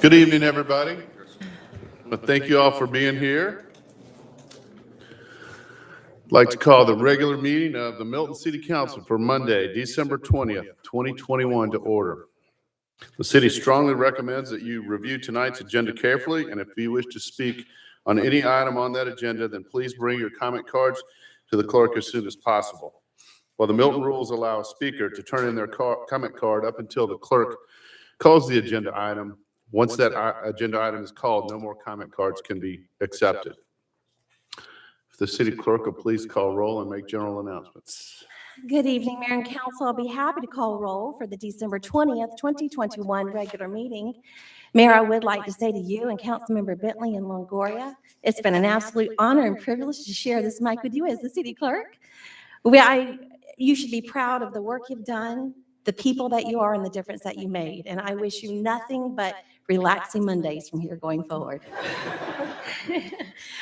Good evening, everybody. Thank you all for being here. I'd like to call the regular meeting of the Milton City Council for Monday, December 20th, 2021 to order. The city strongly recommends that you review tonight's agenda carefully, and if you wish to speak on any item on that agenda, then please bring your comment cards to the clerk as soon as possible. While the Milton rules allow a speaker to turn in their comment card up until the clerk calls the agenda item, once that agenda item is called, no more comment cards can be accepted. If the city clerk will please call roll and make general announcements. Good evening, Mayor and Council. I'll be happy to call roll for the December 20th, 2021 regular meeting. Mayor, I would like to say to you and Councilmember Bentley and Longoria, it's been an absolute honor and privilege to share this mic with you as the city clerk. You should be proud of the work you've done, the people that you are, and the difference that you made. And I wish you nothing but relaxing Mondays from here going forward.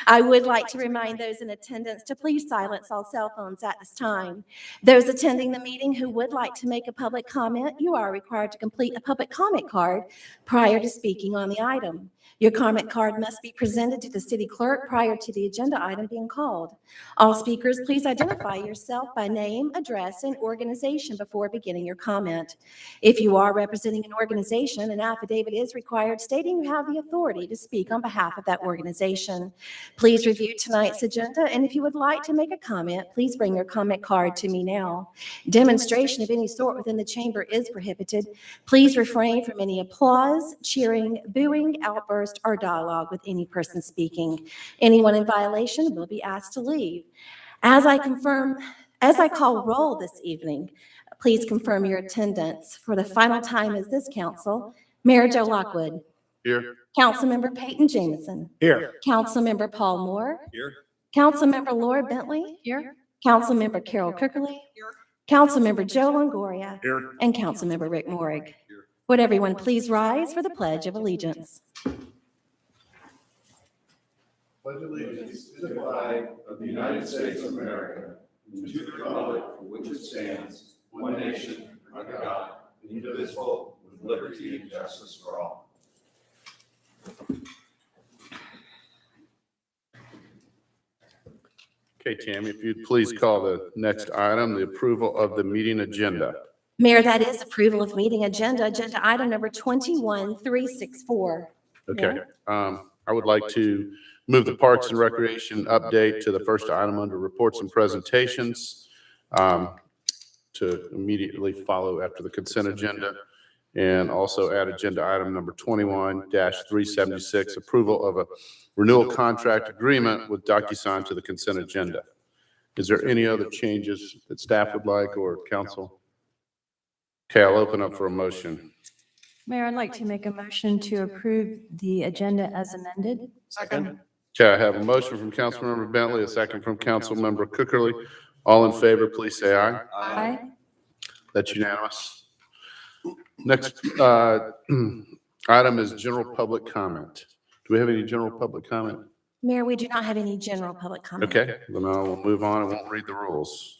I would like to remind those in attendance to please silence all cell phones at this time. Those attending the meeting who would like to make a public comment, you are required to complete a public comment card prior to speaking on the item. Your comment card must be presented to the city clerk prior to the agenda item being called. All speakers, please identify yourself by name, address, and organization before beginning your comment. If you are representing an organization, an affidavit is required stating you have the authority to speak on behalf of that organization. Please review tonight's agenda, and if you would like to make a comment, please bring your comment card to me now. Demonstration of any sort within the chamber is prohibited. Please refrain from any applause, cheering, booing, outburst, or dialogue with any person speaking. Anyone in violation will be asked to leave. As I call roll this evening, please confirm your attendance. For the final time as this council, Mayor Joe Lockwood. Here. Councilmember Peyton Jamison. Here. Councilmember Paul Moore. Here. Councilmember Laura Bentley. Here. Councilmember Carol Kirkley. Here. Councilmember Joe Longoria. Here. And Councilmember Rick Morrig. Here. Would everyone please rise for the Pledge of Allegiance? Pledge allegiance to the flag of the United States of America and to the republic for which it stands, one nation, under God, indivisible, with liberty and justice for all. Okay, Tammy, if you'd please call the next item, the approval of the meeting agenda. Mayor, that is approval of meeting agenda item number 21364. Okay, I would like to move the Parks and Recreation update to the first item under reports and presentations to immediately follow after the consent agenda, and also add agenda item number 21-376, approval of a renewal contract agreement with DocuSign to the consent agenda. Is there any other changes that staff would like or council? Okay, I'll open up for a motion. Mayor, I'd like to make a motion to approve the agenda as amended. Second. Okay, I have a motion from Councilmember Bentley, a second from Councilmember Cookerly. All in favor, please say aye. Aye. That's unanimous. Next item is general public comment. Do we have any general public comment? Mayor, we do not have any general public comment. Okay, then I will move on. I won't read the rules.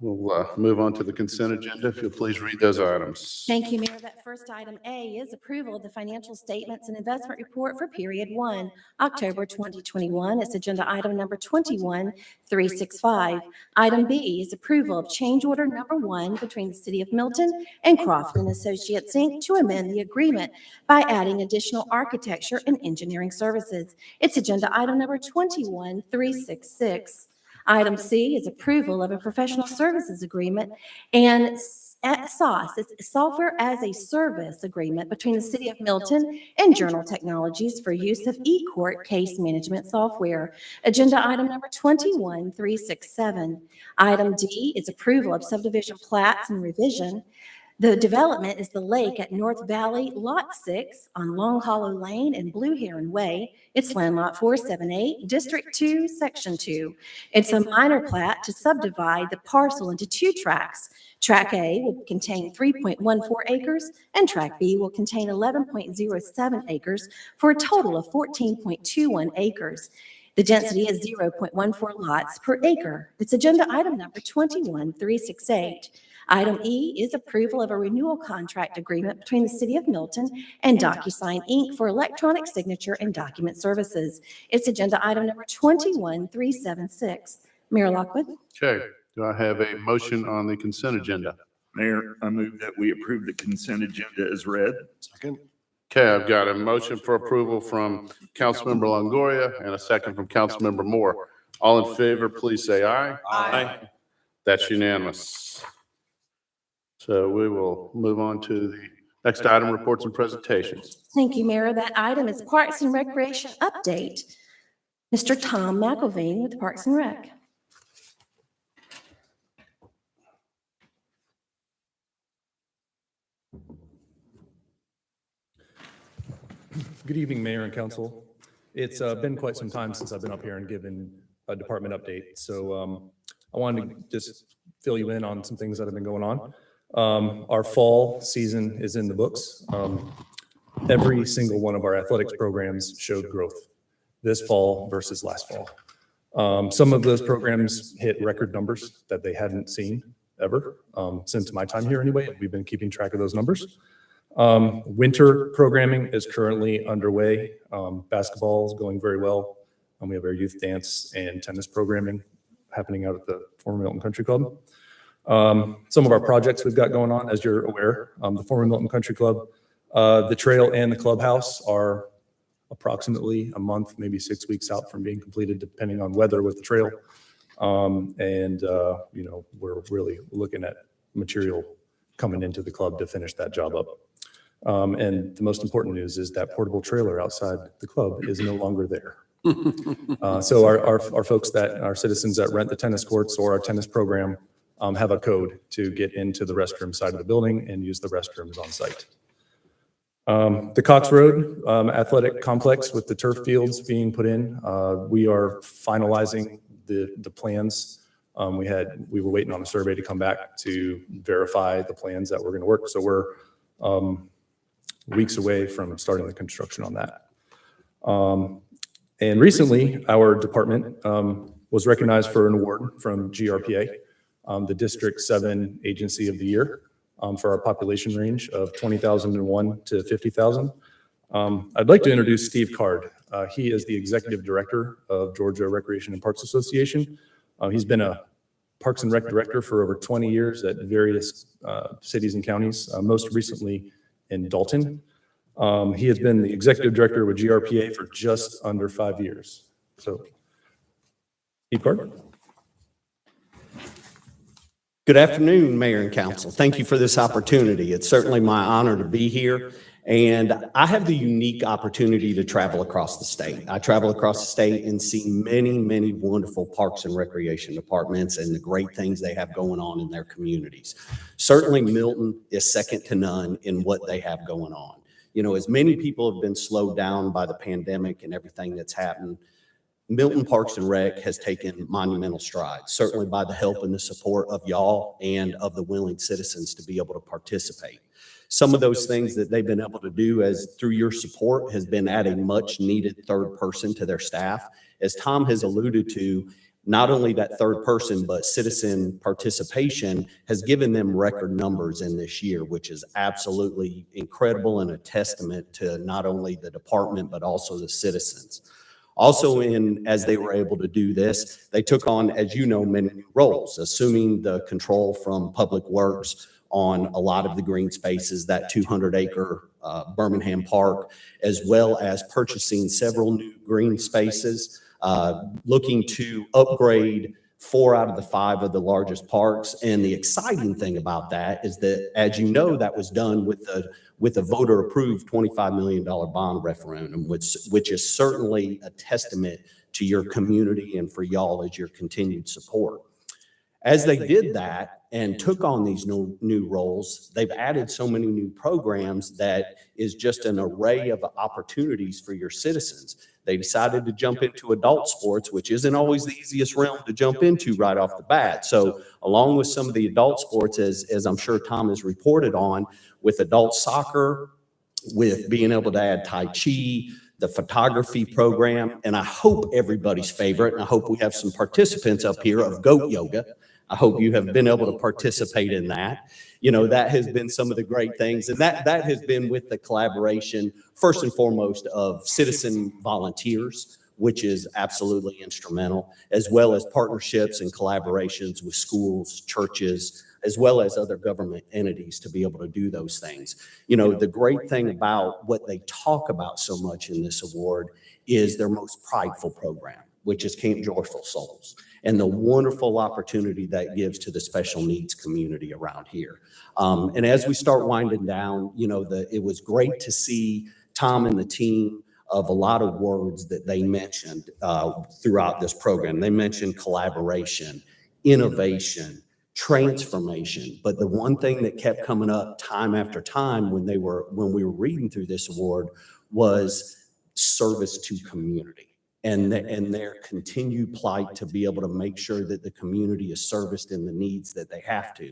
We'll move on to the consent agenda. If you'll please read those items. Thank you, Mayor. That first item A is approval of the financial statements and investment report for period 1, October 2021. It's agenda item number 21365. Item B is approval of change order number 1 between the City of Milton and Crofton Associates, Inc. to amend the agreement by adding additional architecture and engineering services. It's agenda item number 21366. Item C is approval of a professional services agreement and SaaS, it's Software as a Service agreement between the City of Milton and Journal Technologies for use of eCourt case management software. Agenda item number 21367. Item D is approval of subdivision plats and revision. The development is the lake at North Valley Lot 6 on Long Hollow Lane and Blue Heron Way. It's land lot 478, District 2, Section 2. It's a minor plat to subdivide the parcel into 2 tracts. Track A will contain 3.14 acres and Track B will contain 11.07 acres for a total of 14.21 acres. The density is 0.14 lots per acre. It's agenda item number 21368. Item E is approval of a renewal contract agreement between the City of Milton and DocuSign, Inc. for electronic signature and document services. It's agenda item number 21376. Mayor Lockwood. Okay, do I have a motion on the consent agenda? Mayor, I move that we approve the consent agenda as read. Second. Okay, I've got a motion for approval from Councilmember Longoria and a second from Councilmember Moore. All in favor, please say aye. Aye. That's unanimous. So we will move on to the next item, reports and presentations. Thank you, Mayor. That item is Parks and Recreation update. Mr. Tom McElveen with Parks and Rec. Good evening, Mayor and Council. It's been quite some time since I've been up here and given a department update. So I wanted to just fill you in on some things that have been going on. Our fall season is in the books. Every single one of our athletics programs showed growth this fall versus last fall. Some of those programs hit record numbers that they hadn't seen ever since my time here anyway. We've been keeping track of those numbers. Winter programming is currently underway. Basketball is going very well. We have our youth dance and tennis programming happening out at the former Milton Country Club. Some of our projects we've got going on, as you're aware, the former Milton Country Club, the trail and the clubhouse are approximately a month, maybe 6 weeks out from being completed, depending on weather with the trail. We're really looking at material coming into the club to finish that job up. And the most important news is that portable trailer outside the club is no longer there. So our folks our citizens that rent the tennis courts or our tennis program have a code to get into the restroom side of the building and use the restrooms on site. The Cox Road Athletic Complex with the turf fields being put in, we are finalizing the plans. We were waiting on a survey to come back to verify the plans that we're going to work. So we're weeks away from starting the construction on that. And recently, our department was recognized for an award from GRPA, the District 7 Agency of the Year, for our population range of 20,001 to 50,000. I'd like to introduce Steve Card. He is the Executive Director of Georgia Recreation and Parks Association. He's been a Parks and Rec Director for over 20 years at various cities and counties, most recently in Dalton. He has been the Executive Director with GRPA for just under 5 years. So, Steve Card. Good afternoon, Mayor and Council. Thank you for this opportunity. It's certainly my honor to be here. And I have the unique opportunity to travel across the state. I travel across the state and see many, many wonderful parks and recreation departments and the great things they have going on in their communities. Certainly Milton is second to none in what they have going on. You know, as many people have been slowed down by the pandemic and everything that's happened, Milton Parks and Rec has taken monumental strides, certainly by the help and the support of y'all and of the willing citizens to be able to participate. Some of those things that they've been able to do as through your support has been add a much needed third person to their staff. As Tom has alluded to, not only that third person, but citizen participation has given them record numbers in this year, which is absolutely incredible and a testament to not only the department, but also the citizens. Also, as they were able to do this, they took on, as you know, many new roles, assuming the control from Public Works on a lot of the green spaces, that 200-acre Birmingham Park, as well as purchasing several new green spaces, looking to upgrade 4 out of the 5 of the largest parks. And the exciting thing about that is that, as you know, that was done with a voter-approved $25 million bond referendum, which is certainly a testament to your community and for y'all as your continued support. As they did that and took on these new roles, they've added so many new programs that is just an array of opportunities for your citizens. They decided to jump into adult sports, which isn't always the easiest realm to jump into right off the bat. So along with some of the adult sports, as I'm sure Tom has reported on, with adult soccer, with being able to add Tai Chi, the photography program, and I hope everybody's favorite, and I hope we have some participants up here, of goat yoga. I hope you have been able to participate in that. You know, that has been some of the great things. And that has been with the collaboration, first and foremost, of citizen volunteers, which is absolutely instrumental, as well as partnerships and collaborations with schools, churches, as well as other government entities to be able to do those things. You know, the great thing about what they talk about so much in this award is their most prideful program, which is Camp Joyful Souls, and the wonderful opportunity that gives to the special needs community around here. And as we start winding down, you know, it was great to see Tom and the team of a lot of words that they mentioned throughout this program. They mentioned collaboration, innovation, transformation. But the one thing that kept coming up time after time when we were reading through this award was service to community. And their continued plight to be able to make sure that the community is serviced in the needs that they have to.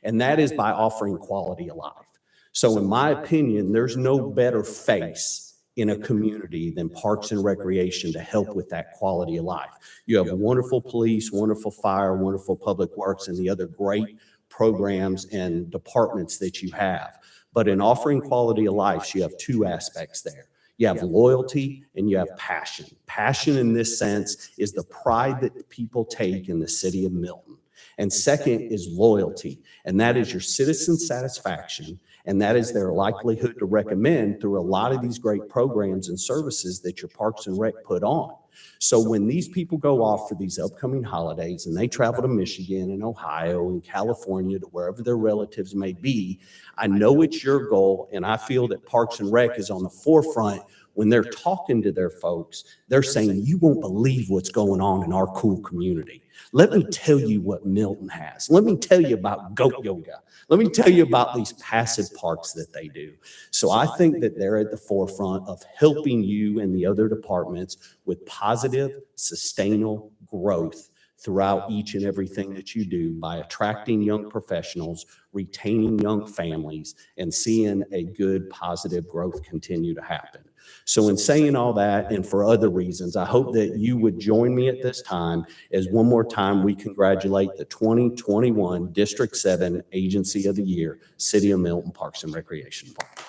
And that is by offering quality of life. So in my opinion, there's no better face in a community than Parks and Recreation to help with that quality of life. You have wonderful police, wonderful fire, wonderful public works, and the other great programs and departments that you have. But in offering quality of life, you have two aspects there. You have loyalty and you have passion. Passion in this sense is the pride that people take in the city of Milton. And second is loyalty, and that is your citizen satisfaction, and that is their likelihood to recommend through a lot of these great programs and services that your Parks and Rec put on. So when these people go off for these upcoming holidays and they travel to Michigan and Ohio and California to wherever their relatives may be, I know it's your goal, and I feel that Parks and Rec is on the forefront. When they're talking to their folks, they're saying, you won't believe what's going on in our cool community. Let me tell you what Milton has. Let me tell you about goat yoga. Let me tell you about these passive parks that they do. So I think that they're at the forefront of helping you and the other departments with positive, sustainable growth throughout each and everything that you do by attracting young professionals, retaining young families, and seeing a good, positive growth continue to happen. So in saying all that, and for other reasons, I hope that you would join me at this time as one more time we congratulate the 2021 District 7 Agency of the Year, City of Milton Parks and Recreation Department.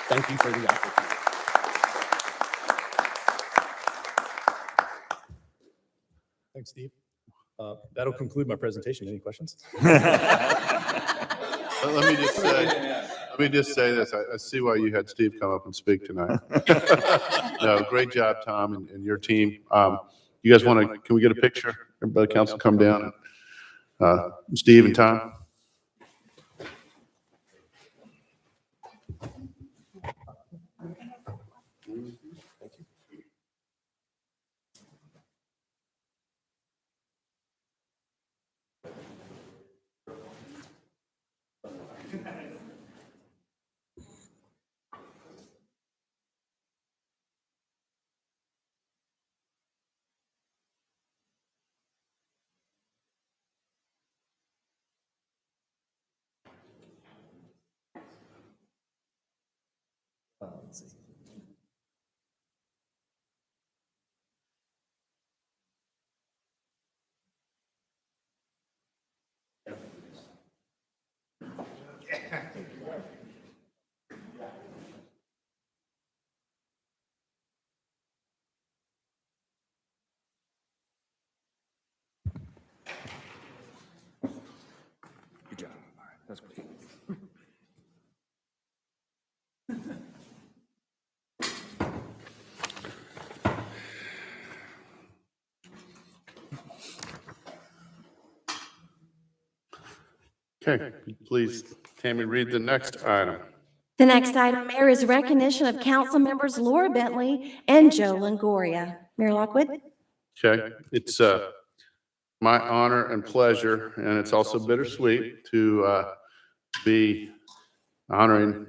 Thank you for the opportunity. Thanks, Steve. That'll conclude my presentation. Any questions? Let me just say this. I see why you had Steve come up and speak tonight. No, great job, Tom, and your team. You guys want to, can we get a picture? Everybody, council, come down. Steve and Tom. Let's see. Good job. All right, that's great. Okay, please, Tammy, read the next item. The next item, Mayor, is recognition of council members Laura Bentley and Joe Longoria. Mayor Lockwood? Okay, it's my honor and pleasure, and it's also bittersweet to be honoring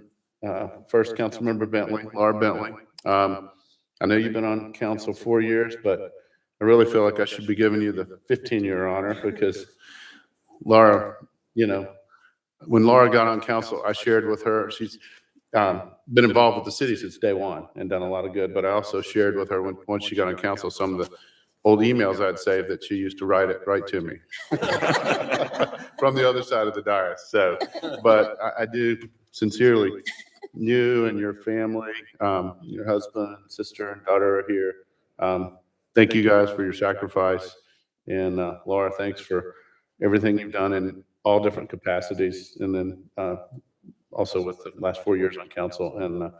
first council member Bentley, Laura Bentley. I know you've been on council 4 years, but I really feel like I should be giving you the 15-year honor because Laura, you know, when Laura got on council, I shared with her, she's been involved with the city since day one and done a lot of good, but I also shared with her once she got on council some of old emails I'd saved that she used to write to me from the other side of the dais. So, but I do sincerely, you and your family, your husband, sister, and daughter are here. Thank you guys for your sacrifice. And Laura, thanks for everything you've done in all different capacities. And then also with the last 4 years on council. And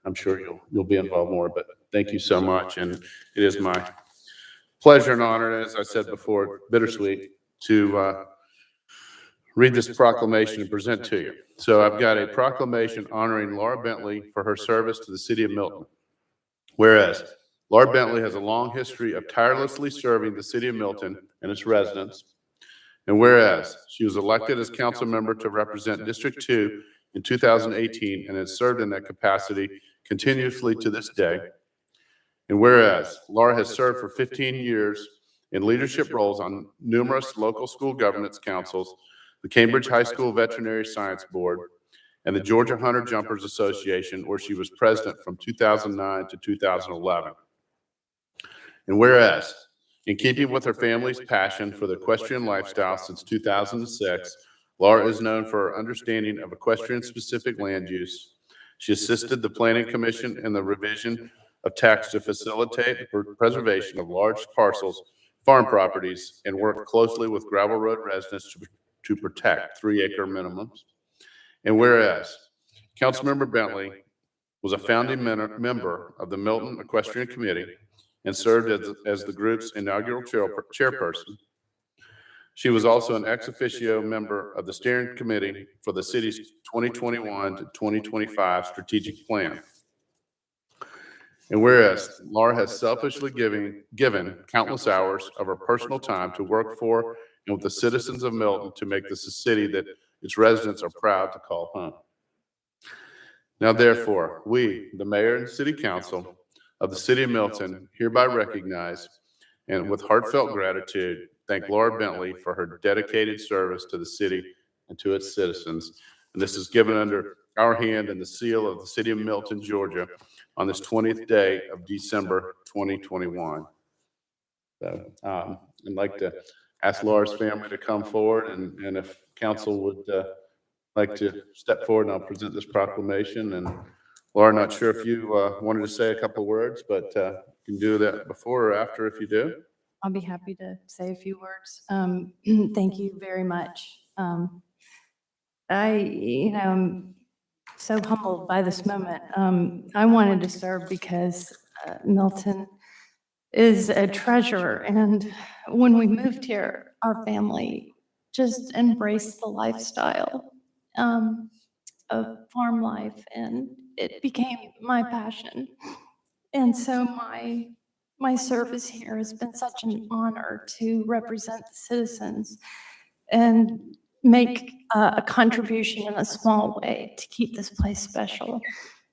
I'm sure you'll be involved more, but thank you so much. And it is my pleasure and honor, as I said before, bittersweet, to read this proclamation and present to you. So I've got a proclamation honoring Laura Bentley for her service to the city of Milton. Whereas Laura Bentley has a long history of tirelessly serving the city of Milton and its residents. And whereas she was elected as council member to represent District 2 in 2018 and has served in that capacity continuously to this day. And whereas Laura has served for 15 years in leadership roles on numerous local school governance councils, the Cambridge High School Veterinary Science Board, and the Georgia Hunter Jumpers Association, where she was president from 2009 to 2011. And whereas, in keeping with her family's passion for the equestrian lifestyle since 2006, Laura is known for her understanding of equestrian-specific land use. She assisted the Planning Commission in the revision of tax to facilitate the preservation of large parcels, farm properties, and worked closely with gravel road residents to protect 3-acre minimums. And whereas Councilmember Bentley was a founding member of the Milton Equestrian Committee and served as the group's inaugural chairperson, she was also an ex officio member of the steering committee for the city's 2021 to 2025 strategic plan. And whereas Laura has selfishly given countless hours of her personal time to work for and with the citizens of Milton to make this a city that its residents are proud to call home. Now, therefore, we, the mayor and city council of the city of Milton, hereby recognize and with heartfelt gratitude thank Laura Bentley for her dedicated service to the city and to its citizens. And this is given under our hand and the seal of the city of Milton, Georgia, on this 20th day of December 2021. So I'd like to ask Laura's family to come forward, and if council would like to step forward, and I'll present this proclamation. And Laura, not sure if you wanted to say a couple words, but you can do that before or after if you do. I'll be happy to say a few words. Thank you very much. I'm so humbled by this moment. I wanted to serve because Milton is a treasure. And when we moved here, our family just embraced the lifestyle of farm life, and it became my passion. And so my service here has been such an honor to represent the citizens and make a contribution in a small way to keep this place special.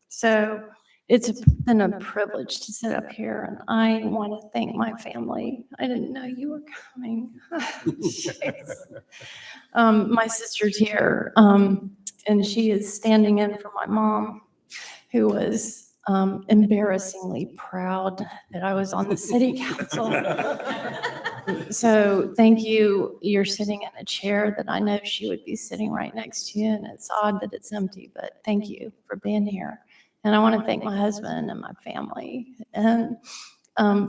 So it's been a privilege to sit up here, and I want to thank my family. I didn't know you were coming. My sister's here, and she is standing in for my mom, who was embarrassingly proud that I was on the city council. So thank you. You're sitting in a chair that I know she would be sitting right next to you, and it's odd that it's empty, but thank you for being here. And I want to thank my husband and my family and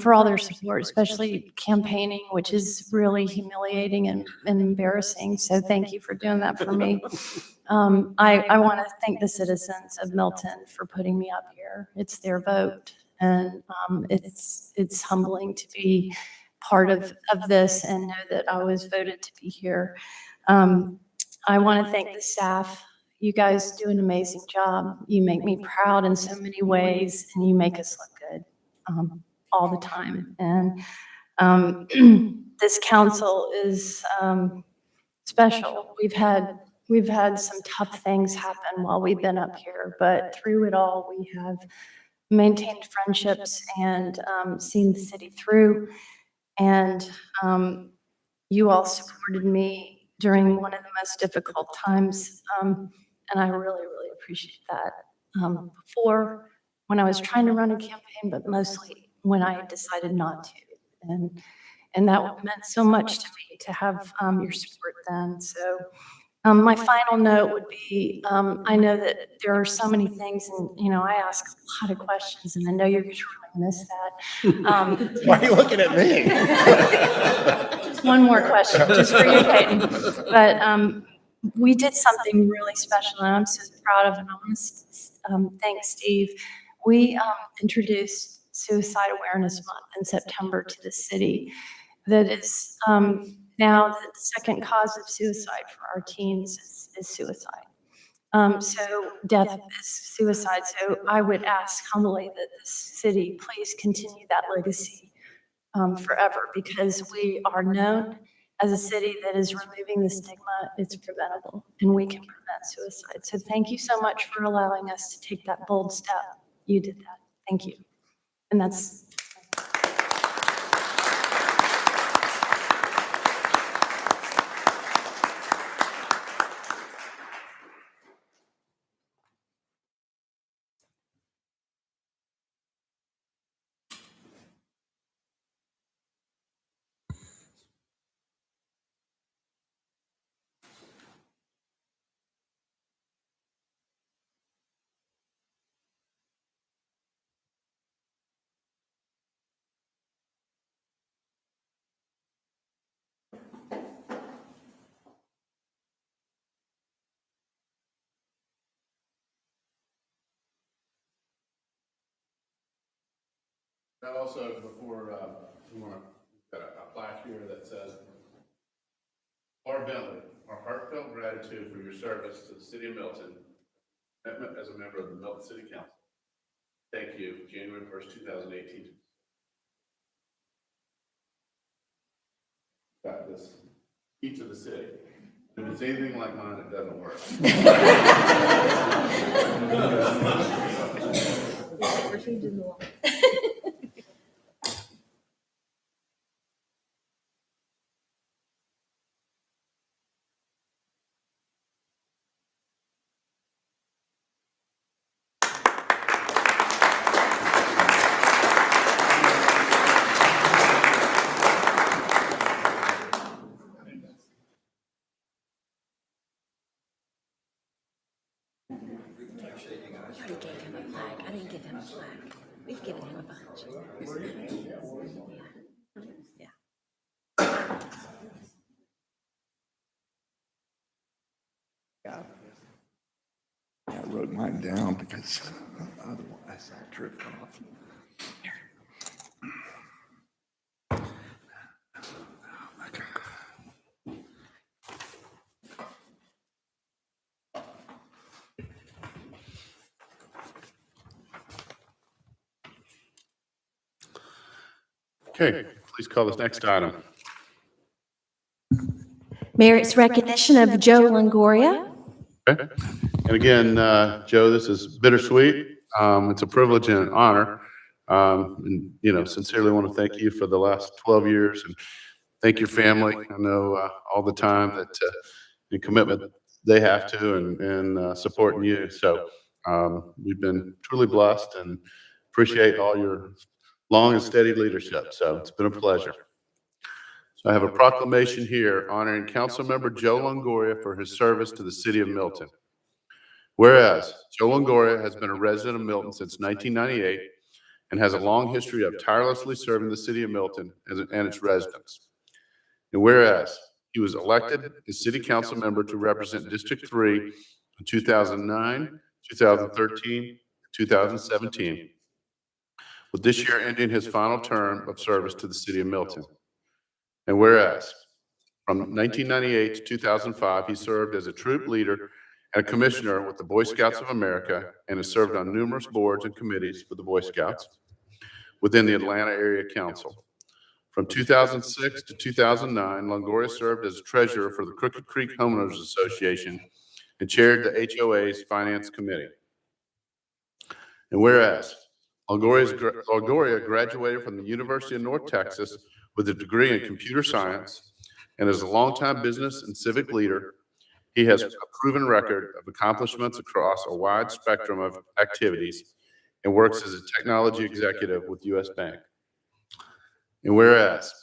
for all their support, especially campaigning, which is really humiliating and embarrassing. So thank you for doing that for me. I want to thank the citizens of Milton for putting me up here. It's their vote, and it's humbling to be part of this and know that I was voted to be here. I want to thank the staff. You guys do an amazing job. You make me proud in so many ways, and you make us look good all the time. And this council is special. We've had some tough things happen while we've been up here, but through it all, we have maintained friendships and seen the city through. And you all supported me during one of the most difficult times, and I really, really appreciate that. Before, when I was trying to run a campaign, but mostly when I decided not to. And that meant so much to me to have your support then. So my final note would be, I know that there are so many things, and, you know, I ask a lot of questions, and I know you're going to really miss that. Why are you looking at me? Just one more question, just for you, Peyton. But we did something really special, and I'm so proud of it. I want to thank Steve. We introduced Suicide Awareness Month in September to the city. That is now the second cause of suicide for our teens is suicide. So death is suicide. So I would ask humbly that the city please continue that legacy forever, because we are known as a city that is removing the stigma. It's preventable, and we can prevent suicide. So thank you so much for allowing us to take that bold step. You did that. Thank you. And that's. Now also, before, we want to, got a plaque here that says, Laura Bentley, our heartfelt gratitude for your service to the city of Milton, commitment as a member of the Milton City Council. Thank you, January 1st, 2018. Got this key to the city. If it's anything like mine, it doesn't work. I already gave him a plaque. I didn't give him a plaque. We've given him a bunch. Yeah. I wrote mine down because otherwise I'll drift off. Okay, please call this next item. Merit's recognition of Joe Longoria. Okay. And again, Joe, this is bittersweet. It's a privilege and an honor. And, you know, sincerely want to thank you for the last 12 years and thank your family. I know all the time that the commitment they have to and supporting you. So we've been truly blessed and appreciate all your long and steady leadership. So it's been a pleasure. So I have a proclamation here honoring Councilmember Joe Longoria for his service to the city of Milton. Whereas Joe Longoria has been a resident of Milton since 1998 and has a long history of tirelessly serving the city of Milton and its residents. And whereas he was elected as city council member to represent District 3 in 2009, 2013, 2017, with this year ending his final term of service to the city of Milton. And whereas from 1998 to 2005, he served as a troop leader and a commissioner with the Boy Scouts of America and has served on numerous boards and committees for the Boy Scouts within the Atlanta Area Council. From 2006 to 2009, Longoria served as treasurer for the Crooked Creek Homeowners Association and chaired the HOA's Finance Committee. And whereas Longoria graduated from the University of North Texas with a degree in computer science and is a longtime business and civic leader, he has a proven record of accomplishments across a wide spectrum of activities and works as a technology executive with U.S. Bank. And whereas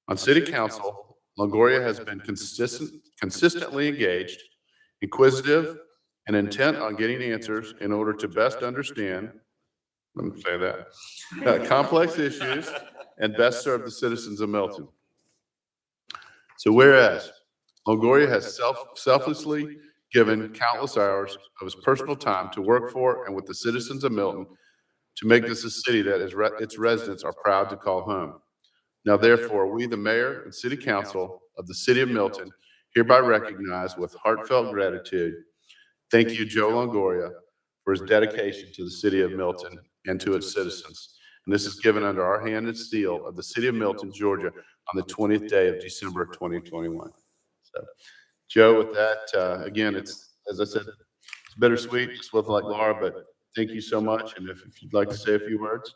on city council, Longoria has been consistently engaged, inquisitive, and intent on getting answers in order to best understand, let me say that, complex issues and best serve the citizens of Milton. So whereas Longoria has selflessly given countless hours of his personal time to work for and with the citizens of Milton to make this a city that its residents are proud to call home. Now therefore, we, the mayor and city council of the city of Milton, hereby recognize with heartfelt gratitude, thank you, Joe Longoria, for his dedication to the city of Milton and to its citizens. And this is given under our hand and seal of the city of Milton, Georgia, on the 20th day of December, 2021. So, Joe, with that, again, it's, as I said, it's bittersweet, just with like Laura, but thank you so much. And if you'd like to say a few words.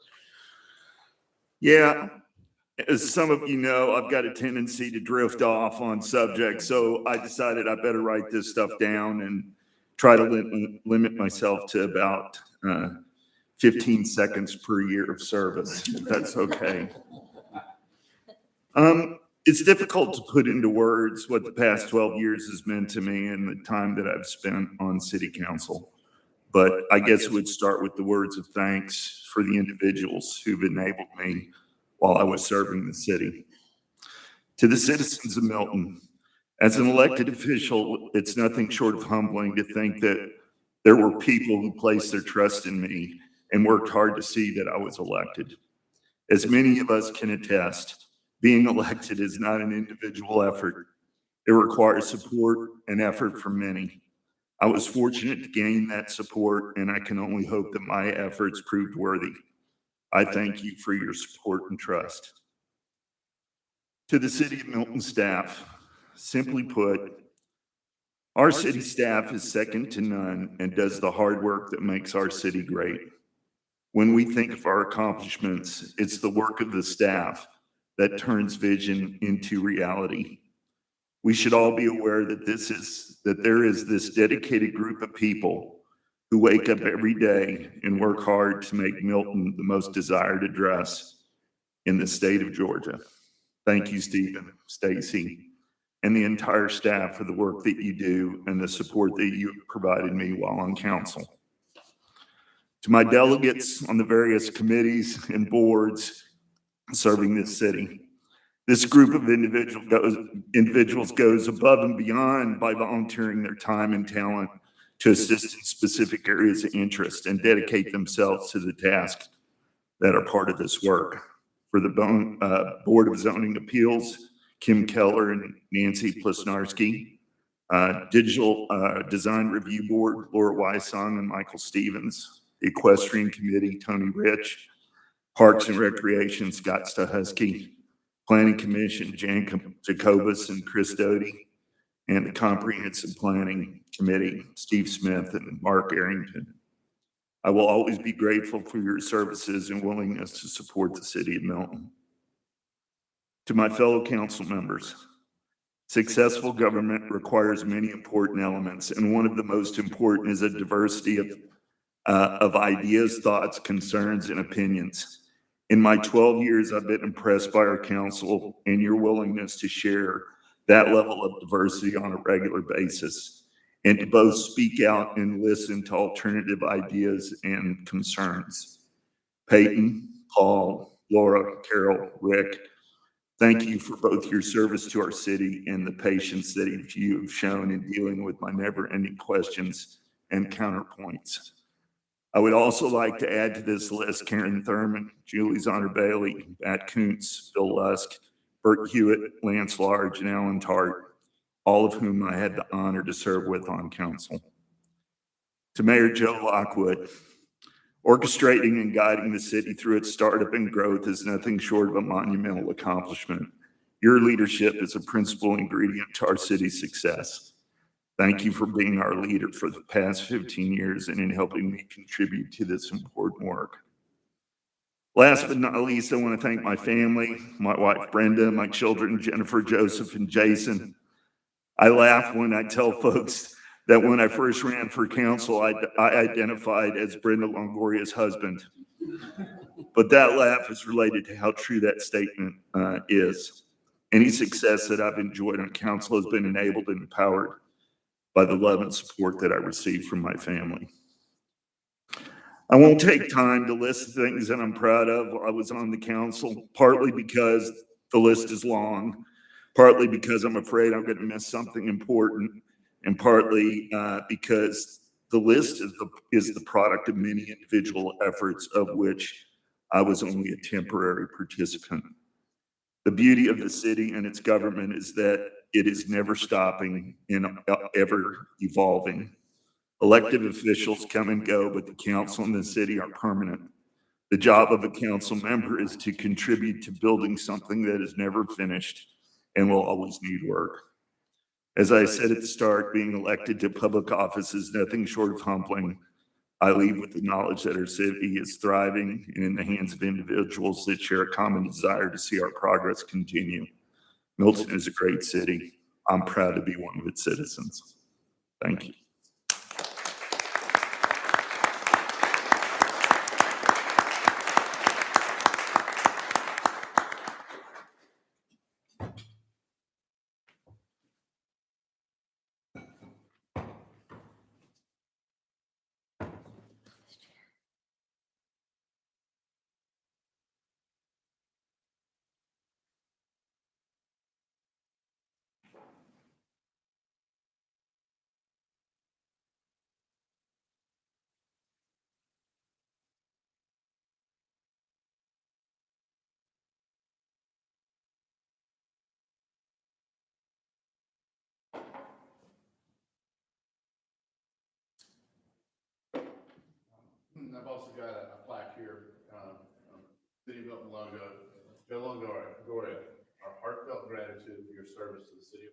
Yeah, as some of you know, I've got a tendency to drift off on subjects, so I decided I better write this stuff down and try to limit myself to about 15 seconds per year of service, if that's okay. It's difficult to put into words what the past 12 years has meant to me and the time that I've spent on city council. But I guess it would start with the words of thanks for the individuals who've enabled me while I was serving the city. To the citizens of Milton, as an elected official, it's nothing short of humbling to think that there were people who placed their trust in me and worked hard to see that I was elected. As many of us can attest, being elected is not an individual effort. It requires support and effort from many. I was fortunate to gain that support, and I can only hope that my efforts proved worthy. I thank you for your support and trust. To the City of Milton staff, simply put, our city staff is second to none and does the hard work that makes our city great. When we think of our accomplishments, it's the work of the staff that turns vision into reality. We should all be aware that there is this dedicated group of people who wake up every day and work hard to make Milton the most desired address in the state of Georgia. Thank you, Stephen, Stacy, and the entire staff for the work that you do and the support that you provided me while on council. To my delegates on the various committees and boards serving this city, this group of individuals goes above and beyond by volunteering their time and talent to assist in specific areas of interest and dedicate themselves to the tasks that are part of this work. For the Board of Zoning Appeals, Kim Keller and Nancy Plisnarski, Digital Design Review Board, Laura Wysong and Michael Stevens, Equestrian Committee, Tony Rich, Parks and Recreation, Scott Stahusky, Planning Commission, Jan Jacobus and Chris Doty, and the Comprehensive Planning Committee, Steve Smith and Mark Arrington. I will always be grateful for your services and willingness to support the city of Milton. To my fellow council members, successful government requires many important elements, and one of the most important is a diversity of ideas, thoughts, concerns, and opinions. In my 12 years, I've been impressed by our council and your willingness to share that level of diversity on a regular basis, and to both speak out and listen to alternative ideas and concerns. Peyton, Paul, Laura, Carol, Rick, thank you for both your service to our city and the patience that you have shown in dealing with my never-ending questions and counterpoints. I would also like to add to this list Karen Thurman, Julie Zonner-Bailey, Matt Kuntz, Bill Lusk, Bert Hewitt, Lance Large, and Alan Tart, all of whom I had the honor to serve with on council. To Mayor Joe Lockwood, orchestrating and guiding the city through its startup and growth is nothing short of a monumental accomplishment. Your leadership is a principal ingredient to our city's success. Thank you for being our leader for the past 15 years and in helping me contribute to this important work. Last but not least, I want to thank my family, my wife Brenda, my children Jennifer, Joseph, and Jason. I laugh when I tell folks that when I first ran for council, I identified as Brenda Longoria's husband. But that laugh is related to how true that statement is. Any success that I've enjoyed on council has been enabled and empowered by the love and support that I receive from my family. I won't take time to list the things that I'm proud of while I was on the council, partly because the list is long, partly because I'm afraid I'm going to miss something important, and partly because the list is the product of many individual efforts, of which I was only a temporary participant. The beauty of the city and its government is that it is never stopping and ever evolving. Elected officials come and go, but the council and the city are permanent. The job of a council member is to contribute to building something that is never finished and will always need work. As I said at the start, being elected to public office is nothing short of humbling. I leave with the knowledge that our city is thriving and in the hands of individuals that share a common desire to see our progress continue. Milton is a great city. I'm proud to be one of its citizens. Thank you. I've also got a plaque here, City of Milton logo. Joe Longoria, our heartfelt gratitude for your service to the city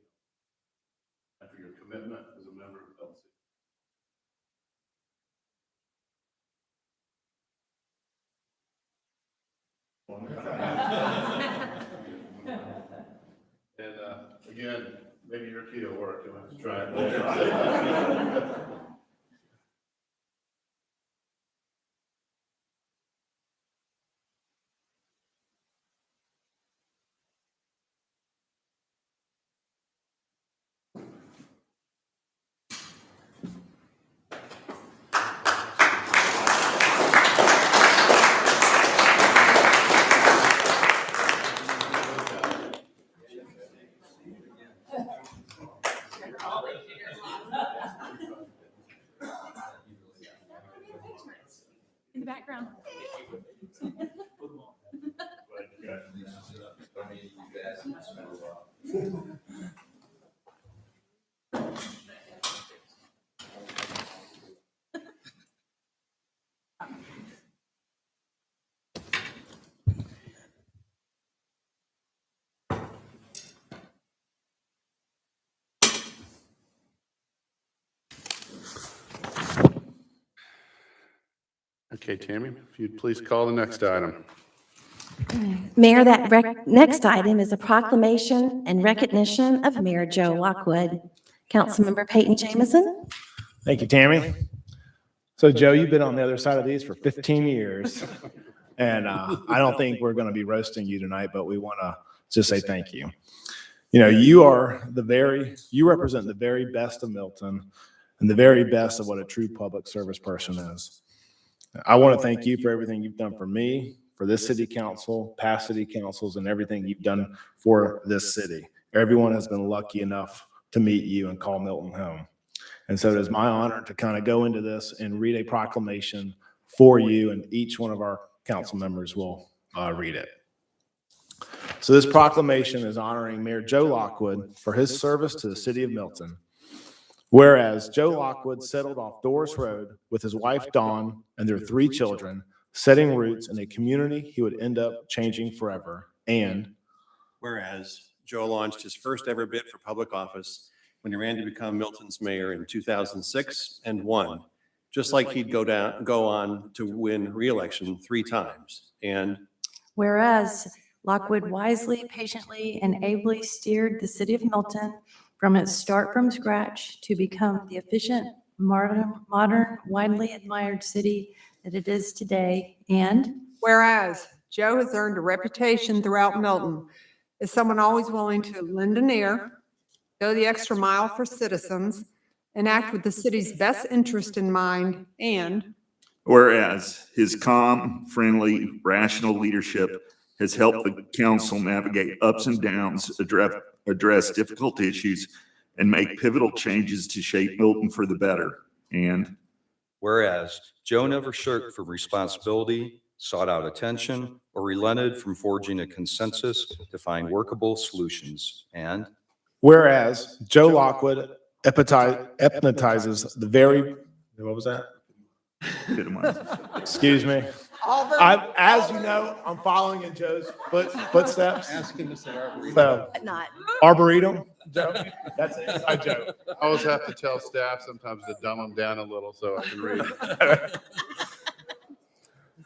and for your commitment as a member of Milton City. And again, maybe your key will work. You'll have to try it later. In the background. Okay, Tammy, if you'd please call the next item. Mayor, that next item is a proclamation and recognition of Mayor Joe Lockwood. Councilmember Peyton Jamison. Thank you, Tammy. So Joe, you've been on the other side of these for 15 years. And I don't think we're going to be roasting you tonight, but we want to just say thank you. You know, you represent the very best of Milton and the very best of what a true public service person is. I want to thank you for everything you've done for me, for this city council, past city councils, and everything you've done for this city. Everyone has been lucky enough to meet you and call Milton home. And so it is my honor to kind of go into this and read a proclamation for you, and each one of our council members will read it. So this proclamation is honoring Mayor Joe Lockwood for his service to the city of Milton. Whereas Joe Lockwood settled off Doris Road with his wife Dawn and their 3 children, setting roots in a community he would end up changing forever. And whereas Joe launched his first ever bid for public office when he ran to become Milton's mayor in 2006 and won, just like he'd go on to win re-election 3 times. And Whereas Lockwood wisely, patiently, and ably steered the city of Milton from its start from scratch to become the efficient, modern, widely admired city that it is today. And Whereas Joe has earned a reputation throughout Milton as someone always willing to lend an ear, go the extra mile for citizens, and act with the city's best interest in mind, and Whereas his calm, friendly, rational leadership has helped the council navigate ups and downs, address difficult issues, and make pivotal changes to shape Milton for the better. And whereas Joe never shirked from responsibility, sought out attention, or relented from forging a consensus to find workable solutions. And Whereas Joe Lockwood epitomizes the very, what was that? Excuse me. As you know, I'm following in Joe's footsteps. Ask him to say Arboretum. So, But not. Arboretum, Joe, that's an inside joke. I always have to tell staff sometimes to dumb them down a little so I can read.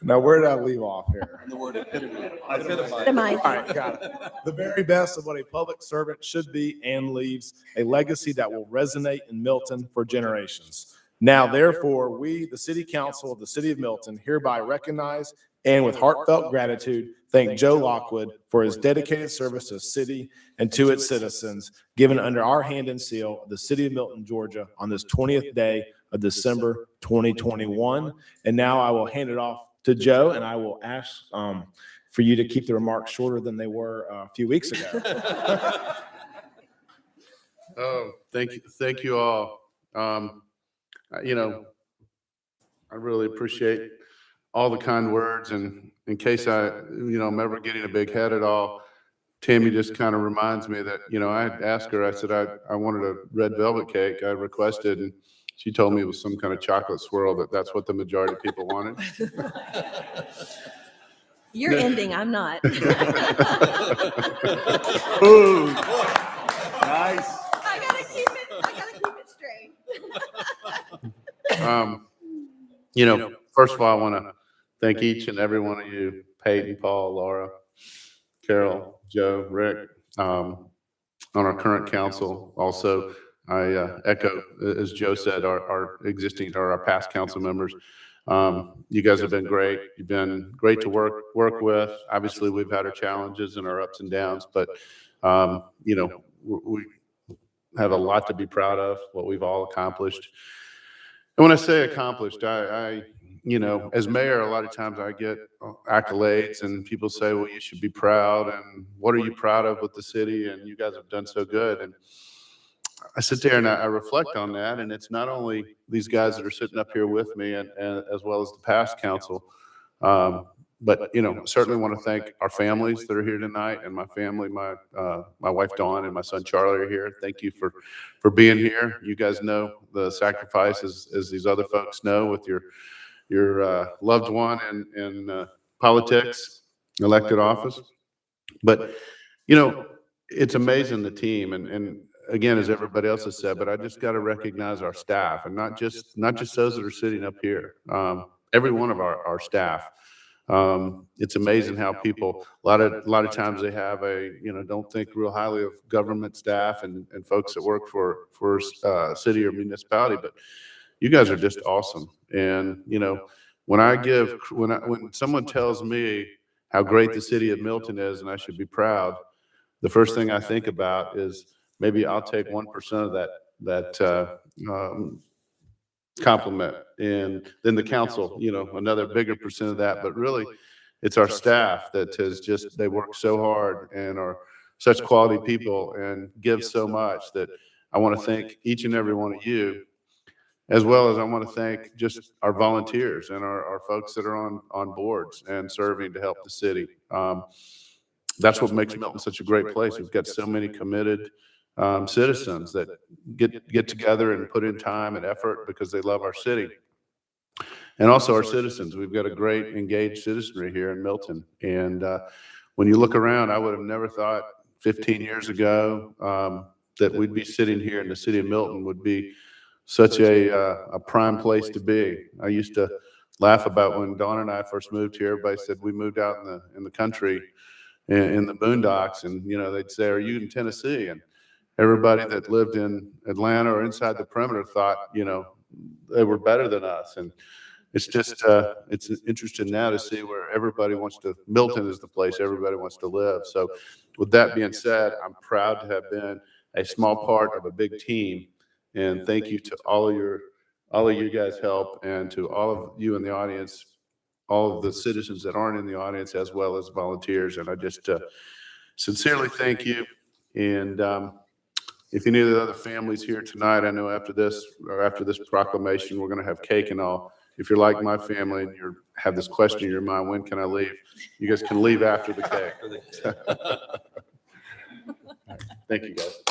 Now, where did I leave off here? the word epitome. Epitomize. All right, got it. The very best of what a public servant should be and leaves a legacy that will resonate in Milton for generations. Now, therefore, we, the City Council of the City of Milton, hereby recognize and with heartfelt gratitude, thank Joe Lockwood for his dedicated service to the city and to its citizens, given under our hand and seal of the City of Milton, Georgia, on this 20th day of December 2021. And now I will hand it off to Joe, and I will ask for you to keep the remarks shorter than they were a few weeks ago. Oh, thank you all. You know, I really appreciate all the kind words, and in case I'm ever getting a big head at all, Tammy just kind of reminds me that, I asked her, I said, I wanted a red velvet cake. I requested, and she told me it was some kind of chocolate swirl, that's what the majority of people wanted. You're ending, I'm not. Ooh, nice. I gotta keep it straight. First of all, I want to thank each and every one of you, Peyton, Paul, Laura, Carol, Joe, Rick, on our current council. Also, I echo, as Joe said, our past council members. You guys have been great. You've been great to work with. Obviously, we've had our challenges and our ups and downs, but we have a lot to be proud of, what we've all accomplished. And when I say accomplished, I as mayor, a lot of times I get accolades and people say, well, you should be proud. And what are you proud of with the city? And you guys have done so good. And I sit there and I reflect on that. And it's not only these guys that are sitting up here with me and as well as the past council, but certainly want to thank our families that are here tonight, and my family, my wife Dawn and my son Charlie are here. Thank you for being here. You guys know the sacrifices, as these other folks know, with your loved one in politics, elected office. But it's amazing, the team, and again, as everybody else has said, but I just got to recognize our staff, and not just those that are sitting up here. Every one of our staff. It's amazing how people, a lot of times they have don't think real highly of government staff and folks that work for city or municipality, but you guys are just awesome. And when someone tells me how great the city of Milton is and I should be proud, the first thing I think about is maybe I'll take 1% of that compliment, and then the council, another bigger percent of that. But really, it's our staff that they work so hard and are such quality people and give so much, that I want to thank each and every one of you, as well as I want to thank just our volunteers and our folks that are on boards and serving to help the city. That's what makes Milton such a great place. We've got so many committed citizens that get together and put in time and effort because they love our city. And also our citizens. We've got a great engaged citizenry here in Milton. And when you look around, I would have never thought 15 years ago that we'd be sitting here in the city of Milton would be such a prime place to be. I used to laugh about when Dawn and I first moved here. Everybody said we moved out in the country, in the boondocks, and they'd say, "Are you in Tennessee?" And everybody that lived in Atlanta or inside the perimeter thought, they were better than us. And it's just, it's interesting now to see where everybody wants to, Milton is the place everybody wants to live. So with that being said, I'm proud to have been a small part of a big team. And thank you to all of you guys' help, and to all of you in the audience, all of the citizens that aren't in the audience, as well as volunteers. And I just sincerely thank you. And if any of the other families here tonight, I know after this proclamation, we're going to have cake and all. If you're like my family and you have this question in your mind, when can I leave? You guys can leave after the cake. Thank you, guys.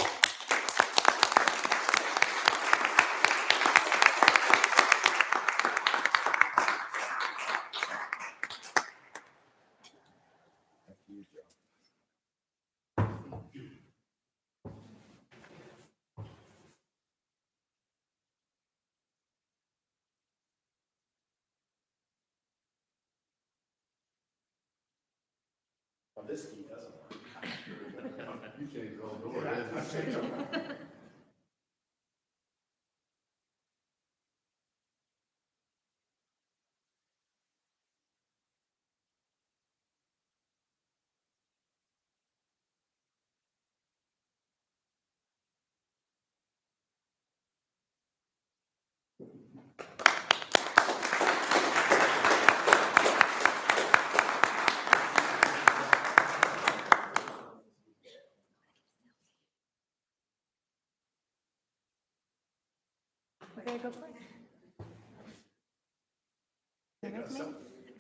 We're gonna go play.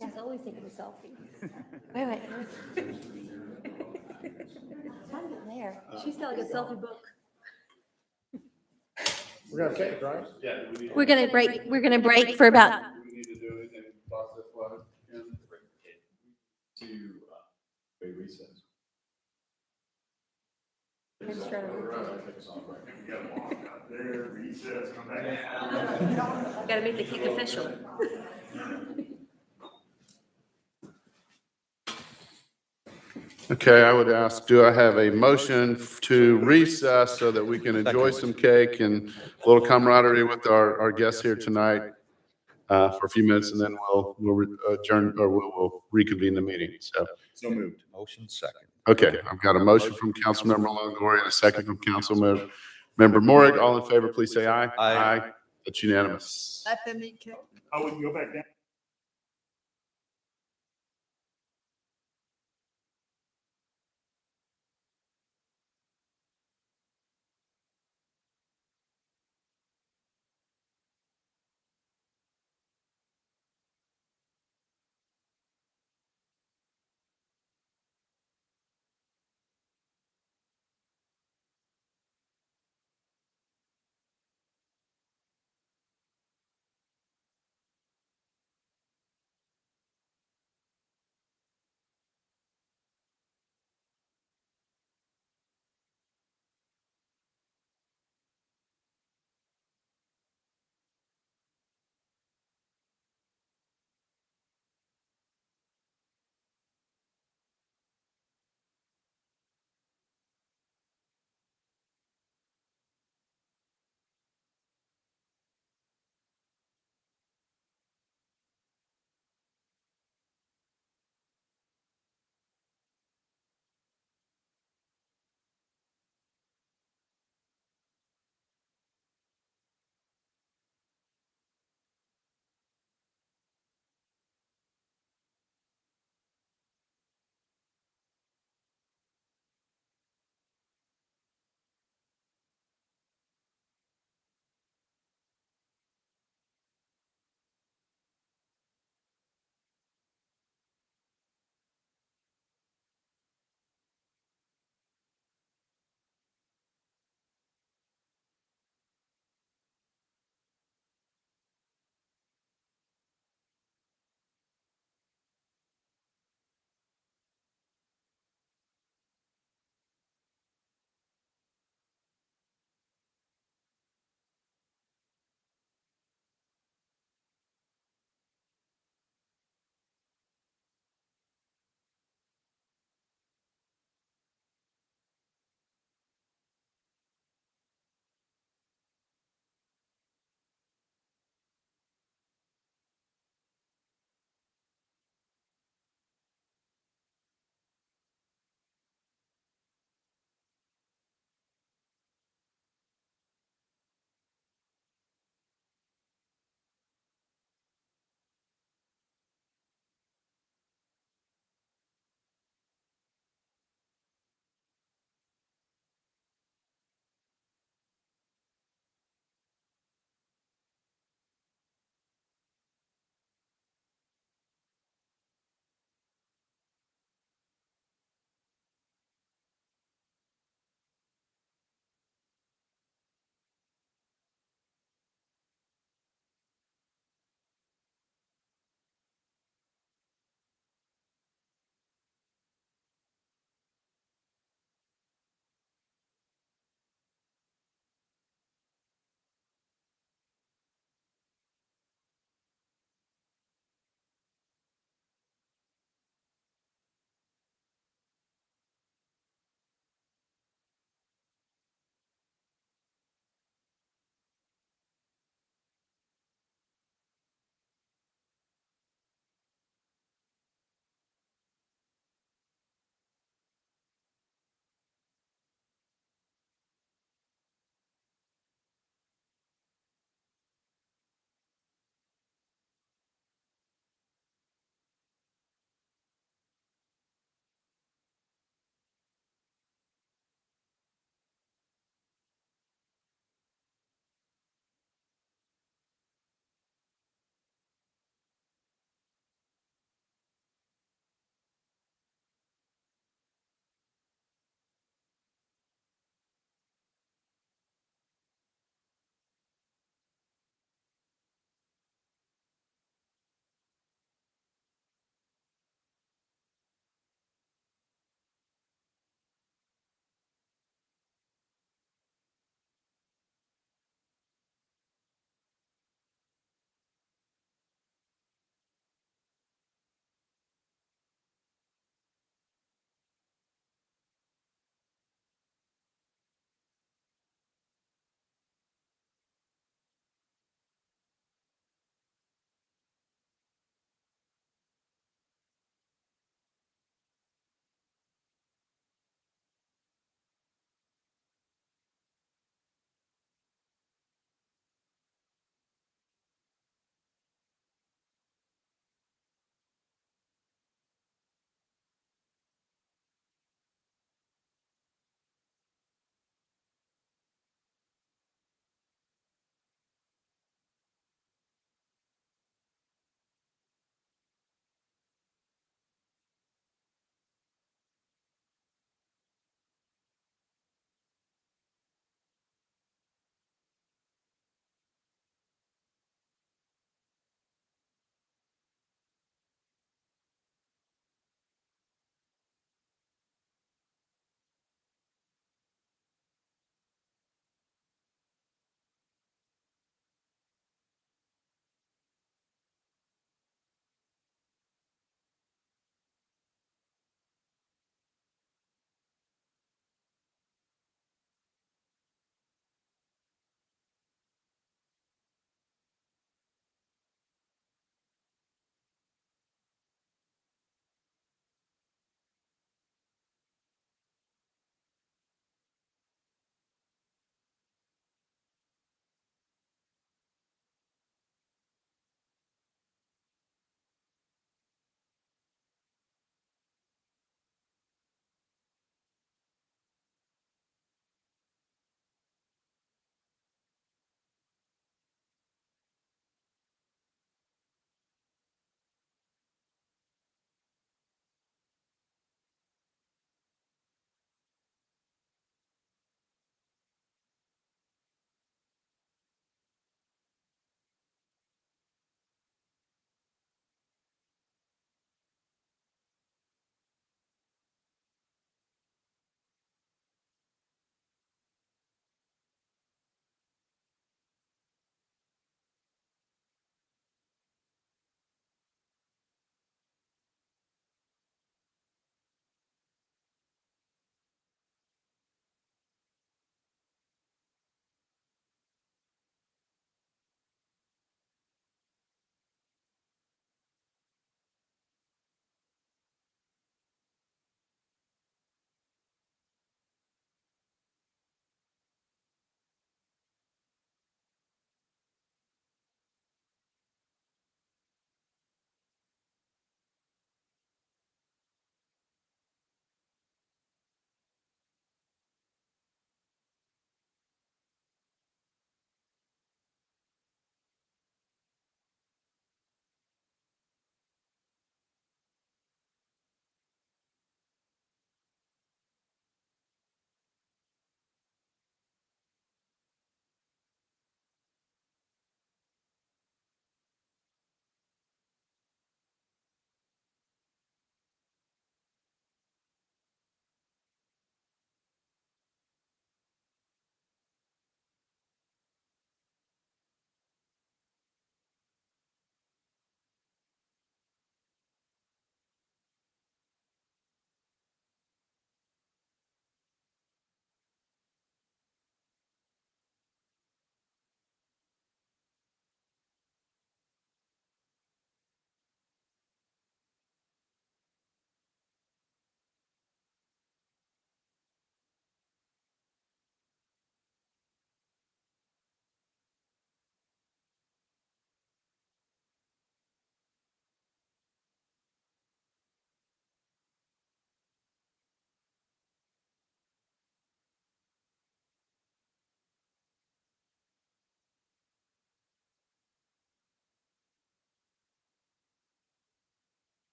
She's always taking a selfie. Wait. Trying to get there. She's got like a selfie book. We're gonna take, right? Yeah. We're gonna break for about, Do we need to do anything process-wise? To recess. gotta make the cake official. Okay, I would ask, do I have a motion to recess so that we can enjoy some cake and a little camaraderie with our guests here tonight for a few minutes, and then we'll adjourn, or we'll reconvene the meeting. So moved. Motion second. Okay, I've got a motion from Councilmember Longoria and a second from Councilmember Morrig. All in favor, please say aye. Aye. That's unanimous. Let them eat cake. I wouldn't go back down.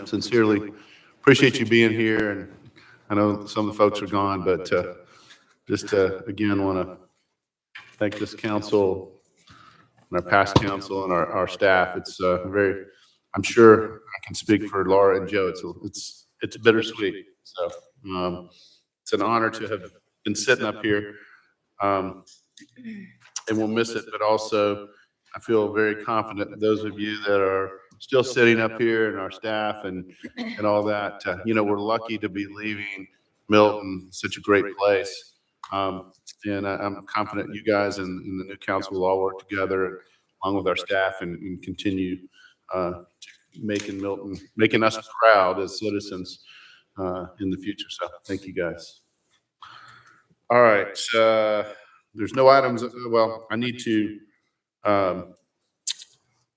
Sincerely appreciate you being here, and I know some of the folks are gone, but again, want to thank this council and our past council and our staff. It's I'm sure I can speak for Laura and Joe. It's bittersweet. So it's an honor to have been sitting up here, and we'll miss it, but also I feel very confident that those of you that are still sitting up here and our staff and all that, we're lucky to be leaving Milton, such a great place. And I'm confident you guys and the new council will all work together along with our staff and continue making us proud as citizens in the future. So thank you guys. All right. There's no items. Well, I need to,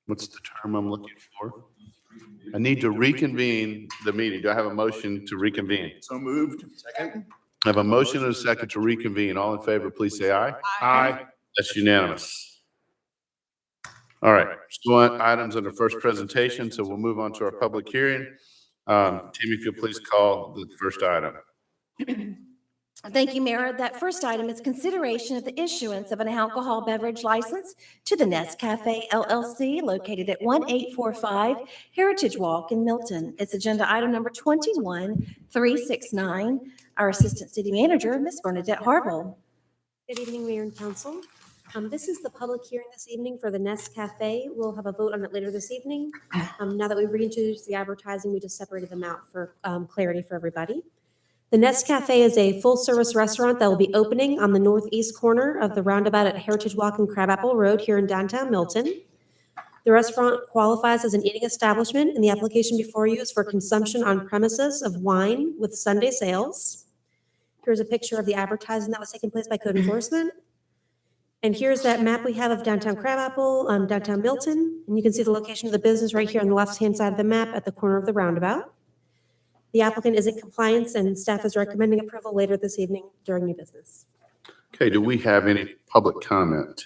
what's the term I'm looking for? I need to reconvene the meeting. Do I have a motion to reconvene? So moved. Second? I have a motion and a second to reconvene. All in favor, please say aye. Aye. That's unanimous. All right, still items under first presentation, so we'll move on to our public hearing. Tammy, if you'll please call the first item. Thank you, Mayor. That first item is consideration of the issuance of an alcohol beverage license to the Nest Cafe LLC located at 1845 Heritage Walk in Milton. It's agenda item number 21369. Our Assistant City Manager, Ms. Bernadette Harville. Good evening, Mayor and Council. This is the public hearing this evening for the Nest Cafe. We'll have a vote on it later this evening. Now that we've reintroduced the advertising, we just separated them out for clarity for everybody. The Nest Cafe is a full-service restaurant that will be opening on the northeast corner of the roundabout at Heritage Walk and Crabapple Road here in downtown Milton. The restaurant qualifies as an eating establishment, and the application before you is for consumption on premises of wine with Sunday sales. Here's a picture of the advertising that was taking place by code enforcement. And here's that map we have of downtown Crabapple, downtown Milton. And you can see the location of the business right here on the left-hand side of the map at the corner of the roundabout. The applicant is in compliance and staff is recommending approval later this evening during new business. Okay, do we have any public comment?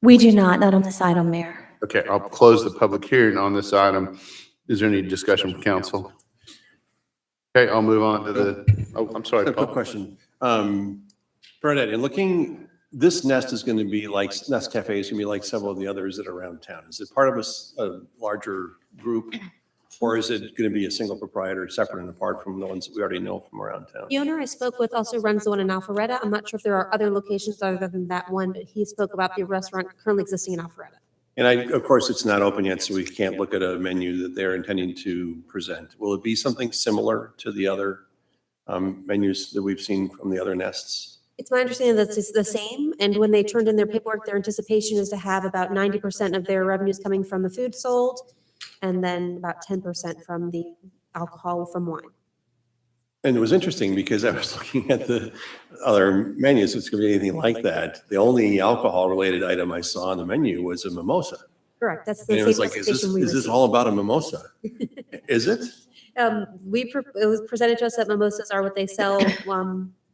We do not on this item, Mayor. Okay, I'll close the public hearing on this item. Is there any discussion from council? Okay, I'll move on to I'm sorry, A quick Paul. question. Bernadette, in looking, this Nest is going to be like, Nest Cafe is going to be like several of the others that are around town. Is it part of a larger group? Or is it going to be a single proprietor separate and apart from the ones that we already know from around town? The owner I spoke with also runs the one in Alpharetta. I'm not sure if there are other locations other than that one, but he spoke about the restaurant currently existing in Alpharetta. And of course, it's not open yet, so we can't look at a menu that they're intending to present. Will it be something similar to the other menus that we've seen from the other Nests? It's my understanding that it's the same, and when they turned in their paperwork, their anticipation is to have about 90% of their revenues coming from the food sold, and then about 10% from the alcohol from wine. And it was interesting because I was looking at the other menus, it's going to be anything like that. The only alcohol-related item I saw on the menu was a mimosa. Correct, that's And the it same was like, is presentation we this received. all about a mimosa? Is it? It was presented to us that mimosas are what they sell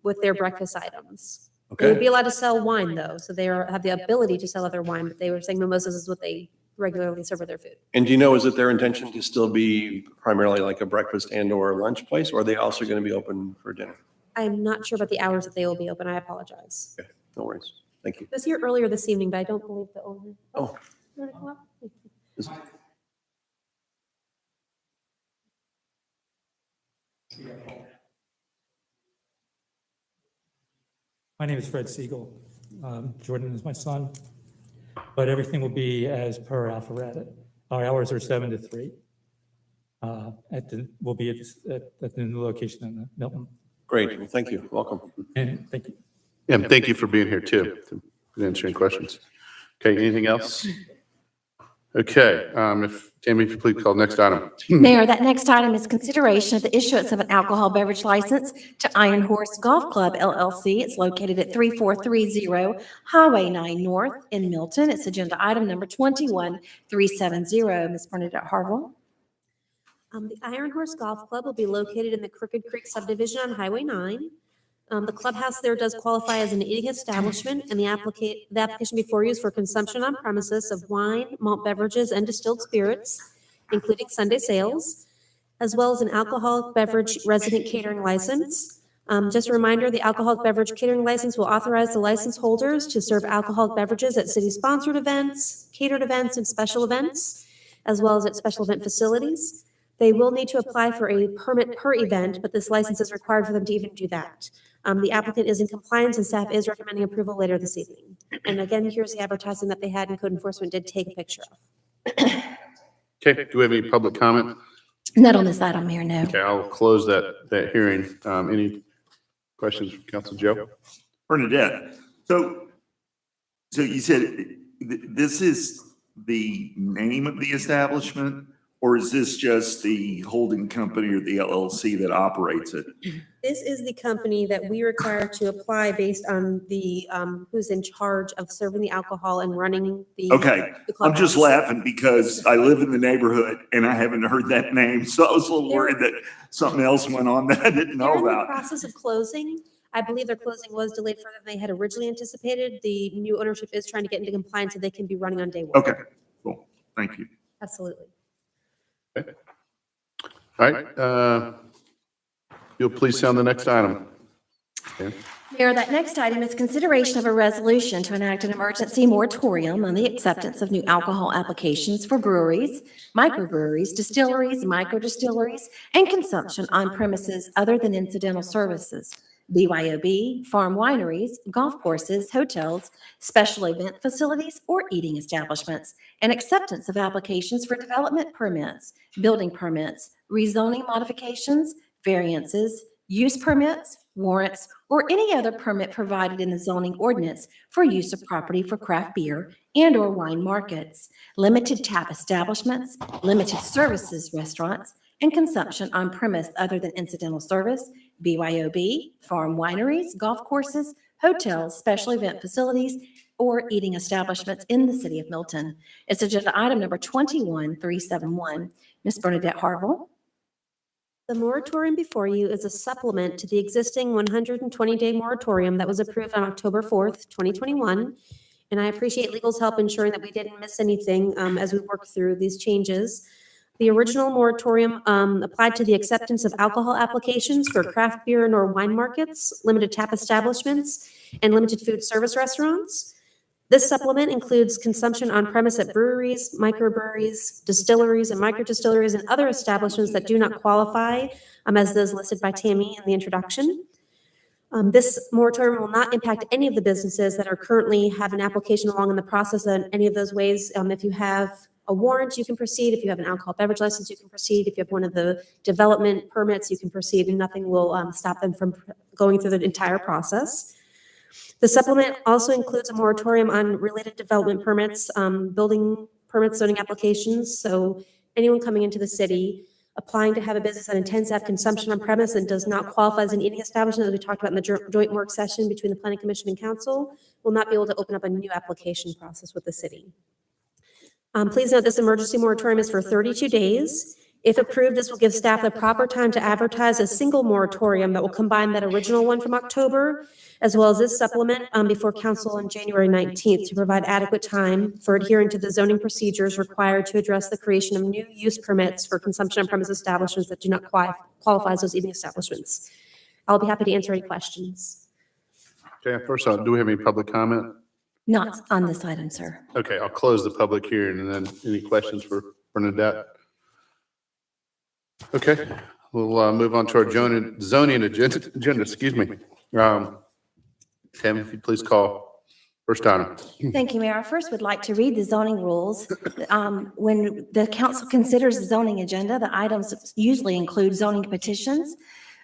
with their breakfast items. They would Okay. be allowed to sell wine though, so they have the ability to sell other wine, but they were saying mimosas is what they regularly serve with their food. And do you know, is it their intention to still be primarily like a breakfast and or lunch place, or are they also going to be open for dinner? I'm not sure about the hours that they will be open. I apologize. Okay, no worries. Thank you. I was here earlier this evening, but I don't believe the owner. Oh. You wanna come up? Is- My name is Fred Siegel. Jordan is my son, but everything will be as per Alpharetta. Our hours are 7 to 3. We'll be at the new location in Milton. Great, well, thank you. Welcome. And thank you. And thank you for being here too, to answer any questions. Okay, anything else? Okay, Tammy, if you please call next item. Mayor, that next item is consideration of the issuance of an alcohol beverage license to Iron Horse Golf Club LLC. It's located at 3430 Highway 9 North in Milton. It's agenda item number 21370. Ms. Bernadette Harville. The Iron Horse Golf Club will be located in the Crooked Creek subdivision on Highway 9. The clubhouse there does qualify as an eating establishment, and the application before you is for consumption on premises of wine, malt beverages, and distilled spirits. including Sunday sales, as well as an alcoholic beverage resident catering license. Just a reminder, the alcoholic beverage catering license will authorize the license holders to serve alcoholic beverages at city-sponsored events, catered events, and special events, as well as at special event facilities. They will need to apply for a permit per event, but this license is required for them to even do that. The applicant is in compliance and staff is recommending approval later this evening. And again, here's the advertising that they had and code enforcement did take a picture of. Okay, do we have any public comment? Not on this item, Mayor, no. Okay, I'll close that hearing. Any questions from Council Joe? Bernadette, so you said this is the name of the establishment, or is this just the holding company or the LLC that operates it? This is the company that we require to apply based on the, who's in charge of serving the alcohol and running the. Okay, the I'm just clubhouse. laughing because I live in the neighborhood and I haven't heard that name, so I was a little worried that something else went on that I didn't They're know in the about. process of closing. I believe their closing was delayed further than they had originally anticipated. The new ownership is trying to get into compliance so they can be running on day one. Okay, cool, thank you. Absolutely. All right, you'll please sound the next item. Okay. Mayor, that next item is consideration of a resolution to enact an emergency moratorium on the acceptance of new alcohol applications for breweries, microbreweries, distilleries, microdistilleries, and consumption on premises other than incidental services, BYOB, farm wineries, golf courses, hotels, special event facilities, or eating establishments, and acceptance of applications for development permits, building permits, rezoning modifications, variances, use permits, warrants, or any other permit provided in the zoning ordinance for use of property for craft beer and/or wine markets, limited tap establishments, limited services restaurants, and consumption on premise other than incidental service, BYOB, farm wineries, golf courses, hotels, special event facilities, or eating establishments in the city of Milton. It's agenda item number 21371. Ms. Bernadette Harville. The moratorium before you is a supplement to the existing 120-day moratorium that was approved on October 4th, 2021. And I appreciate legal's help ensuring that we didn't miss anything as we work through these changes. The original moratorium applied to the acceptance of alcohol applications for craft beer and/or wine markets, limited tap establishments, and limited food service restaurants. This supplement includes consumption on premise at breweries, microbreweries, distilleries, and microdistilleries, and other establishments that do not qualify as those listed by Tammy in the introduction. This moratorium will not impact any of the businesses that are currently have an application along in the process in any of those ways. If you have a warrant, you can proceed. If you have an alcohol beverage license, you can proceed. If you have one of the development permits, you can proceed, and nothing will stop them from going through the entire process. The supplement also includes a moratorium on related development permits, building permits, zoning applications. So anyone coming into the city, applying to have a business that intends to have consumption on premise and does not qualify as an eating establishment, as we talked about in the joint work session between the planning commission and council, will not be able to open up a new application process with the city. Please note this emergency moratorium is for 32 days. If approved, this will give staff the proper time to advertise a single moratorium that will combine that original one from October, as well as this supplement before council on January 19th to provide adequate time for adhering to the zoning procedures required to address the creation of new use permits for consumption on premise establishments that do not qualify as those eating establishments. I'll be happy to answer any questions. Okay, first off, do we have any public comment? Not on this item, sir. Okay, I'll close the public hearing and then any questions for Bernadette? Okay, we'll move on to our zoning agenda, excuse me. Tammy, if you'd please call first item. Thank you, Mayor. I first would like to read the zoning rules. When the council considers the zoning agenda, the items usually include zoning petitions,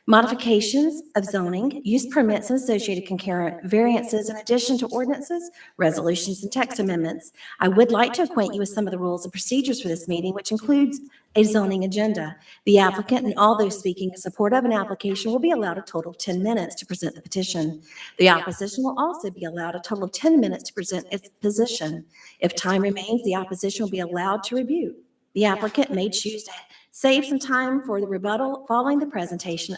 modifications of zoning, use permits and associated concurrent variances in addition to ordinances, resolutions, and text amendments. I would like to acquaint you with some of the rules and procedures for this meeting, which includes a zoning agenda. The applicant and all those speaking in support of an application will be allowed a total of 10 minutes to present the petition. The opposition will also be allowed a total of 10 minutes to present its position. If time remains, the opposition will be allowed to rebuke. The applicant may choose to save some time for the rebuttal following the presentation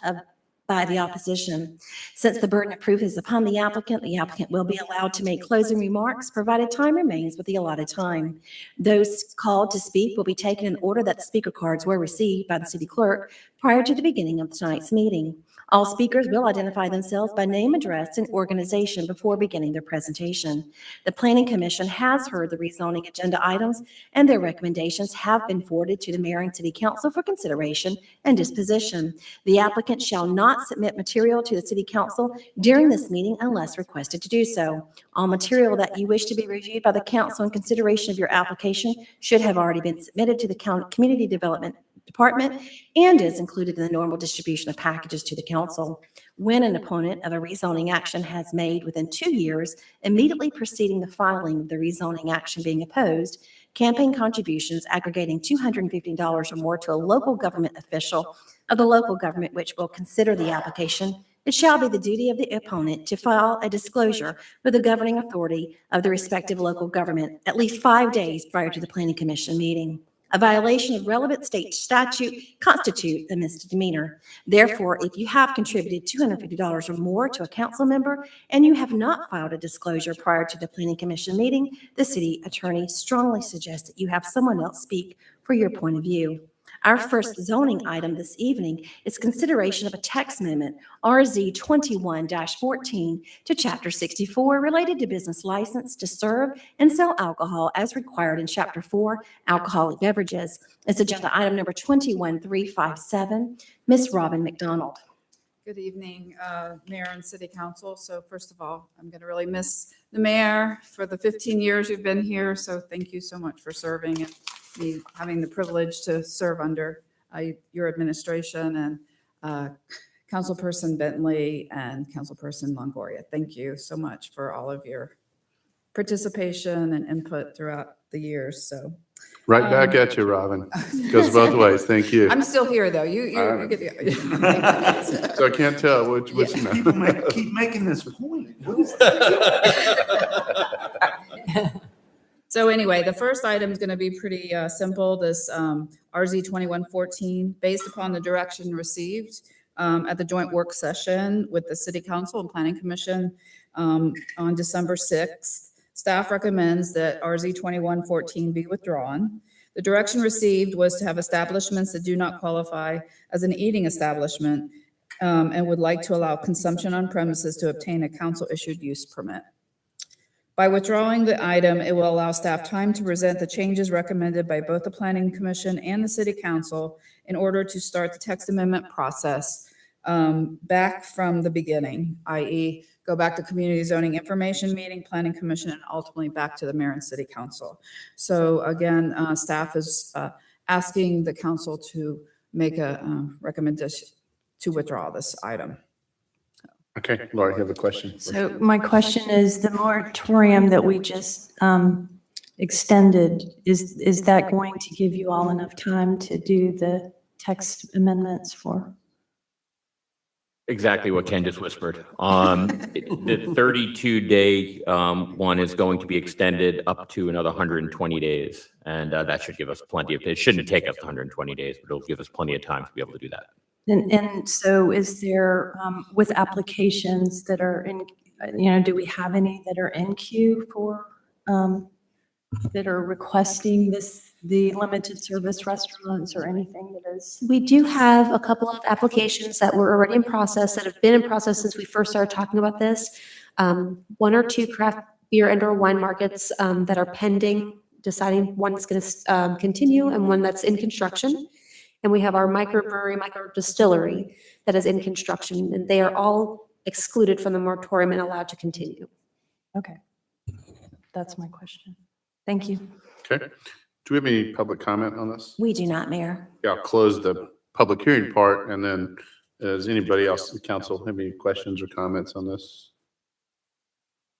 by the opposition. Since the burden of proof is upon the applicant will be allowed to make closing remarks, provided time remains with the allotted time. Those called to speak will be taken in order that the speaker cards were received by the city clerk prior to the beginning of tonight's meeting. All speakers will identify themselves by name, address, and organization before beginning their presentation. The Planning Commission has heard the rezoning agenda items, and their recommendations have been forwarded to the mayor and city council for consideration and disposition. The applicant shall not submit material to the city council during this meeting unless requested to do so. All material that you wish to be reviewed by the council in consideration of your application should have already been submitted to the Community Development Department and is included in the normal distribution of packages to the council. When an opponent of a rezoning action has made within 2 years, immediately preceding the filing of the rezoning action being opposed, campaign contributions aggregating $250 or more to a local government official of the local government which will consider the application, it shall be the duty of the opponent to file a disclosure with the governing authority of the respective local government at least 5 days prior to the Planning Commission meeting. A violation of relevant state statute constitutes a misdemeanor. Therefore, if you have contributed $250 or more to a council member and you have not filed a disclosure prior to the Planning Commission meeting, the city attorney strongly suggests that you have someone else speak for your point of view. Our first zoning item this evening is consideration of a text amendment, RZ 21-14, to Chapter 64, related to business license to serve and sell alcohol as required in Chapter 4, alcoholic beverages. It's agenda item number 21357. Ms. Robin McDonald. Good evening, Mayor and City Council. So first of all, I'm going to really miss the mayor for the 15 years you've been here. So thank you so much for serving and me having the privilege to serve under your administration and Councilperson Bentley and Councilperson Longoria. Thank you so much for all of your participation and input throughout the years. So Right back at you, Robin. Goes both ways. Thank you. I'm still here, though. You get the. So I can't tell which, you know. People keep making this point. So anyway, the first item is going to be pretty simple, this RZ 2114, based upon the direction received at the joint work session with the City Council and Planning Commission on December 6th. Staff recommends that RZ 2114 be withdrawn. The direction received was to have establishments that do not qualify as an eating establishment and would like to allow consumption on premises to obtain a council-issued use permit. By withdrawing the item, it will allow staff time to present the changes recommended by both the Planning Commission and the City Council in order to start the text amendment process back from the beginning, i.e. go back to Community Zoning Information Meeting, Planning Commission, and ultimately back to the Mayor and City Council. So again, staff is asking the council to make a recommendation to withdraw this item. Okay, Laura, you have a question? So my question is, the moratorium that we just extended, is that going to give you all enough time to do the text amendments for? Exactly what Ken just whispered. The 32-day one is going to be extended up to another 120 days. And that should give us plenty of, it shouldn't take us 120 days, but it'll give us plenty of time to be able to do that. And so is there, with applications that are in, do we have any that are in queue for, that are requesting the limited service restaurants or anything that is? We do have a couple of applications that were already in process, that have been in process since we first started talking about this. 1 or 2 craft beer and/or wine markets that are pending, deciding one is going to continue and one that's in construction. And we have our microbrewery, micro distillery that is in construction, and they are all excluded from the moratorium and allowed to continue. Okay. That's my question. Thank you. Okay. Do we have any public comment on this? We do not, Mayor. Yeah, I'll close the public hearing part, and then does anybody else in the council have any questions or comments on this?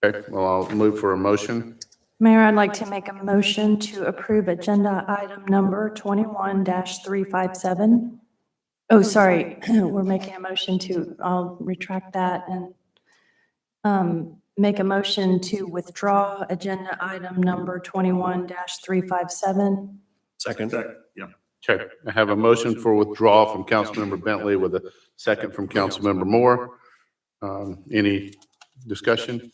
Okay, well, I'll move for a motion. Mayor, I'd like to make a motion to approve agenda item number 21-357. Oh, sorry, we're making a motion to, I'll retract that and make a motion to withdraw agenda item number 21-357. Second. Yeah. Okay, I have a motion for withdrawal from Councilmember Bentley with a second from Councilmember Moore. Any discussion?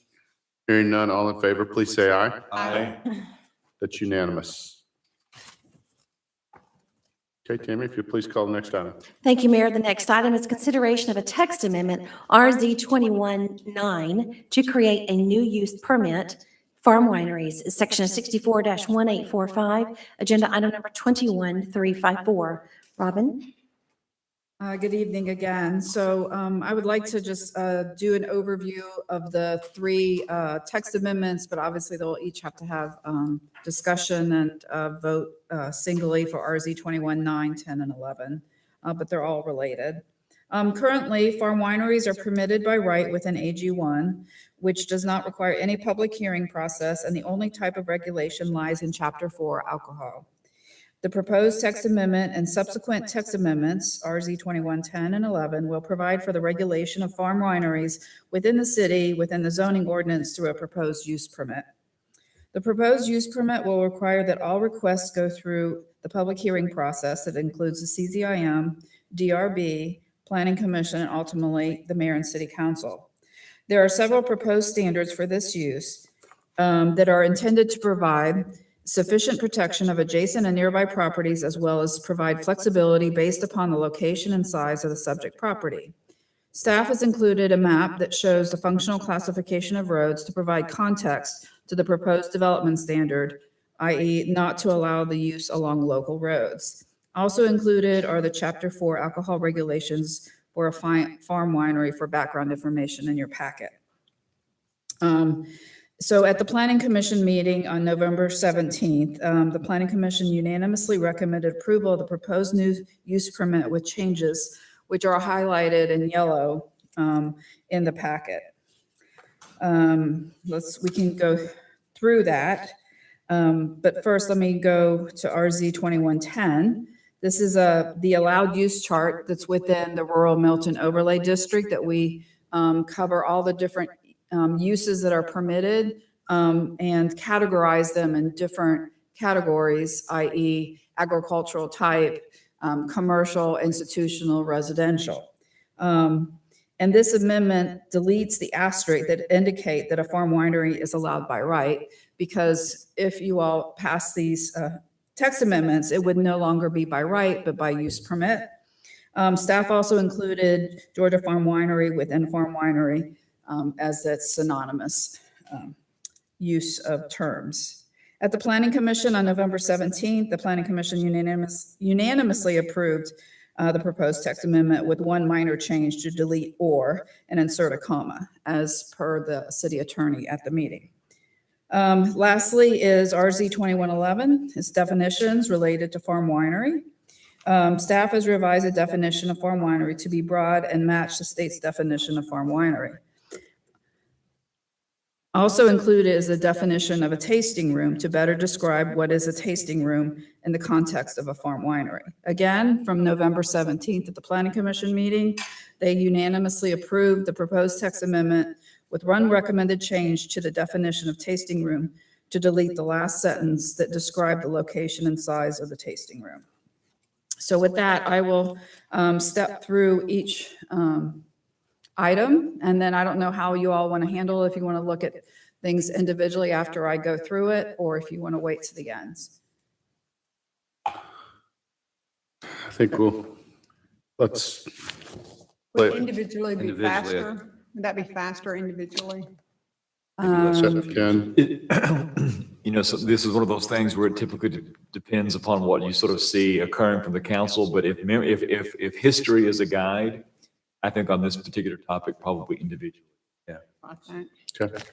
Hearing none, all in favor, please say aye. Aye. That's unanimous. Okay, Tammy, if you'd please call the next item. Thank you, Mayor. The next item is consideration of a text amendment, RZ 21-9, to create a new use permit, farm wineries, section 64-1845, agenda item number 21354. Robin? Good evening again. So I would like to just do an overview of the three text amendments, but obviously they'll each have to have discussion and vote singly for RZ 21-9, 10, and 11, but they're all related. Currently, farm wineries are permitted by right within AG1, which does not require any public hearing process, and the only type of regulation lies in Chapter 4, alcohol. The proposed text amendment and subsequent text amendments, RZ 21-10 and 11, will provide for the regulation of farm wineries within the city within the zoning ordinance through a proposed use permit. The proposed use permit will require that all requests go through the public hearing process that includes the CZIM, DRB, Planning Commission, and ultimately the mayor and city council. There are several proposed standards for this use that are intended to provide sufficient protection of adjacent and nearby properties, as well as provide flexibility based upon the location and size of the subject property. Staff has included a map that shows the functional classification of roads to provide context to the proposed development standard, i.e. not to allow the use along local roads. Also included are the Chapter 4 alcohol regulations for a farm winery for background information in your packet. So at the Planning Commission meeting on November 17th, the Planning Commission unanimously recommended approval of the proposed new use permit with changes, which are highlighted in yellow in the packet. We can go through that. But first, let me go to RZ 21-10. This is the allowed use chart that's within the rural Milton overlay district that we cover all the different uses that are permitted and categorize them in different categories, i.e. agricultural type, commercial, institutional, residential. And this amendment deletes the asterisk that indicate that a farm winery is allowed by right, because if you all pass these text amendments, it would no longer be by right, but by use permit. Staff also included Georgia Farm Winery within farm winery as that's synonymous use of terms. At the Planning Commission on November 17th, the Planning Commission unanimously approved the proposed text amendment with one minor change to delete or and insert a comma as per the city attorney at the meeting. Lastly is RZ 21-11, its definitions related to farm winery. Staff has revised the definition of farm winery to be broad and match the state's definition of farm winery. Also included is a definition of a tasting room to better describe what is a tasting room in the context of a farm winery. Again, from November 17th at the Planning Commission meeting, they unanimously approved the proposed text amendment with one recommended change to the definition of tasting room to delete the last sentence that described the location and size of the tasting room. So with that, I will step through each item, and then I don't know how you all want to handle it, if you want to look at things individually after I go through it, or if you want to wait to the end. I think let's. Would individually be Individually, faster? Would that be faster individually? Ken. You know, so this is one of those things where it typically depends upon what you sort of see occurring from the council. But if history is a guide, I think on this particular topic, probably individually. Yeah. Okay.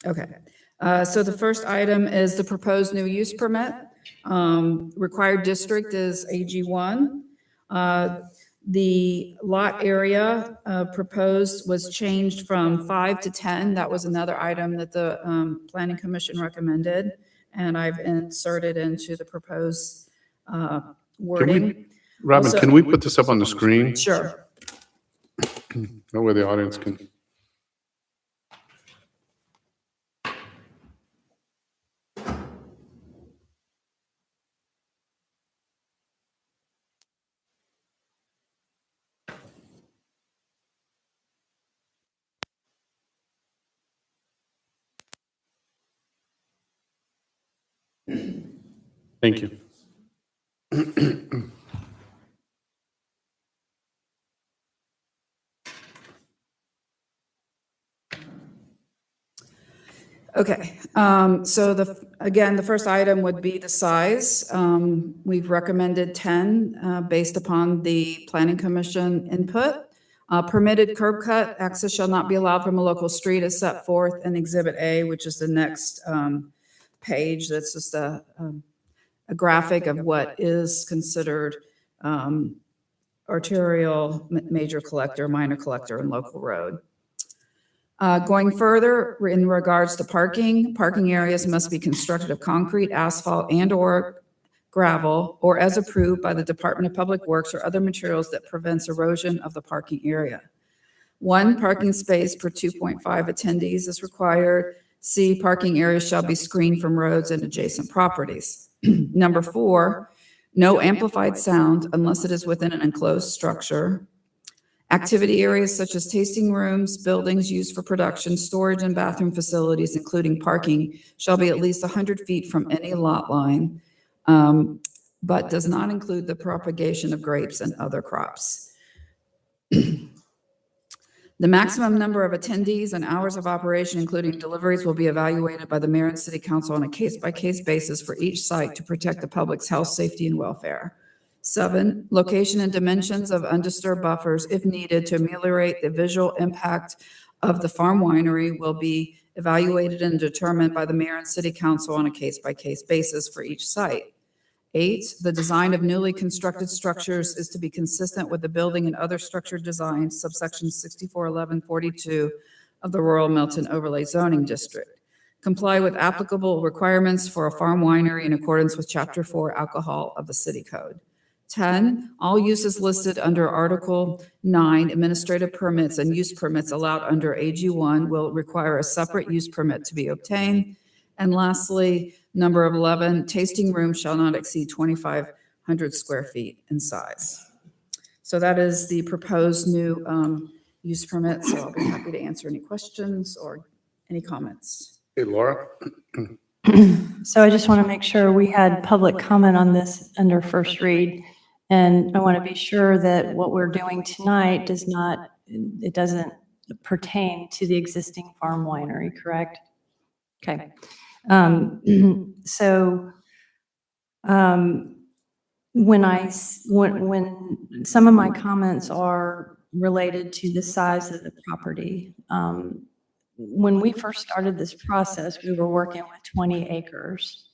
Okay. So the first item is the proposed new use permit. Required district is AG1. The lot area proposed was changed from 5 to 10. That was another item that the Planning Commission recommended, and I've inserted into the proposed wording. Robin, Also- can we put this up on the screen? Sure. That way the audience can. Thank you. Okay, so again, the first item would be the size. We've recommended 10 based upon the Planning Commission input. Permitted curb cut access shall not be allowed from a local street as set forth in Exhibit A, which is the next page. That's just a graphic of what is considered arterial, major collector, minor collector, and local road. Going further, in regards to parking areas must be constructed of concrete, asphalt, and/or gravel, or as approved by the Department of Public Works or other materials that prevents erosion of the parking area. 1 parking space per 2.5 attendees is required. C, parking areas shall be screened from roads and adjacent properties. Number 4, no amplified sound unless it is within an enclosed structure. Activity areas such as tasting rooms, buildings used for production, storage, and bathroom facilities, including parking, shall be at least 100 feet from any lot line, but does not include the propagation of grapes and other crops. The maximum number of attendees and hours of operation, including deliveries, will be evaluated by the mayor and city council on a case-by-case basis for each site to protect the public's health, safety, and welfare. 7, location and dimensions of undisturbed buffers, if needed to ameliorate the visual impact of the farm winery, will be evaluated and determined by the mayor and city council on a case-by-case basis for each site. 8, the design of newly constructed structures is to be consistent with the building and other structure designs, subsection 641142 of the Rural Milton Overlay Zoning District. Comply with applicable requirements for a farm winery in accordance with Chapter 4 Alcohol of the City Code. 10, all uses listed under Article 9, administrative permits and use permits allowed under AG1 will require a separate use permit to be obtained. And lastly, number 11, tasting rooms shall not exceed 2,500 square feet in size. So that is the proposed new use permit. So I'll be happy to answer any questions or any comments. Hey, Laura? So I just want to make sure we had public comment on this under first read. And I want to be sure that what we're doing tonight doesn't pertain to the existing farm winery, correct? Okay. So when some of my comments are related to the size of the property, when we first started this process, we were working with 20 acres.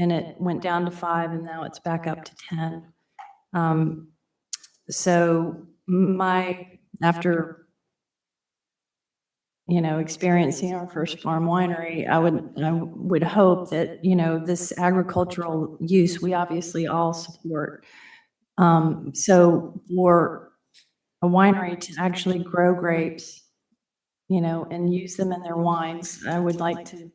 And it went down to 5, and now it's back up to 10. So after experiencing our first farm winery, I would hope that, this agricultural use, we obviously all support. So for a winery to actually grow grapes, and use them in their wines, I would like to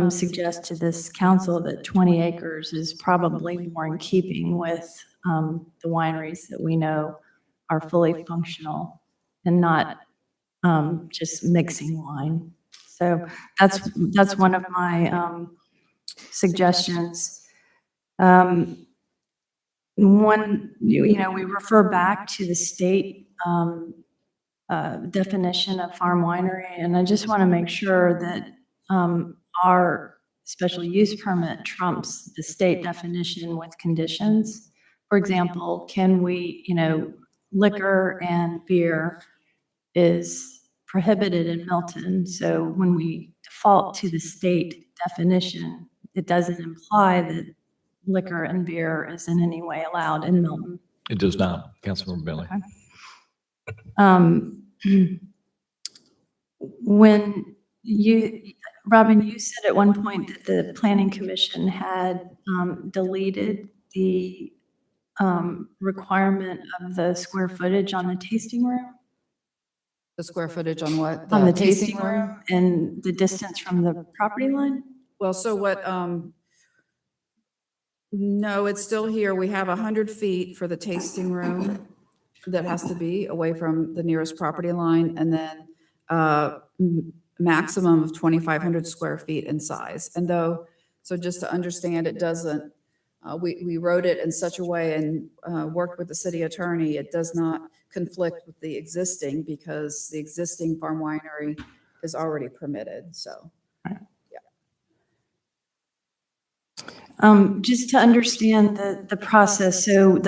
suggest to this council that 20 acres is probably more in keeping with the wineries that we know are fully functional and not just mixing wine. So that's one of my suggestions. We refer back to the state definition of farm winery, and I just want to make sure that our special use permit trumps the state definition with conditions. For example, can we, liquor and beer is prohibited in Milton. So when we default to the state definition, it doesn't imply that liquor and beer is in any way allowed in Milton. It does not, Councilmember Bentley. Okay. When Robin, you said at one point that the Planning Commission had deleted the requirement of the square footage on the tasting room? The square footage on what? On the tasting room and the distance from the property line? Well, so what, no, it's still here. We have 100 feet for the tasting room that has to be away from the nearest property line, and then maximum of 2,500 square feet in size. And though So just to understand, it doesn't, we wrote it in such a way and worked with the city attorney. It does not conflict with the existing because the existing farm winery is already permitted, so. Just to understand the process, so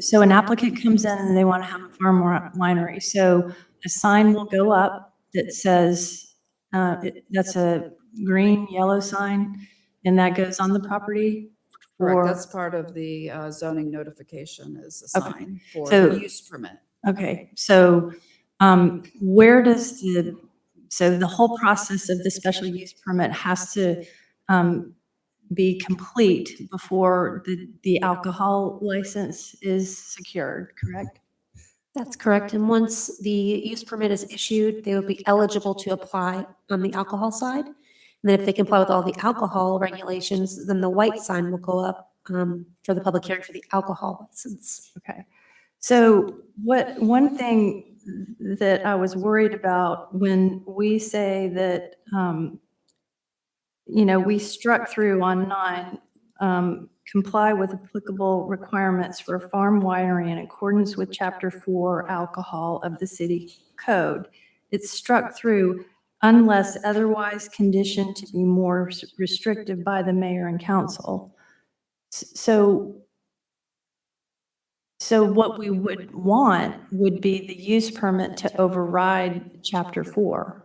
so an applicant comes in and they want to have a farm winery. So a sign will go up that says, that's a green, yellow sign, and that goes on the property? Correct, or- that's part of the zoning notification is a Okay. sign for So- the use permit. Okay, so where does so the whole process of the special use permit has to be complete before the alcohol license is secured, correct? That's correct. And once the use permit is issued, they will be eligible to apply on the alcohol side. And then if they comply with all the alcohol regulations, then the white sign will go up for the public hearing for the alcohol license. Okay. So one thing that I was worried about when we say that, we struck through on 9, comply with applicable requirements for a farm winery in accordance with Chapter 4 alcohol of the city code. It's struck through unless otherwise conditioned to be more restrictive by the mayor and council. So what we would want would be the use permit to override Chapter 4.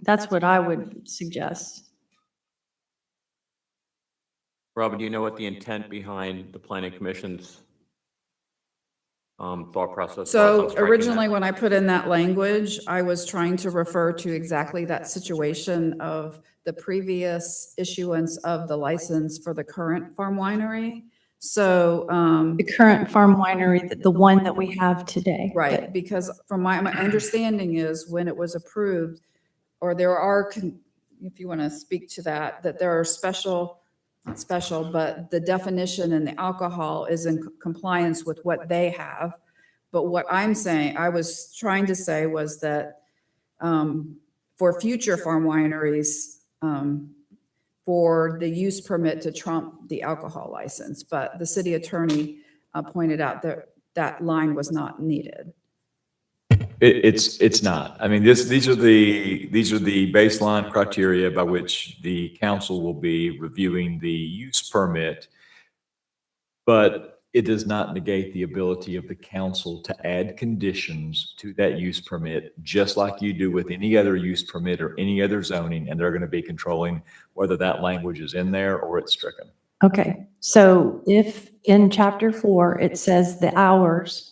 That's what I would suggest. Robin, do you know what the intent behind the planning commission's thought process was on So striking originally, that? when I put in that language, I was trying to refer to exactly that situation of the previous issuance of the license for the current farm winery. So, The current farm winery, the one that we have today. right, because from my understanding is when it was approved, or there are, if you want to speak to that, that there are not special, but the definition in the alcohol is in compliance with what they have. But what I'm saying, I was trying to say was that for future farm wineries, for the use permit to trump the alcohol license, but the city attorney pointed out that that line was not needed. It's not. I mean, these are the baseline criteria by which the council will be reviewing the use permit. But it does not negate the ability of the council to add conditions to that use permit, just like you do with any other use permit or any other zoning, and they're going to be controlling whether that language is in there or it's stricken. Okay, so if in Chapter 4, it says the hours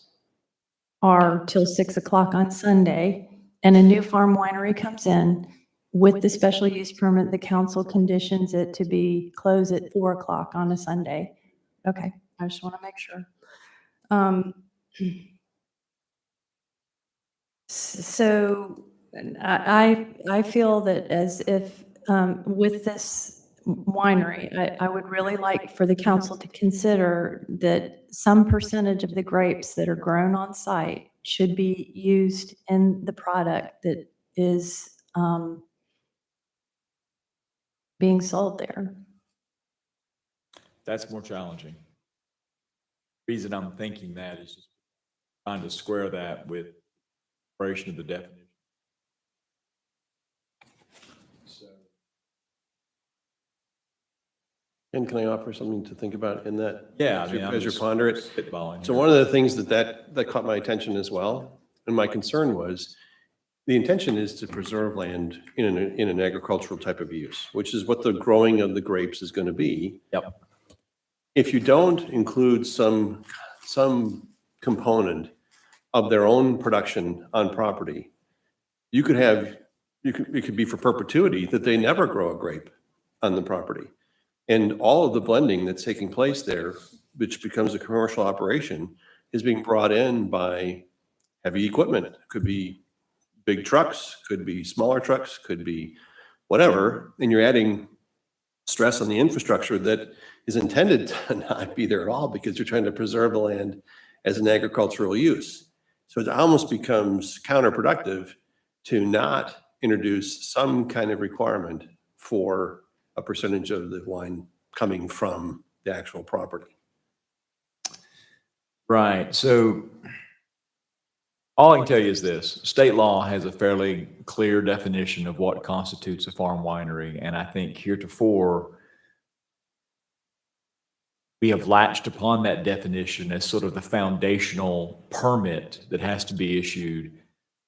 are till 6 o'clock on Sunday, and a new farm winery comes in with the special use permit, the council conditions it to be closed at 4 o'clock on a Sunday. Okay, I just want to make sure. So I feel that as if with this winery, I would really like for the council to consider that some percentage of the grapes that are grown on site should be used in the product that is being sold there. That's more challenging. Reason I'm thinking that is just trying to square that with operation of the definition. So. And can I offer something to think about in that? Yeah, As you ponder it. Spitballing. So one of the things that caught my attention as well, and my concern was, the intention is to preserve land in an agricultural type of use, which is what the growing of the grapes is going to be. Yep. If you don't include some component of their own production on property, it could be for perpetuity that they never grow a grape on the property. And all of the blending that's taking place there, which becomes a commercial operation, is being brought in by heavy equipment. It could be big trucks, could be smaller trucks, could be whatever. And you're adding stress on the infrastructure that is intended to not be there at all because you're trying to preserve the land as an agricultural use. So it almost becomes counterproductive to not introduce some kind of requirement for a percentage of the wine coming from the actual property. Right. So all I can tell you is this, state law has a fairly clear definition of what constitutes a farm winery. And I think heretofore, we have latched upon that definition as sort of the foundational permit that has to be issued,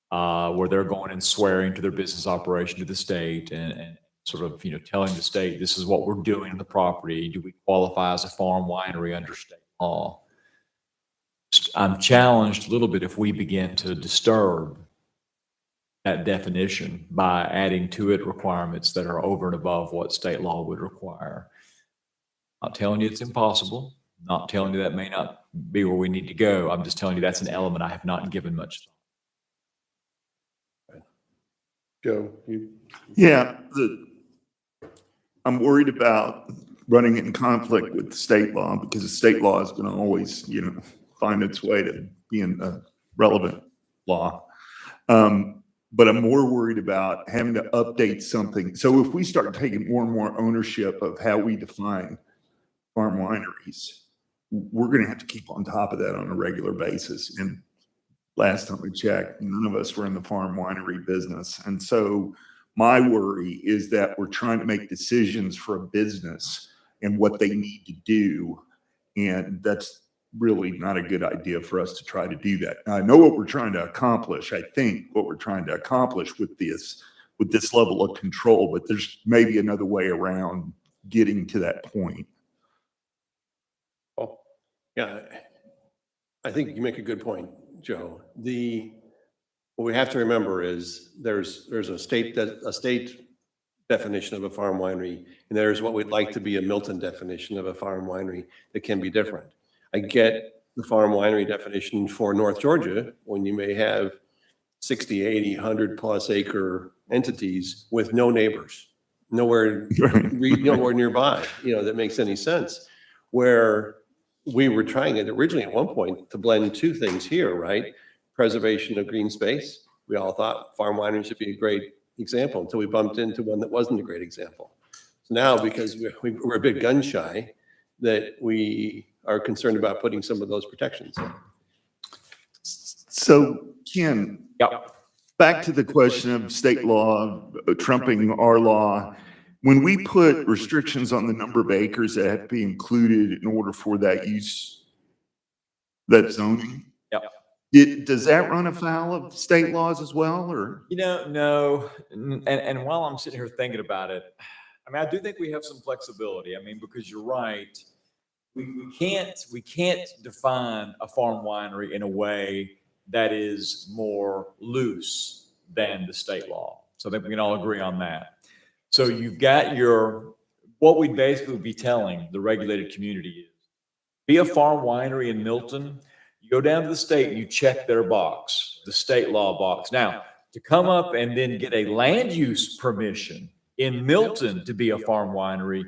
where they're going and swearing to their business operation to the state and sort of, telling the state, this is what we're doing on the property. Do we qualify as a farm winery under state law? I'm challenged a little bit if we begin to disturb that definition by adding to it requirements that are over and above what state law would require. Not telling you it's impossible. Not telling you that may not be where we need to go. I'm just telling you that's an element I have not given much thought. Joe, you, Yeah, I'm worried about running in conflict with the state law because the state law is going to always, find its way to being a relevant law. But I'm more worried about having to update something. So if we start taking more and more ownership of how we define farm wineries, we're going to have to keep on top of that on a regular basis. And last time we checked, none of us were in the farm winery business. And so my worry is that we're trying to make decisions for a business and what they need to do. And that's really not a good idea for us to try to do that. Now, I know what we're trying to accomplish. I think what we're trying to accomplish with this level of control, but there's maybe another way around getting to that point. Oh, yeah, I think you make a good point, Joe. What we have to remember is there's a state definition of a farm winery, and there's what we'd like to be a Milton definition of a farm winery that can be different. I get the farm winery definition for North Georgia when you may have 60, 80, 100 plus acre entities with no neighbors, nowhere nearby, that makes any sense. Where we were trying it originally at one point to blend two things here, right? Preservation of green space. We all thought farm winery should be a great example until we bumped into one that wasn't a great example. So now, because we're a bit gun shy, that we are concerned about putting some of those protections in. So, Ken, back to the question of state law trumping our law. When we put restrictions on the number of acres that have to be included in order for that use, that zoning, does that run afoul of state laws as well, or? No. And while I'm sitting here thinking about it, I do think we have some flexibility. Because you're right. We can't define a farm winery in a way that is more loose than the state law. So I think we can all agree on that. So you've got what we'd basically be telling the regulated community is, be a farm winery in Milton, you go down to the state and you check their box, the state law box. Now, to come up and then get a land use permission in Milton to be a farm winery,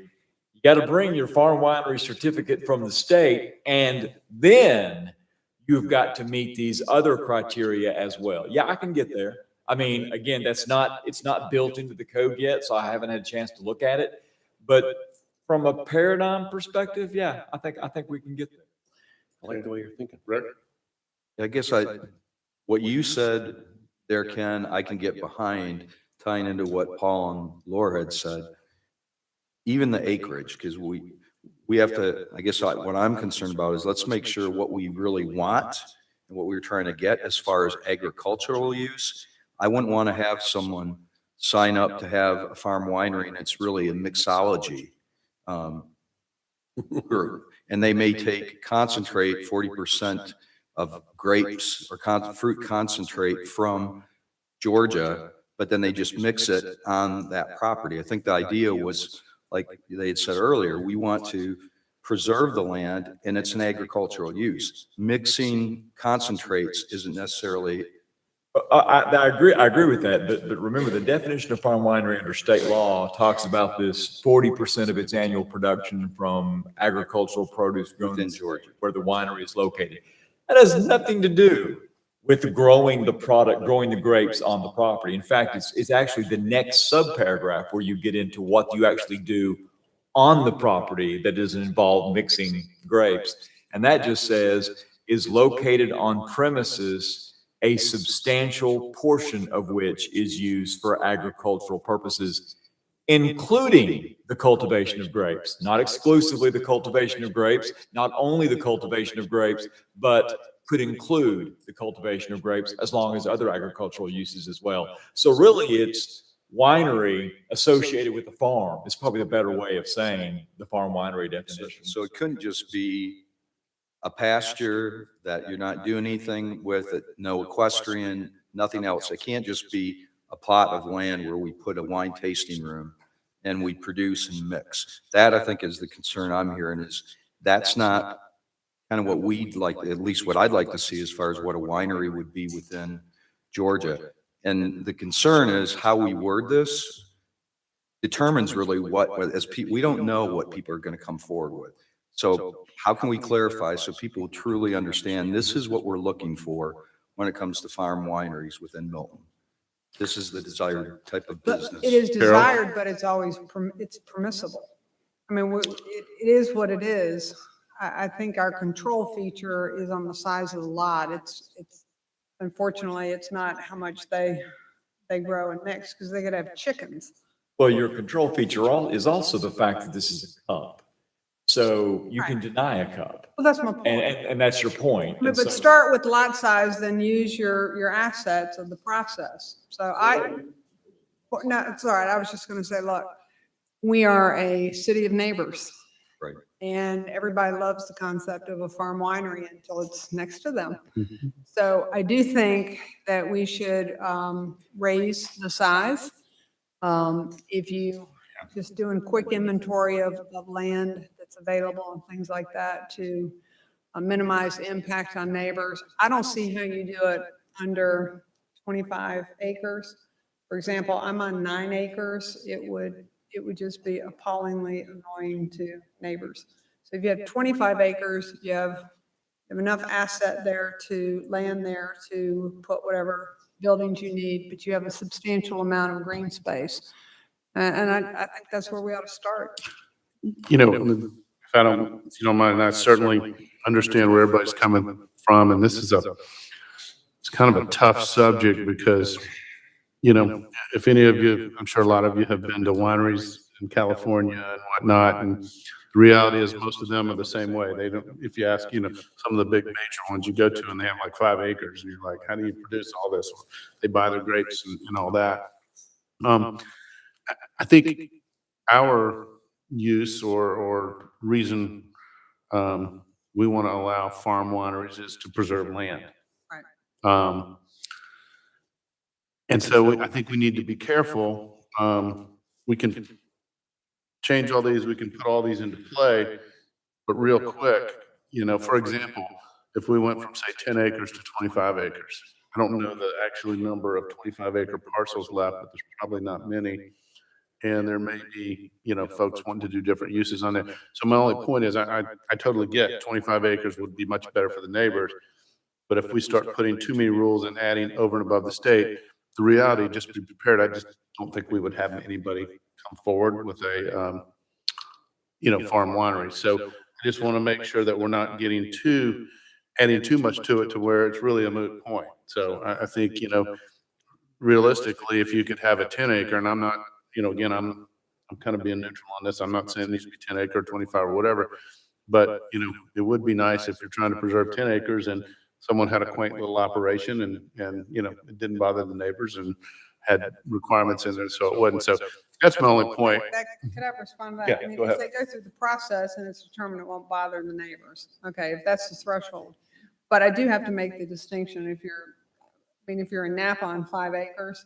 you got to bring your farm winery certificate from the state, and then you've got to meet these other criteria as well. Yeah, I can get there. Again, it's not built into the code yet, so I haven't had a chance to look at it. But from a paradigm perspective, yeah, I think we can get there. I like the way you're thinking. Rick? I guess what you said there, Ken, I can get behind, tying into what Paul and Laura had said. Even the acreage, because we have to, I guess what I'm concerned about is let's make sure what we really want and what we're trying to get as far as agricultural use. I wouldn't want to have someone sign up to have a farm winery and it's really a mixology group. And they may take concentrate, 40% of grapes or fruit concentrate from Georgia, but then they just mix it on that property. I think the idea was, like they had said earlier, we want to preserve the land and it's an agricultural use. Mixing concentrates isn't necessarily. I agree with that, but remember the definition of farm winery under state law talks about this 40% of its annual production from agricultural produce grown in Georgia, where the winery is located. That has nothing to do with growing the product, growing the grapes on the property. In fact, it's actually the next subparagraph where you get into what you actually do on the property that doesn't involve mixing grapes. And that just says, is located on premises, a substantial portion of which is used for agricultural purposes, including the cultivation of grapes, not exclusively the cultivation of grapes, not only the cultivation of grapes, but could include the cultivation of grapes as long as other agricultural uses as well. So really it's winery associated with the farm is probably a better way of saying the farm winery definition. So it couldn't just be a pasture that you're not doing anything with it, no equestrian, nothing else. It can't just be a plot of land where we put a wine tasting room and we produce and mix. That I think is the concern I'm hearing, is that's not kind of what we'd like, at least what I'd like to see as far as what a winery would be within Georgia. And the concern is how we word this determines really we don't know what people are going to come forward with. So how can we clarify so people truly understand this is what we're looking for when it comes to farm wineries within Milton? This is the desired type of business. It is desired, but it's always, it's permissible. I mean, it is what it is. I think our control feature is on the size of the lot. It's unfortunately, it's not how much they grow and mix, because they could have chickens. Well, your control feature is also the fact that this is a cup. So you can deny a cup. Well, that's my point. And that's your point. But start with lot size, then use your assets of the process. So no, it's all right. I was just going to say, look, we are a city of neighbors. Right. And everybody loves the concept of a farm winery until it's next to them. So I do think that we should raise the size. If you just doing quick inventory of land that's available and things like that to minimize the impact on neighbors. I don't see how you do it under 25 acres. For example, I'm on 9 acres. It would just be appallingly annoying to neighbors. So if you have 25 acres, you have enough asset there to land there to put whatever buildings you need, but you have a substantial amount of green space. And I think that's where we ought to start. You know, if you don't mind, I certainly understand where everybody's coming from. And this is it's kind of a tough subject because, you know, if any of you, I'm sure a lot of you have been to wineries in California and whatnot. And the reality is most of them are the same way. They don't, if you ask, you know, some of the big major ones you go to and they have like 5 acres and you're like, how do you produce all this? They buy their grapes and all that. I think our use or reason we want to allow farm wineries is to preserve land. Right. And so I think we need to be careful. We can change all these, we can put all these into play, but real quick, you know, for example, if we went from say 10 acres to 25 acres, I don't know the actual number of 25-acre parcels left, but there's probably not many. And there may be, you know, folks wanting to do different uses on it. So my only point is I totally get 25 acres would be much better for the neighbors. But if we start putting too many rules and adding over and above the state, the reality, just be prepared. I just don't think we would have anybody come forward with a, you know, farm winery. So I just want to make sure that we're not getting adding too much to it to where it's really a moot point. So I think, you know, realistically, if you could have a 10-acre, and I'm not, you know, again, I'm kind of being neutral on this. I'm not saying it needs to be 10 acre, 25 or whatever, but you know, it would be nice if you're trying to preserve 10 acres and someone had a quaint little operation and, you know, it didn't bother the neighbors and had requirements in there. So it wouldn't. So that's my only point. Could I respond to that? Yeah, I mean, go ahead. if they go through the process and it's determined it won't bother the neighbors. Okay, if that's the threshold. But I do have to make the distinction if you're in Napa on 5 acres,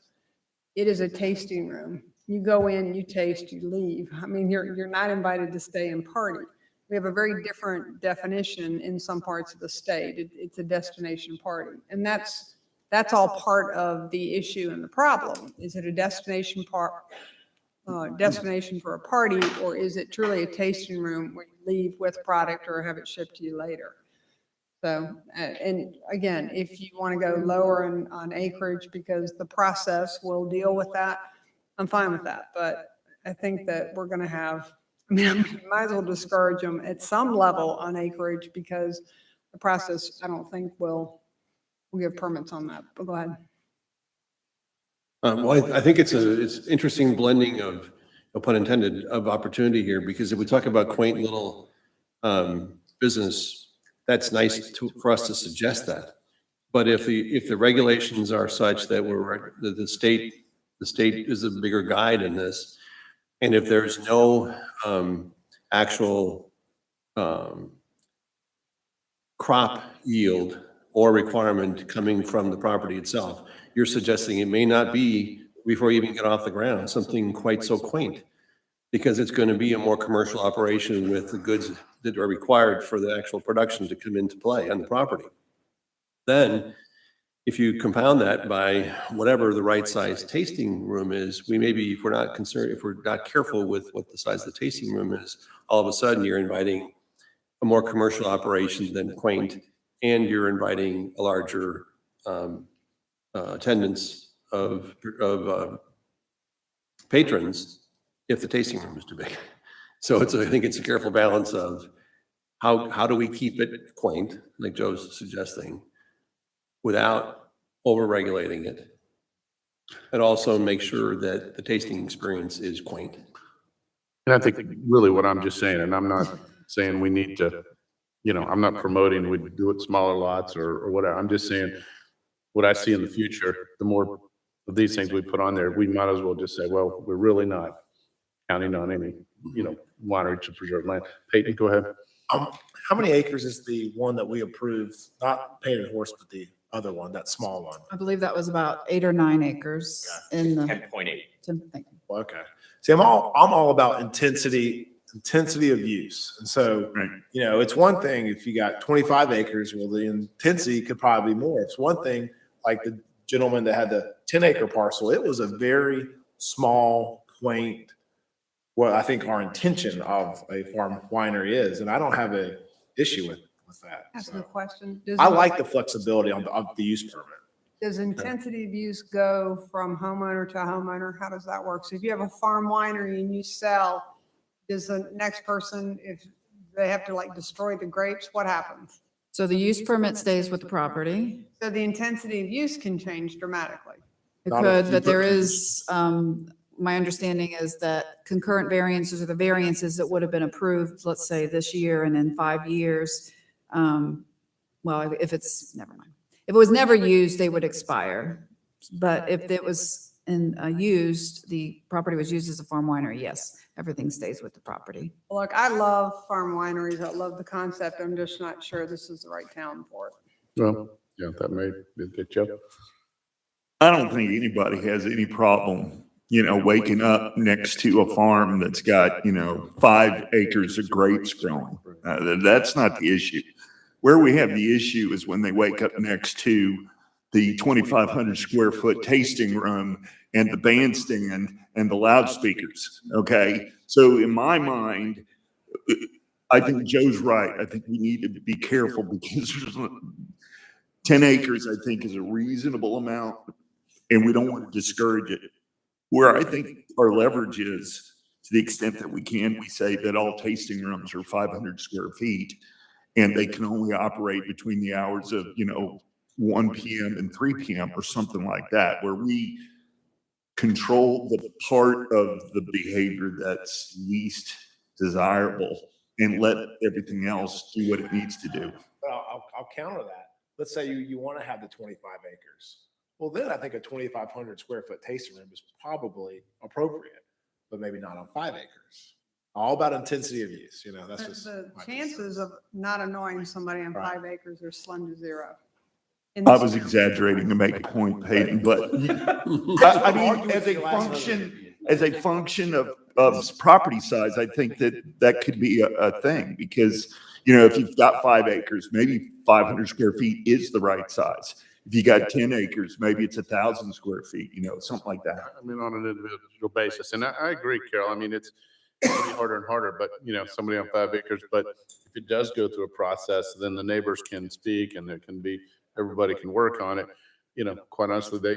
it is a tasting room. You go in, you taste, you leave. I mean, you're not invited to stay and party. We have a very different definition in some parts of the state. It's a destination party. And that's all part of the issue and the problem. Is it a destination for a party, or is it truly a tasting room where you leave with product or have it shipped to you later? So, and again, if you want to go lower on acreage because the process will deal with that, I'm fine with that. But I think that we're going to have, I mean, you might as well discourage them at some level on acreage because the process, I don't think will give permits on that. But go ahead. Well, I think it's interesting blending of, no pun intended, of opportunity here, because if we talk about quaint little business, that's nice for us to suggest that. But if the regulations are such that the state is a bigger guide in this, and if there's no actual crop yield or requirement coming from the property itself, you're suggesting it may not be, before you even get off the ground, something quite so quaint, because it's going to be a more commercial operation with the goods that are required for the actual production to come into play on the property. Then, if you compound that by whatever the right size tasting room is, we maybe, if we're not careful with what the size of the tasting room is, all of a sudden you're inviting a more commercial operation than quaint, and you're inviting a larger attendance of patrons if the tasting room is too big. So I think it's a careful balance of how do we keep it quaint, like Joe's suggesting, without over-regulating it, and also make sure that the tasting experience is quaint. And I think really what I'm just saying, and I'm not saying we need to, I'm not promoting we do it smaller lots or whatever. I'm just saying what I see in the future, the more of these things we put on there, we might as well just say, well, we're really not counting on any, winery to preserve land. Peyton, go ahead. How many acres is the one that we approved, not Painted Horse, but the other one, that small one? I believe that was about 8 or 9 acres in the. 10.8. Thank you. Okay. See, I'm all about intensity of use. And so, it's one thing if you got 25 acres, well, the intensity could probably be more. It's one thing, like the gentleman that had the 10-acre parcel, it was a very small, quaint, what I think our intention of a farm winery is. And I don't have an issue with that. That's a So good question. I like the flexibility of the use permit. Does intensity of use go from homeowner to homeowner? How does that work? So if you have a farm winery and you sell, does the next person, if they have to destroy the grapes, what happens? So the use permit stays with the property. So the intensity of use can change dramatically. It Not if could, you but there put- is, my understanding is that concurrent variances or the variances that would have been approved, let's say this year and in 5 years, well, if it's, never mind. If it was never used, they would expire. But if it was used, the property was used as a farm winery, yes, everything stays with the property. Look, I love farm wineries. I love the concept. I'm just not sure this is the right town for it. Well, yeah, that may be a good job. I don't think anybody has any problem, waking up next to a farm that's got, 5 acres of grapes growing. That's not the issue. Where we have the issue is when they wake up next to the 2,500 square foot tasting room and the bandstand and the loudspeakers. Okay. So in my mind, I think Joe's right. I think we need to be careful because 10 acres, I think, is a reasonable amount and we don't want to discourage it. Where I think our leverage is, to the extent that we can, we say that all tasting rooms are 500 square feet and they can only operate between the hours of, 1 p.m. and 3 p.m. or something like that, where we control the part of the behavior that's least desirable and let everything else do what it needs to do. I'll counter that. Let's say you want to have the 25 acres. Well, then I think a 2,500 square foot tasting room is probably appropriate, but maybe not on 5 acres. All about intensity of use, that's just. The chances of not annoying somebody on 5 acres are slim to zero. I was exaggerating to make a point, Peyton, but I mean, as a function of property size, I think that could be a thing because, if you've got 5 acres, maybe 500 square feet is the right size. If you got 10 acres, maybe it's 1,000 square feet, something like that. I mean, on an individual basis. And I agree, Carol. I mean, it'll be harder and harder, but, somebody on 5 acres. But if it does go through a process, then the neighbors can speak and everybody can work on it. Quite honestly,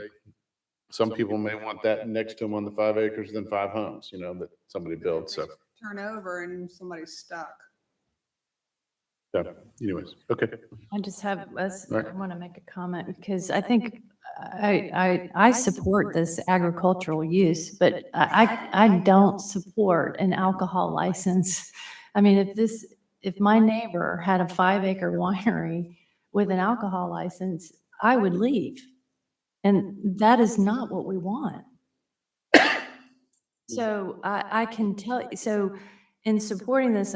some people may want that next to them on the 5 acres than 5 homes, that somebody built. So Turn over and somebody's stuck. anyways, okay. I just have, I Right. want to make a comment because I think I support this agricultural use, but I don't support an alcohol license. I mean, if my neighbor had a 5-acre winery with an alcohol license, I would leave. And that is not what we want. So I can tell you, so in supporting this,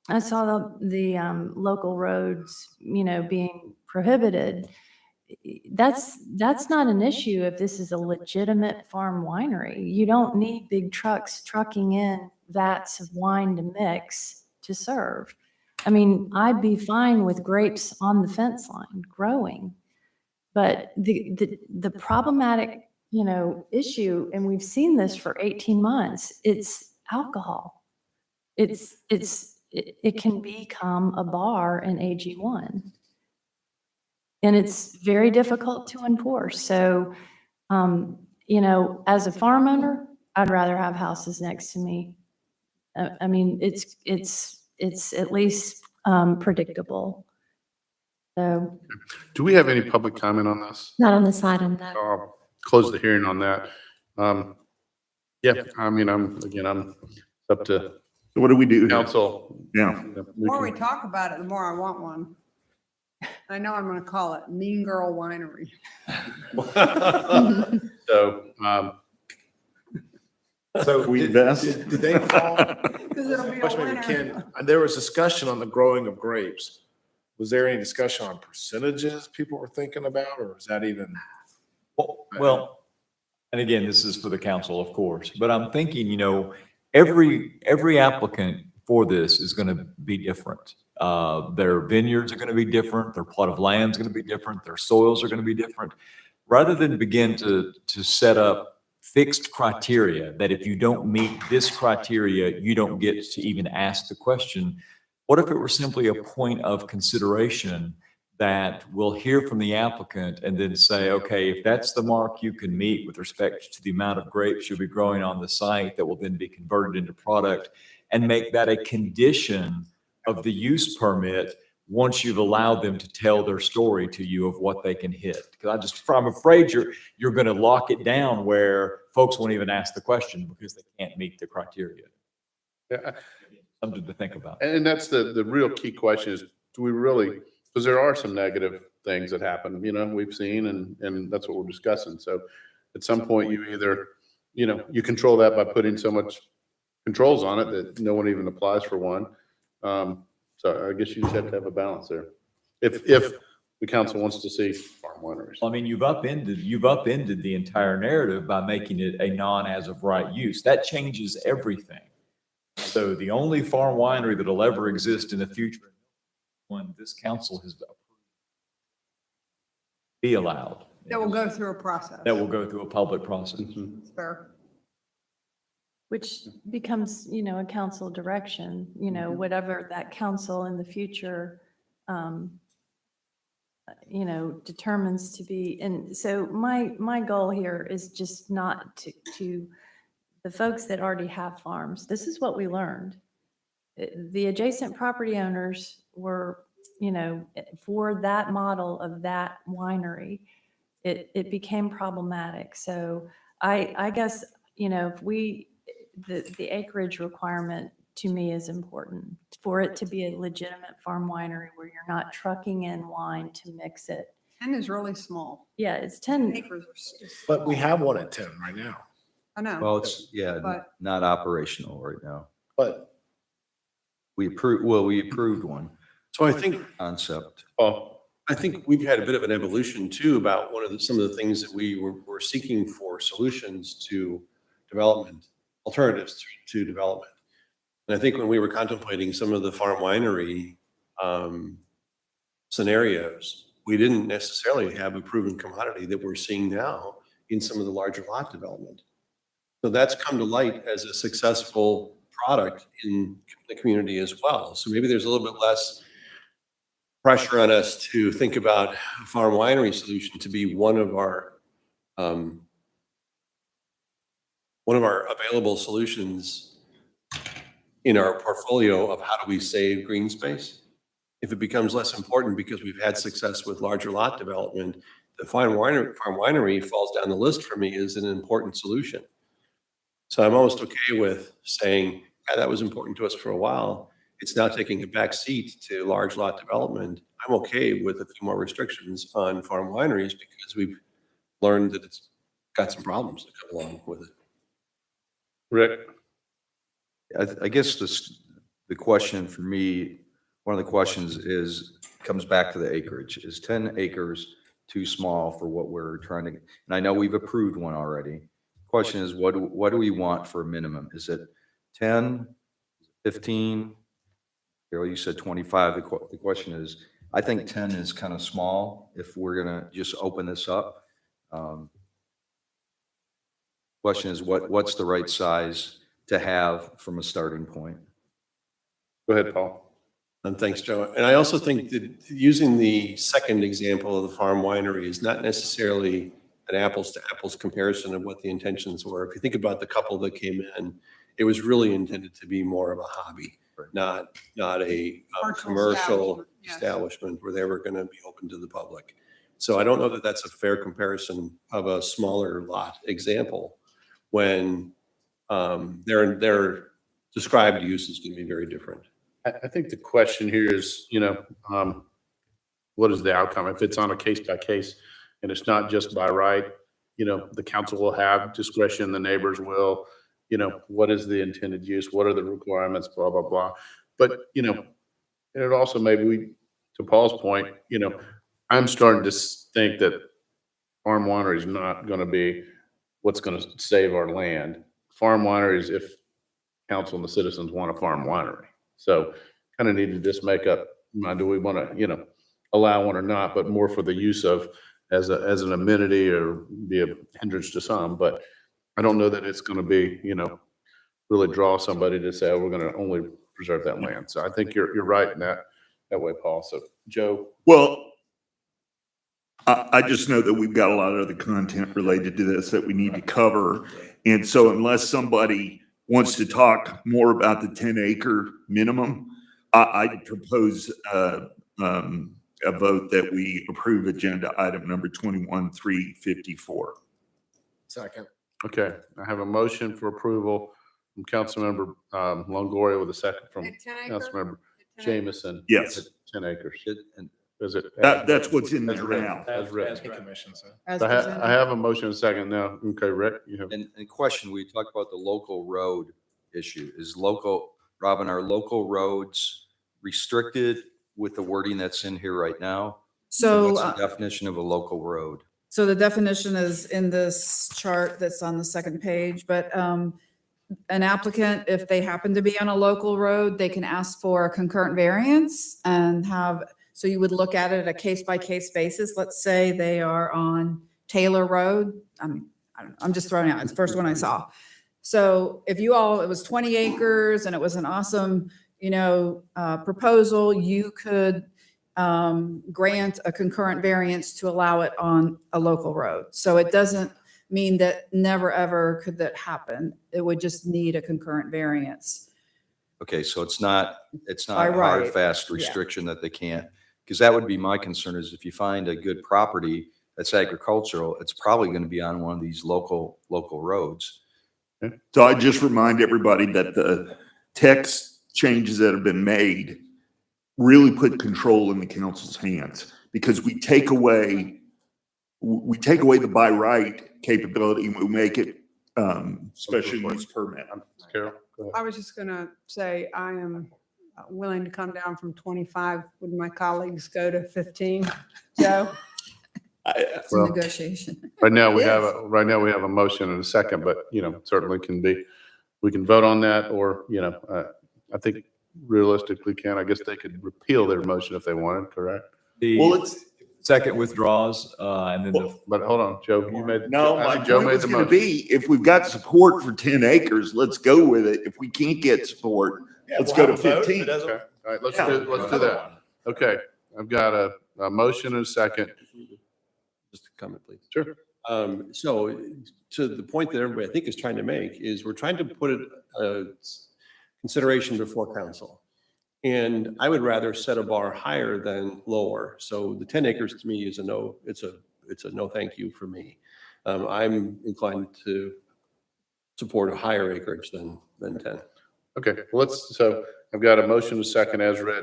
I saw the local roads, being prohibited. That's not an issue if this is a legitimate farm winery. You don't need big trucks trucking in vats of wine to mix to serve. I mean, I'd be fine with grapes on the fence line growing. But the problematic, issue, and we've seen this for 18 months, it's alcohol. It can become a bar in AG1. And it's very difficult to enforce. So, as a farm owner, I'd rather have houses next to me. I mean, it's at least predictable. So, Do we have any public comment on this? Not on this item, no. I'll close the hearing on that. Yeah, I mean, I'm up to So what do we do? council. Yeah. The more we talk about it, the more I want one. I know I'm going to call it Mean Girl Winery. So, So We did invest. did they fall? Because it'll be a Question maybe winner. Ken, there was discussion on the growing of grapes. Was there any discussion on percentages people were thinking about, or is that even? Well, and again, this is for the council, of course, but I'm thinking, every applicant for this is going to be different. Their vineyards are going to be different. Their plot of land is going to be different. Their soils are going to be different. Rather than begin to set up fixed criteria that if you don't meet this criteria, you don't get to even ask the question. What if it were simply a point of consideration that we'll hear from the applicant and then say, okay, if that's the mark you can meet with respect to the amount of grapes you'll be growing on the site that will then be converted into product, and make that a condition of the use permit once you've allowed them to tell their story to you of what they can hit. Because I'm afraid you're going to lock it down where folks won't even ask the question because they can't meet the criteria. yeah, Something to think about. and that's the real key question is, do we really, because there are some negative things that happen, we've seen, and that's what we're discussing. So at some point you either, you control that by putting so much controls on it that no one even applies for one. So I guess you just have to have a balance there. If the council wants to see farm wineries. I mean, you've upended the entire narrative by making it a non-as of right use. That changes everything. So the only farm winery that'll ever exist in the future, when this council has approved, be allowed. That will go through a process. That will go through a public process. It's fair. which becomes, a council direction, whatever that council in the future, determines to be. And so my goal here is just not to the folks that already have farms. This is what we learned. The adjacent property owners were, for that model of that winery, it became problematic. So I guess, if the acreage requirement to me is important for it to be a legitimate farm winery where you're not trucking in wine to mix it. 10 is really small. Yeah, it's 10. Acres are just. But we have one at 10 right now. I know. Well, it's, But- not operational right now. But We approved one So I think, concept. I think we've had a bit of an evolution too about some of the things that we were seeking for solutions to development, alternatives to development. And I think when we were contemplating some of the farm winery scenarios, we didn't necessarily have a proven commodity that we're seeing now in some of the larger lot development. So that's come to light as a successful product in the community as well. So maybe there's a little bit less pressure on us to think about a farm winery solution to be one of our available solutions in our portfolio of how do we save green space. If it becomes less important because we've had success with larger lot development, the farm winery falls down the list for me as an important solution. So I'm almost okay with saying, yeah, that was important to us for a while. It's now taking a back seat to large lot development. I'm okay with a few more restrictions on farm wineries because we've learned that it's got some problems that come along with it. Rick? I guess the question for me, one of the questions comes back to the acreage. Is 10 acres too small for what we're trying to, and I know we've approved one already. Question is, what do we want for a minimum? Is it 10, 15? Carol, you said 25. The question is, I think 10 is kind of small if we're gonna just open this up. Question is, what's the right size to have from a starting point? Go ahead, Paul. And thanks, Joe. And I also think that using the second example of the farm winery is not necessarily an apples to apples comparison of what the intentions were. If you think about the couple that came in, it was really intended to be more of a hobby, not a commercial establishment where they were going to be open to the public. So I don't know that that's a fair comparison of a smaller lot example when their described use is going to be very different. I think the question here is, what is the outcome? If it's on a case by case and it's not just by right, the council will have discretion, the neighbors will, what is the intended use? What are the requirements, blah, blah, blah. But, it also maybe, to Paul's point, I'm starting to think that farm winery is not going to be what's going to save our land. Farm wineries, if council and the citizens want a farm winery. So kind of need to just make up, do we want to, allow one or not, but more for the use of as an amenity or be a hindrance to some. But I don't know that it's going to be, really draw somebody to say, oh, we're going to only preserve that land. So I think you're right in that way, Paul. So Joe. Well, I just know that we've got a lot of other content related to this that we need to cover. And so unless somebody wants to talk more about the 10-acre minimum, I'd propose a vote that we approve agenda item number 21-354. Second. Okay, I have a motion for approval from Councilmember Longoria with a second from Councilmember Jameson. Yes. 10 acres. Is it? That's what's in there now. As written. As So presented. I have a motion and a second now. Okay, Rick, you have. And question, we talked about the local road issue. Robin, are local roads restricted with the wording that's in here right now? So, What's the definition of a local road? so the definition is in this chart that's on the second page, but an applicant, if they happen to be on a local road, they can ask for a concurrent variance and so you would look at it a case by case basis. Let's say they are on Taylor Road. I'm just throwing out, it's the first one I saw. So if it was 20 acres and it was an awesome, proposal, you could grant a concurrent variance to allow it on a local road. So it doesn't mean that never ever could that happen. It would just need a concurrent variance. Okay, so it's not By a hard, right. fast restriction that they can't, because that would be my concern is if you find a good property that's agricultural, it's probably going to be on one of these local roads. So I just remind everybody that the text changes that have been made really put control in the council's hands because we take away the by right capability and we make it special use permit. Carol, go ahead. I was just going to say, I am willing to come down from 25. Would my colleagues go to 15? Joe? It's a Well, negotiation. Right now, we It have is. a motion and a second, but, certainly we can vote on that or, I think realistically, I guess they could repeal their motion if they wanted, correct? Well, second withdraws, and then the, But hold on, Joe, you made. No, I my think Joe point made was the gonna motion. be, if we've got support for 10 acres, let's go with it. If we can't get support, let's go to 15. Okay, all right, let's Yeah. do that. Okay, I've got a motion and a second. Just a comment, please. Sure. So to the point that everybody I think is trying to make is we're trying to put a consideration before council. And I would rather set a bar higher than lower. So the 10 acres to me is a no, it's a no thank you for me. I'm inclined to support a higher acreage than 10. Okay, well, so I've got a motion and a second as read.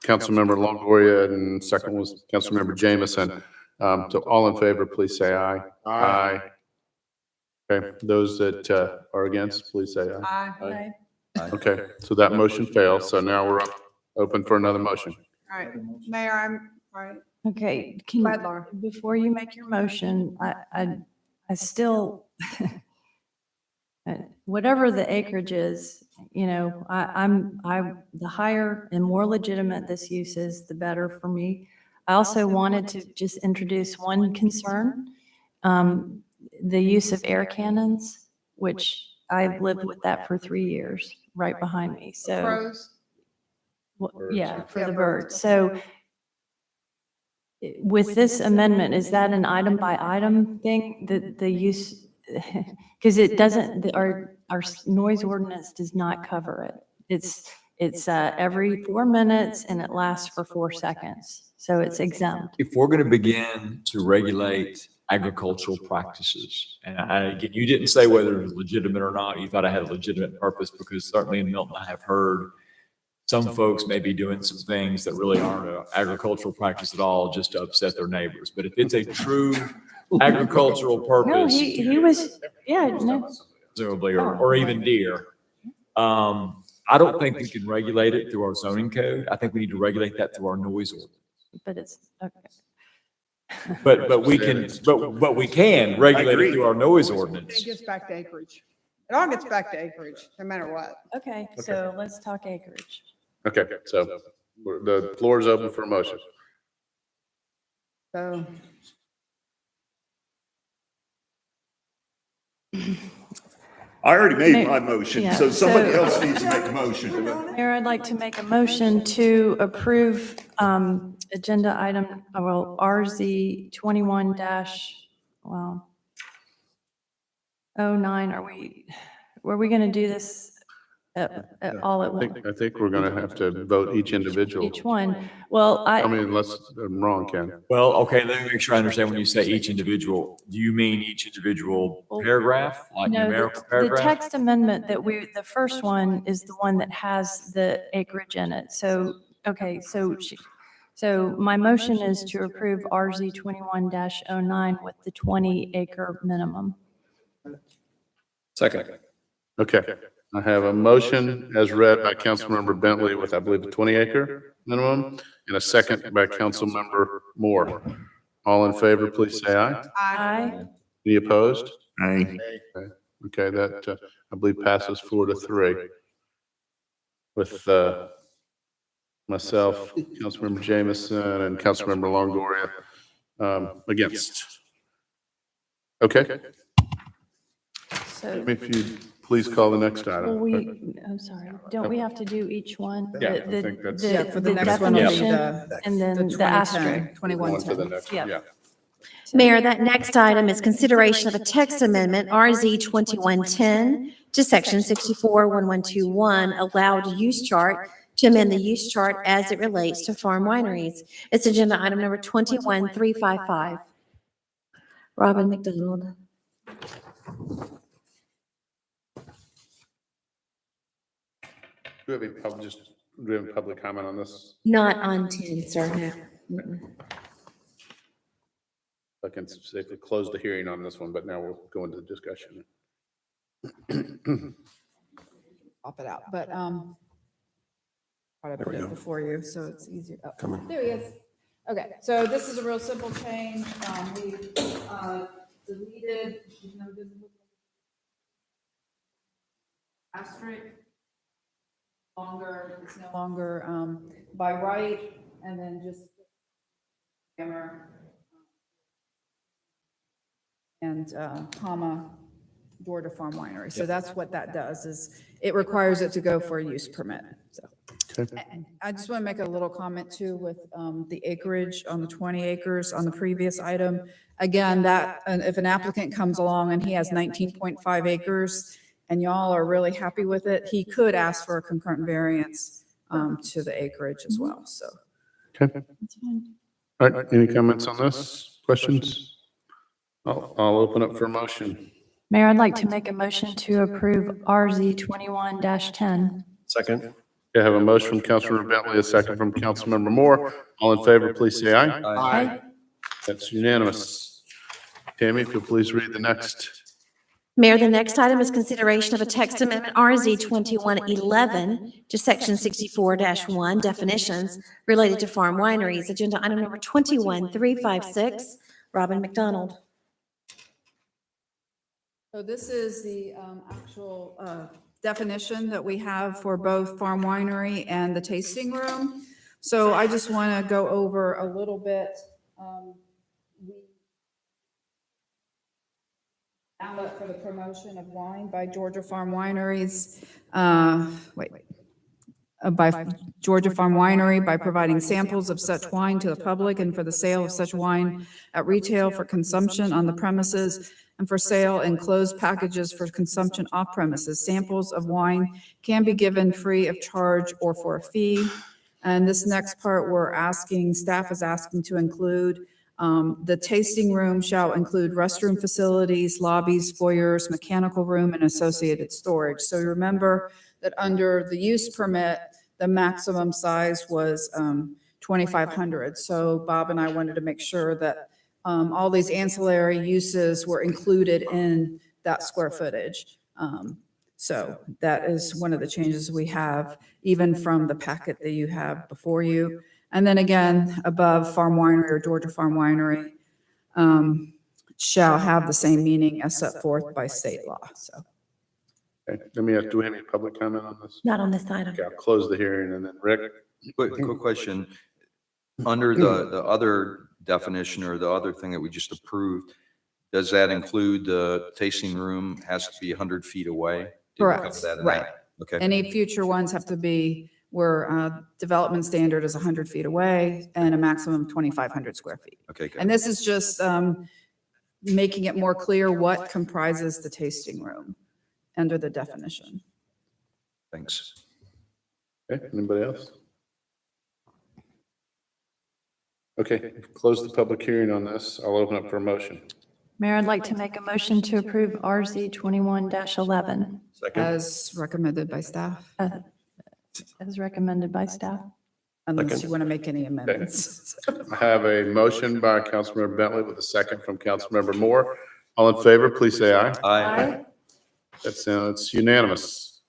Councilmember Longoria and second was Councilmember Jameson. So all in favor, please say aye. Aye. Okay, those that are against, please say aye. Aye. Okay, so that motion fails. So now we're open for another motion. All right, Mayor, all right. Okay, Go ahead, Laura. before you make your motion, I still, whatever the acreage is, you know, the higher and more legitimate this use is, the better for me. I also wanted to just introduce one concern, the use of air cannons, which I've lived with that for 3 years, right behind me, so. Crows. Yeah, for Yeah, the birds. birds. So with this amendment, is that an item by item thing, the use? Because it doesn't, our noise ordinance does not cover it. It's every 4 minutes and it lasts for 4 seconds. So it's exempt. if we're going to begin to regulate agricultural practices, and again, you didn't say whether it was legitimate or not. You thought I had a legitimate purpose, because certainly in Milton, I have heard some folks may be doing some things that really aren't an agricultural practice at all, just to upset their neighbors. But if it's a true agricultural No, purpose, he was, yeah, no. presumably, or even deer, I don't think we can regulate it through our zoning code. I think we need to regulate that through our noise ordinance. But it's, okay. But we can regulate it through our noise ordinance. It gets back to acreage. It all gets back to acreage, no matter what. Okay, so let's talk acreage. Okay, so the floor is open for a motion. So I already made my motion, Yeah, so somebody so- else needs to make a motion. Mayor, I'd like to make a motion to approve agenda item, well, RZ 21 well, 09, were we going to do this all at once? I think we're gonna have to vote each individual. Each one? Well, I mean, unless I'm wrong, Ken. Well, okay, let me make sure I understand when you say each individual. Do you mean each individual paragraph, like No, numerical the paragraph? text amendment that the first one is the one that has the acreage in it. So, okay, so my motion is to approve RZ 21-09 with the 20 acre minimum. Second. Okay, I have a motion as read by Councilmember Bentley with, I believe, a 20 acre minimum, and a second by Councilmember Moore. All in favor, please say aye. Aye. Any opposed? Aye. Okay, that, I believe, passes 4-3. With myself, Councilmember Jameson, and Councilmember Longoria against. Okay, So, if you please call the next well, item. I'm sorry, don't we have to do each one? Yeah, I The- think that's- the- Yeah, for the the next one will be definition And then the asterisk. 2110. Next, Yeah. yeah. Mayor, that next item is consideration of a text amendment, RZ 2110, to section 641121, allowed use chart, to amend the use chart as it relates to farm wineries. It's agenda item number 21355. Robin McDonald. Do we have any public comment on this? Not on 10, sir, no. Mm-mm. I can safely close the hearing on this one, but now we'll go into the discussion. Pop it out, but, try to put it before you, so it's easier. Oh, Come on. There he is. Okay, so this is a real simple change. We deleted, asterisk. It's no longer by right, and then just and comma, Georgia Farm Winery. So that's what that does, is it requires it to go for a use permit, so. I just want to make a little comment too with the acreage on the 20 acres on the previous item. Again, that, if an applicant comes along and he has 19.5 acres and y'all are really happy with it, he could ask for a concurrent variance to the acreage as well, so. Okay. All right, any comments on this? Questions? I'll open up for a motion. Mayor, I'd like to make a motion to approve RZ 21-10. Second. Okay, I have a motion from Councilmember Bentley, a second from Councilmember Moore. All in favor, please say aye. Aye. That's unanimous. Tammy, if you'll please read the next. Mayor, the next item is consideration of a text amendment RZ 2111 to section 64-1 definitions related to farm wineries. Agenda item number 21356. Robin McDonald. So this is the actual definition that we have for both farm winery and the tasting room. So I just want to go over a little bit. Outlet for the promotion of wine by Georgia Farm Wineries. By Georgia Farm Winery by providing samples of such wine to the public and for the sale of such wine at retail for consumption on the premises and for sale in closed packages for consumption off premises. Samples of wine can be given free of charge or for a fee. And this next part staff is asking to include the tasting room shall include restroom facilities, lobbies, foyers, mechanical room, and associated storage. So remember that under the use permit, the maximum size was 2,500. So Bob and I wanted to make sure that all these ancillary uses were included in that square footage. So that is one of the changes we have, even from the packet that you have before you. And then again, above farm winery or Georgia Farm Winery shall have the same meaning as set forth by state law, so. Okay, do we have any public comment on this? Not on this item. Okay, I'll close the hearing and then Rick. Quick question. Under the other definition or the other thing that we just approved, does that include the tasting room has to be 100 feet away? Did we cover Correct, that in right. that? Okay. Any future ones have to be where development standard is 100 feet away and a maximum of 2,500 square feet. Okay, good. And this is just making it more clear what comprises the tasting room under the definition. Thanks. Okay, anybody else? Okay, close the public hearing on this. I'll open up for a motion. Mayor, I'd like to make a motion to approve RZ 21-11 Second. As recommended by staff, as recommended by staff. unless you want to make any amendments. I have a motion by Councilmember Bentley with a second from Councilmember Moore. All in favor, please say aye. Aye. It's unanimous.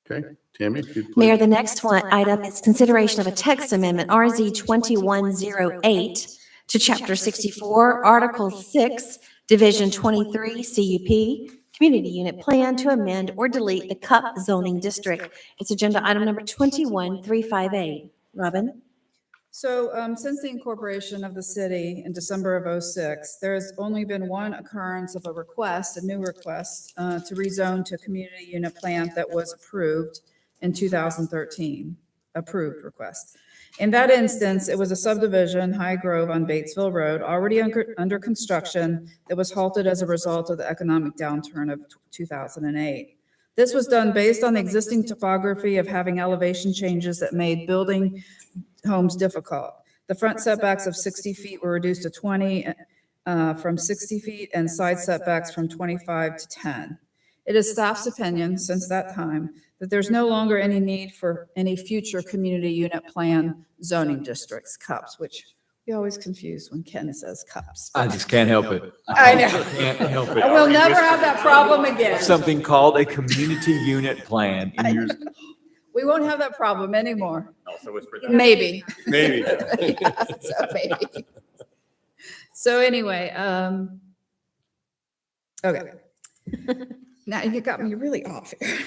Okay, Tammy, if you'd please. Mayor, the next item is consideration of a text amendment, RZ 2108, to Chapter 64, Article 6, Division 23, CUP, Community Unit Plan to amend or delete the CUP zoning district. It's agenda item number 21358. Robin? So since the incorporation of the city in December of '06, there's only been one occurrence of a request, a new request, to rezone to community unit plan that was approved in 2013, approved request. In that instance, it was a subdivision, High Grove on Batesville Road, already under construction, that was halted as a result of the economic downturn of 2008. This was done based on the existing topography of having elevation changes that made building homes difficult. The front setbacks of 60 feet were reduced to 20 from 60 feet and side setbacks from 25 to 10. It is staff's opinion since that time that there's no longer any need for any future community unit plan zoning districts, CUPs, which we always confuse when Ken says CUPs. I just can't help it. I know. Can't help it. I will never have that problem again. Something called a community unit plan in your. We won't have that problem anymore. Also whisper that. Maybe. Maybe. Yeah, so maybe. So anyway, okay. Now you got me really off here.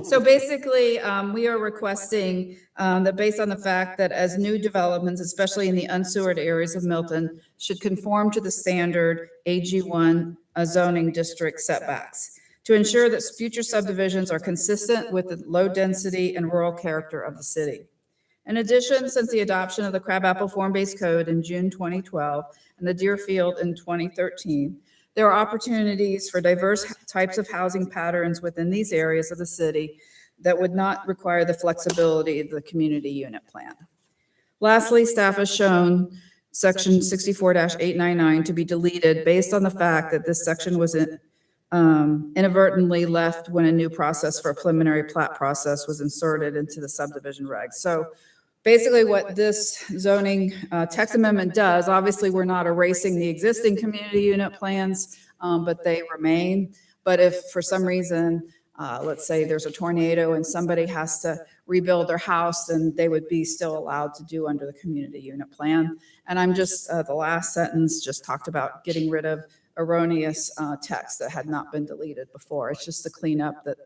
So basically, we are requesting that based on the fact that as new developments, especially in the unsewered areas of Milton, should conform to the standard AG1 zoning district setbacks to ensure that future subdivisions are consistent with the low density and rural character of the city. In addition, since the adoption of the Crabapple Form-Based Code in June 2012 and the Deerfield in 2013, there are opportunities for diverse types of housing patterns within these areas of the city that would not require the flexibility of the community unit plan. Lastly, staff has shown section 64-899 to be deleted based on the fact that this section was inadvertently left when a new process for a preliminary plat process was inserted into the subdivision regs. So basically what this zoning text amendment does, obviously we're not erasing the existing community unit plans, but they remain. But if for some reason, let's say there's a tornado and somebody has to rebuild their house, then they would be still allowed to do under the community unit plan. And I'm just, the last sentence just talked about getting rid of erroneous text that had not been deleted before. It's just a cleanup that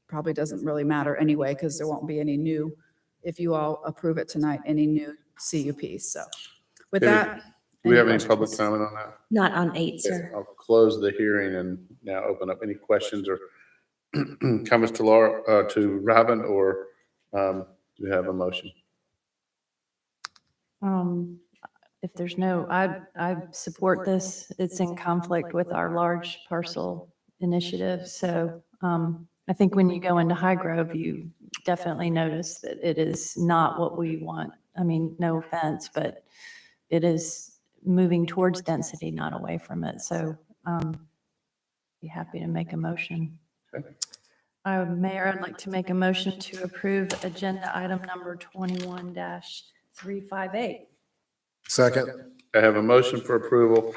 probably doesn't really matter anyway, because there won't be any new, if you all approve it tonight, any new CUPs. So with that. Do we have any questions? public comment on that? Not on 8, Okay, sir. I'll close the hearing and now open up any questions or comments to Laura, to Robin, or do we have a motion? If there's no, I support this. It's in conflict with our large parcel initiative. So I think when you go into High Grove, you definitely notice that it is not what we want. I mean, no offense, but it is moving towards density, not away from it. So be happy to make a motion. Okay. Mayor, I'd like to make a motion to approve agenda item number 21-358. Second. I have a motion for approval.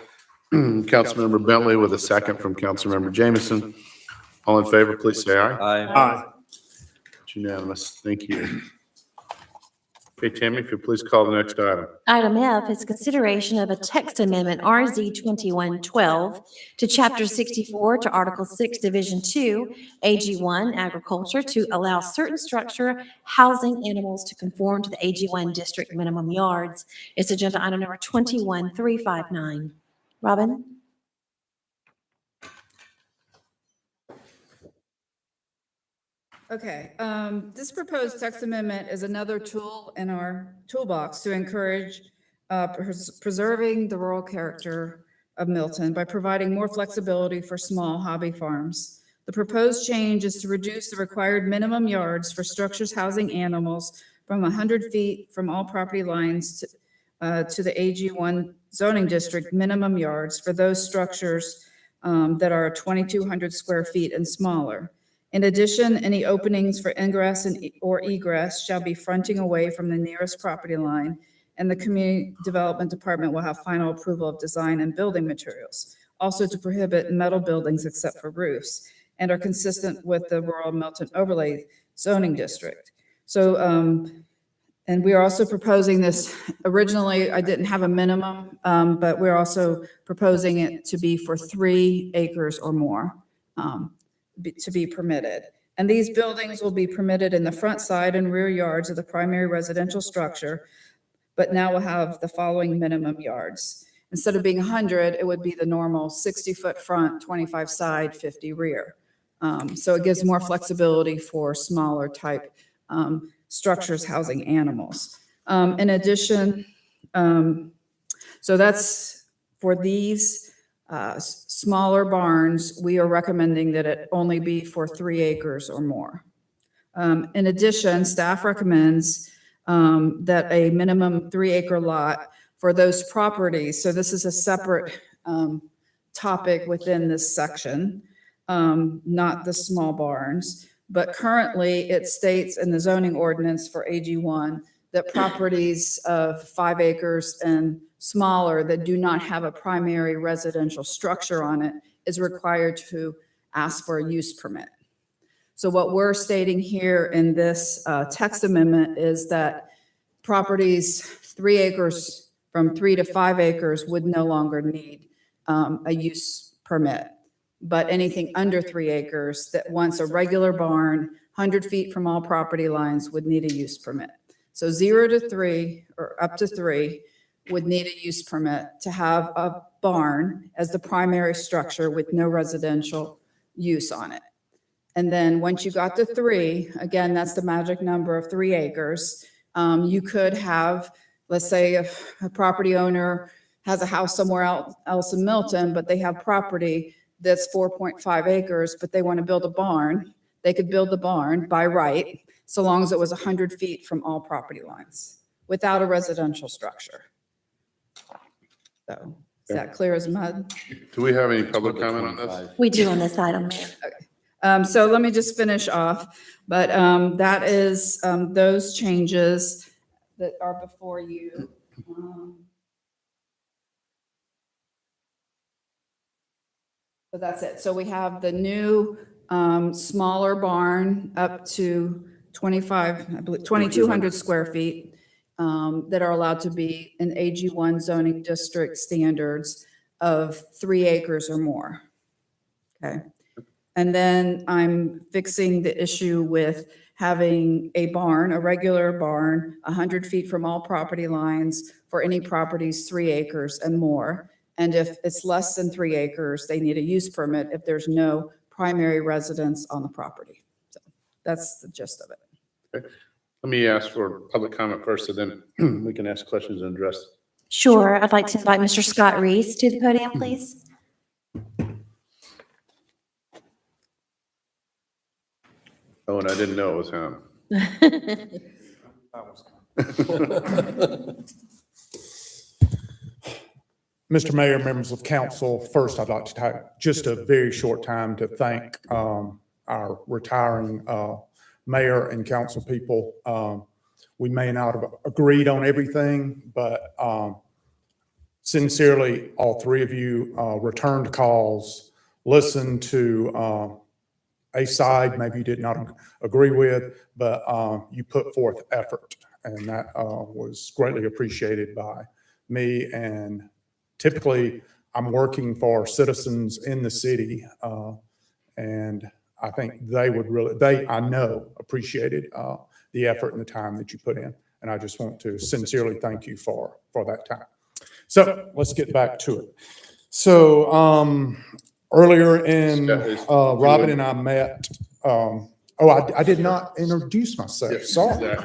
Councilmember Bentley with a second from Councilmember Jameson. All in favor, please say aye. Aye. It's unanimous. Thank you. Okay, Tammy, if you please call the next item. Item F is consideration of a text amendment RZ 2112 to Chapter 64 to Article 6, Division 2, AG1 Agriculture to allow certain structure housing animals to conform to the AG1 district minimum yards. It's agenda item number 21359. Robin? Okay, this proposed text amendment is another tool in our toolbox to encourage preserving the rural character of Milton by providing more flexibility for small hobby farms. The proposed change is to reduce the required minimum yards for structures housing animals from 100 feet from all property lines to the AG1 zoning district minimum yards for those structures that are 2,200 square feet and smaller. In addition, any openings for ingress or egress shall be fronting away from the nearest property line, and the Community Development Department will have final approval of design and building materials. Also to prohibit metal buildings except for roofs, and are consistent with the Rural Milton Overlay Zoning District. So, and we are also proposing this, originally I didn't have a minimum, but we're also proposing it to be for 3 acres or more. To be permitted. And these buildings will be permitted in the front, side, and rear yards of the primary residential structure, but now will have the following minimum yards. Instead of being 100, it would be the normal 60-foot front, 25 side, 50 rear. So it gives more flexibility for smaller type structures housing animals. In addition, so that's for these smaller barns, we are recommending that it only be for 3 acres or more. In addition, staff recommends that a minimum 3-acre lot for those properties. So this is a separate topic within this section, not the small barns. But currently it states in the zoning ordinance for AG1 that properties of 5 acres and smaller that do not have a primary residential structure on it is required to ask for a use permit. So what we're stating here in this text amendment is that properties 3 acres, from 3 to 5 acres would no longer need a use permit. but anything under 3 acres that wants a regular barn, 100 feet from all property lines would need a use permit. So 0 to 3 or up to 3 would need a use permit to have a barn as the primary structure with no residential use on it. And then once you got to 3, again, that's the magic number of 3 acres. You could have, let's say if a property owner has a house somewhere else in Milton, but they have property that's 4.5 acres, but they want to build a barn, they could build the barn by right, so long as it was 100 feet from all property lines, without a residential structure. So, is that clear as mud? Do we have any public comment on this? We do on this item, Mayor. So let me just finish off, but that is those changes that are before you. So that's it. So we have the new smaller barn up to 25, I believe 2,200 square feet that are allowed to be in AG1 zoning district standards of 3 acres or more. Okay. And then I'm fixing the issue with having a barn, a regular barn, 100 feet from all property lines for any properties 3 acres and more. And if it's less than 3 acres, they need a use permit if there's no primary residence on the property. So that's the gist of it. Okay. Let me ask for public comment first, and then we can ask questions and address. Sure. I'd like to invite Mr. Scott Reese to the podium, please. Oh, and I didn't know it was him. Mr. Mayor, members of council, first I'd like to take just a very short time to thank our retiring mayor and council people. We may not have agreed on everything, but sincerely, all 3 of you returned calls, listened to a side maybe you did not agree with, but you put forth effort, and that was greatly appreciated by me. And typically, I'm working for citizens in the city, and I think they would really, I know, appreciated the effort and the time that you put in. And I just want to sincerely thank you for that time. So let's get back to it. So earlier in, Robin and I met, I did not introduce myself, sorry.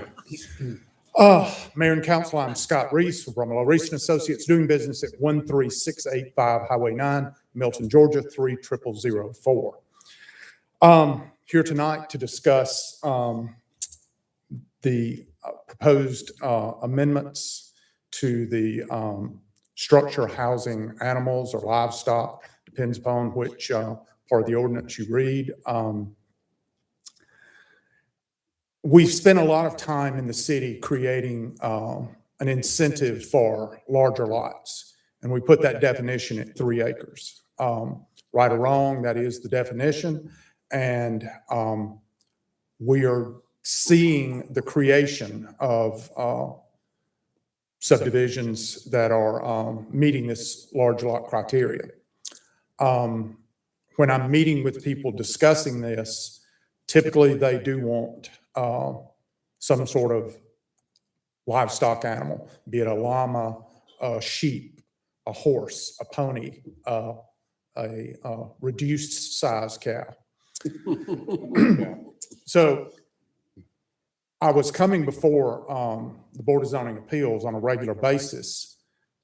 Mayor and Council, I'm Scott Reese from Reese and Associates, doing business at 13685 Highway 9, Milton, Georgia, 30004. Here tonight to discuss the proposed amendments to the structure housing animals or livestock, depends upon which part of the ordinance you read. We've spent a lot of time in the city creating an incentive for larger lots, and we put that definition at 3 acres. Right or wrong, that is the definition, and we are seeing the creation of subdivisions that are meeting this large lot criteria. When I'm meeting with people discussing this, typically they do want some sort of livestock animal, be it a llama, a sheep, a horse, a pony, a reduced size cow. So I was coming before the Board of Zoning Appeals on a regular basis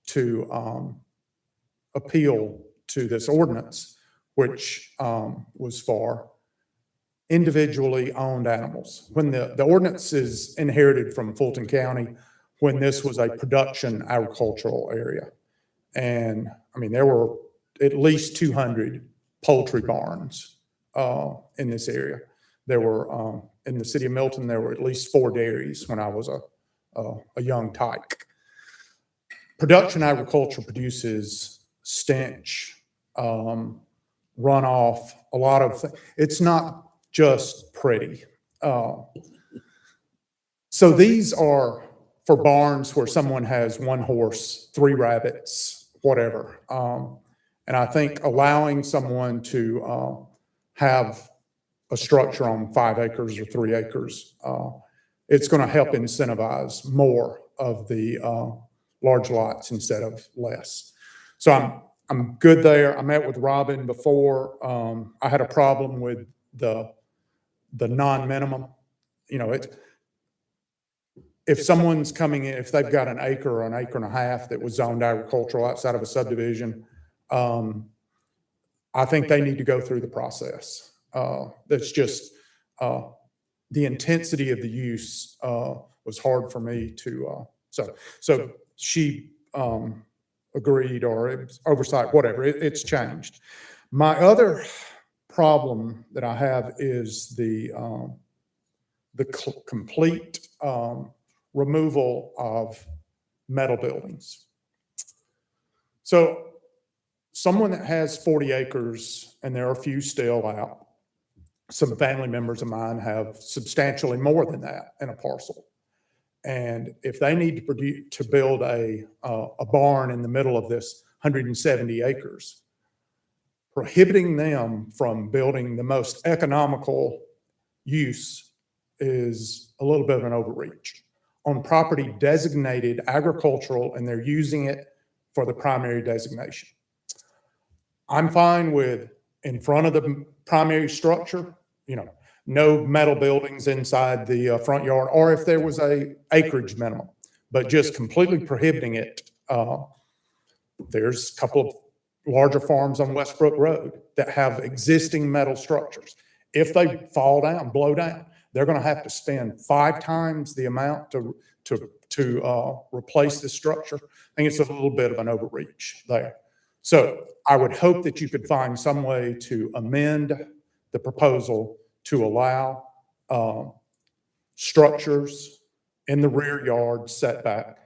to appeal to this ordinance, which was for individually owned animals. When the ordinance is inherited from Fulton County, when this was a production agricultural area. And I mean, there were at least 200 poultry barns in this area. There were, in the city of Milton, there were at least 4 dairies when I was a young tyke. Production agriculture produces stench, runoff, a lot of things. It's not just pretty. So these are for barns where someone has 1 horse, 3 rabbits, whatever. And I think allowing someone to have a structure on 5 acres or 3 acres, it's going to help incentivize more of the large lots instead of less. So I'm good there. I met with Robin before. I had a problem with the non-minimum. You know, if someone's coming in, if they've got an acre or an acre and a half that was zoned agricultural outside of a subdivision, I think they need to go through the process. That's just, the intensity of the use was hard for me to, so she agreed, or it was oversight, whatever, it's changed. My other problem that I have is the complete removal of metal buildings. So someone that has 40 acres, and there are a few still out, some family members of mine have substantially more than that in a parcel. And if they need to build a barn in the middle of this 170 acres, prohibiting them from building the most economical use is a little bit of an overreach on property designated agricultural, and they're using it for the primary designation. I'm fine with in front of the primary structure, you know, no metal buildings inside the front yard, or if there was a acreage minimum, but just completely prohibiting it. There's a couple of larger farms on Westbrook Road that have existing metal structures. If they fall down, blow down, they're going to have to spend 5 times the amount to replace the structure. I think it's a little bit of an overreach there. So I would hope that you could find some way to amend the proposal to allow structures in the rear yard setback.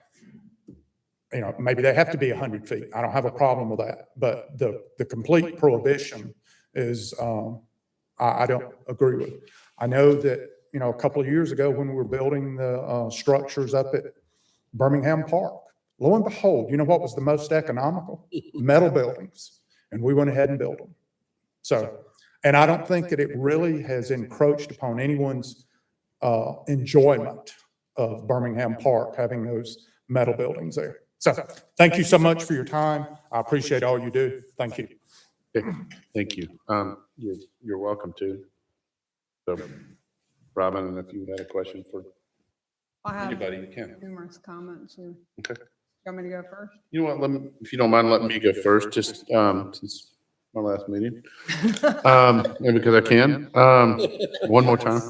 You know, maybe they have to be 100 feet. I don't have a problem with that. But the complete prohibition is, I don't agree with. I know that, you know, a couple of years ago when we were building the structures up at Birmingham Park, lo and behold, you know what was the most economical? Metal buildings. And we went ahead and built them. So, and I don't think that it really has encroached upon anyone's enjoyment of Birmingham Park, having those metal buildings there. So thank you so much for your time. I appreciate all you do. Thank you. Okay, thank you. You're welcome to. So, Robin, and if you had a question for I have anybody, you can. numerous comments. You Okay. want me to go first? You know what, if you don't mind, let me go first, just since my last meeting. Maybe because I can. One more time.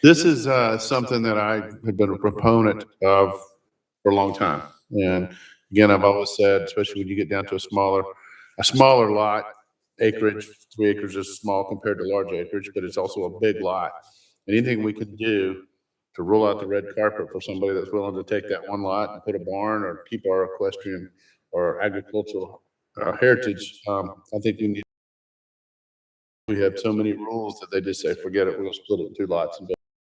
This is something that I have been a proponent of for a long time. And again, I've always said, especially when you get down to a smaller lot, acreage, 3 acres is small compared to large acreage, but it's also a big lot. Anything we could do to roll out the red carpet for somebody that's willing to take that one lot and put a barn or keep our equestrian or agricultural heritage, I think we have so many rules that they just say, forget it, we'll split it in 2 lots. And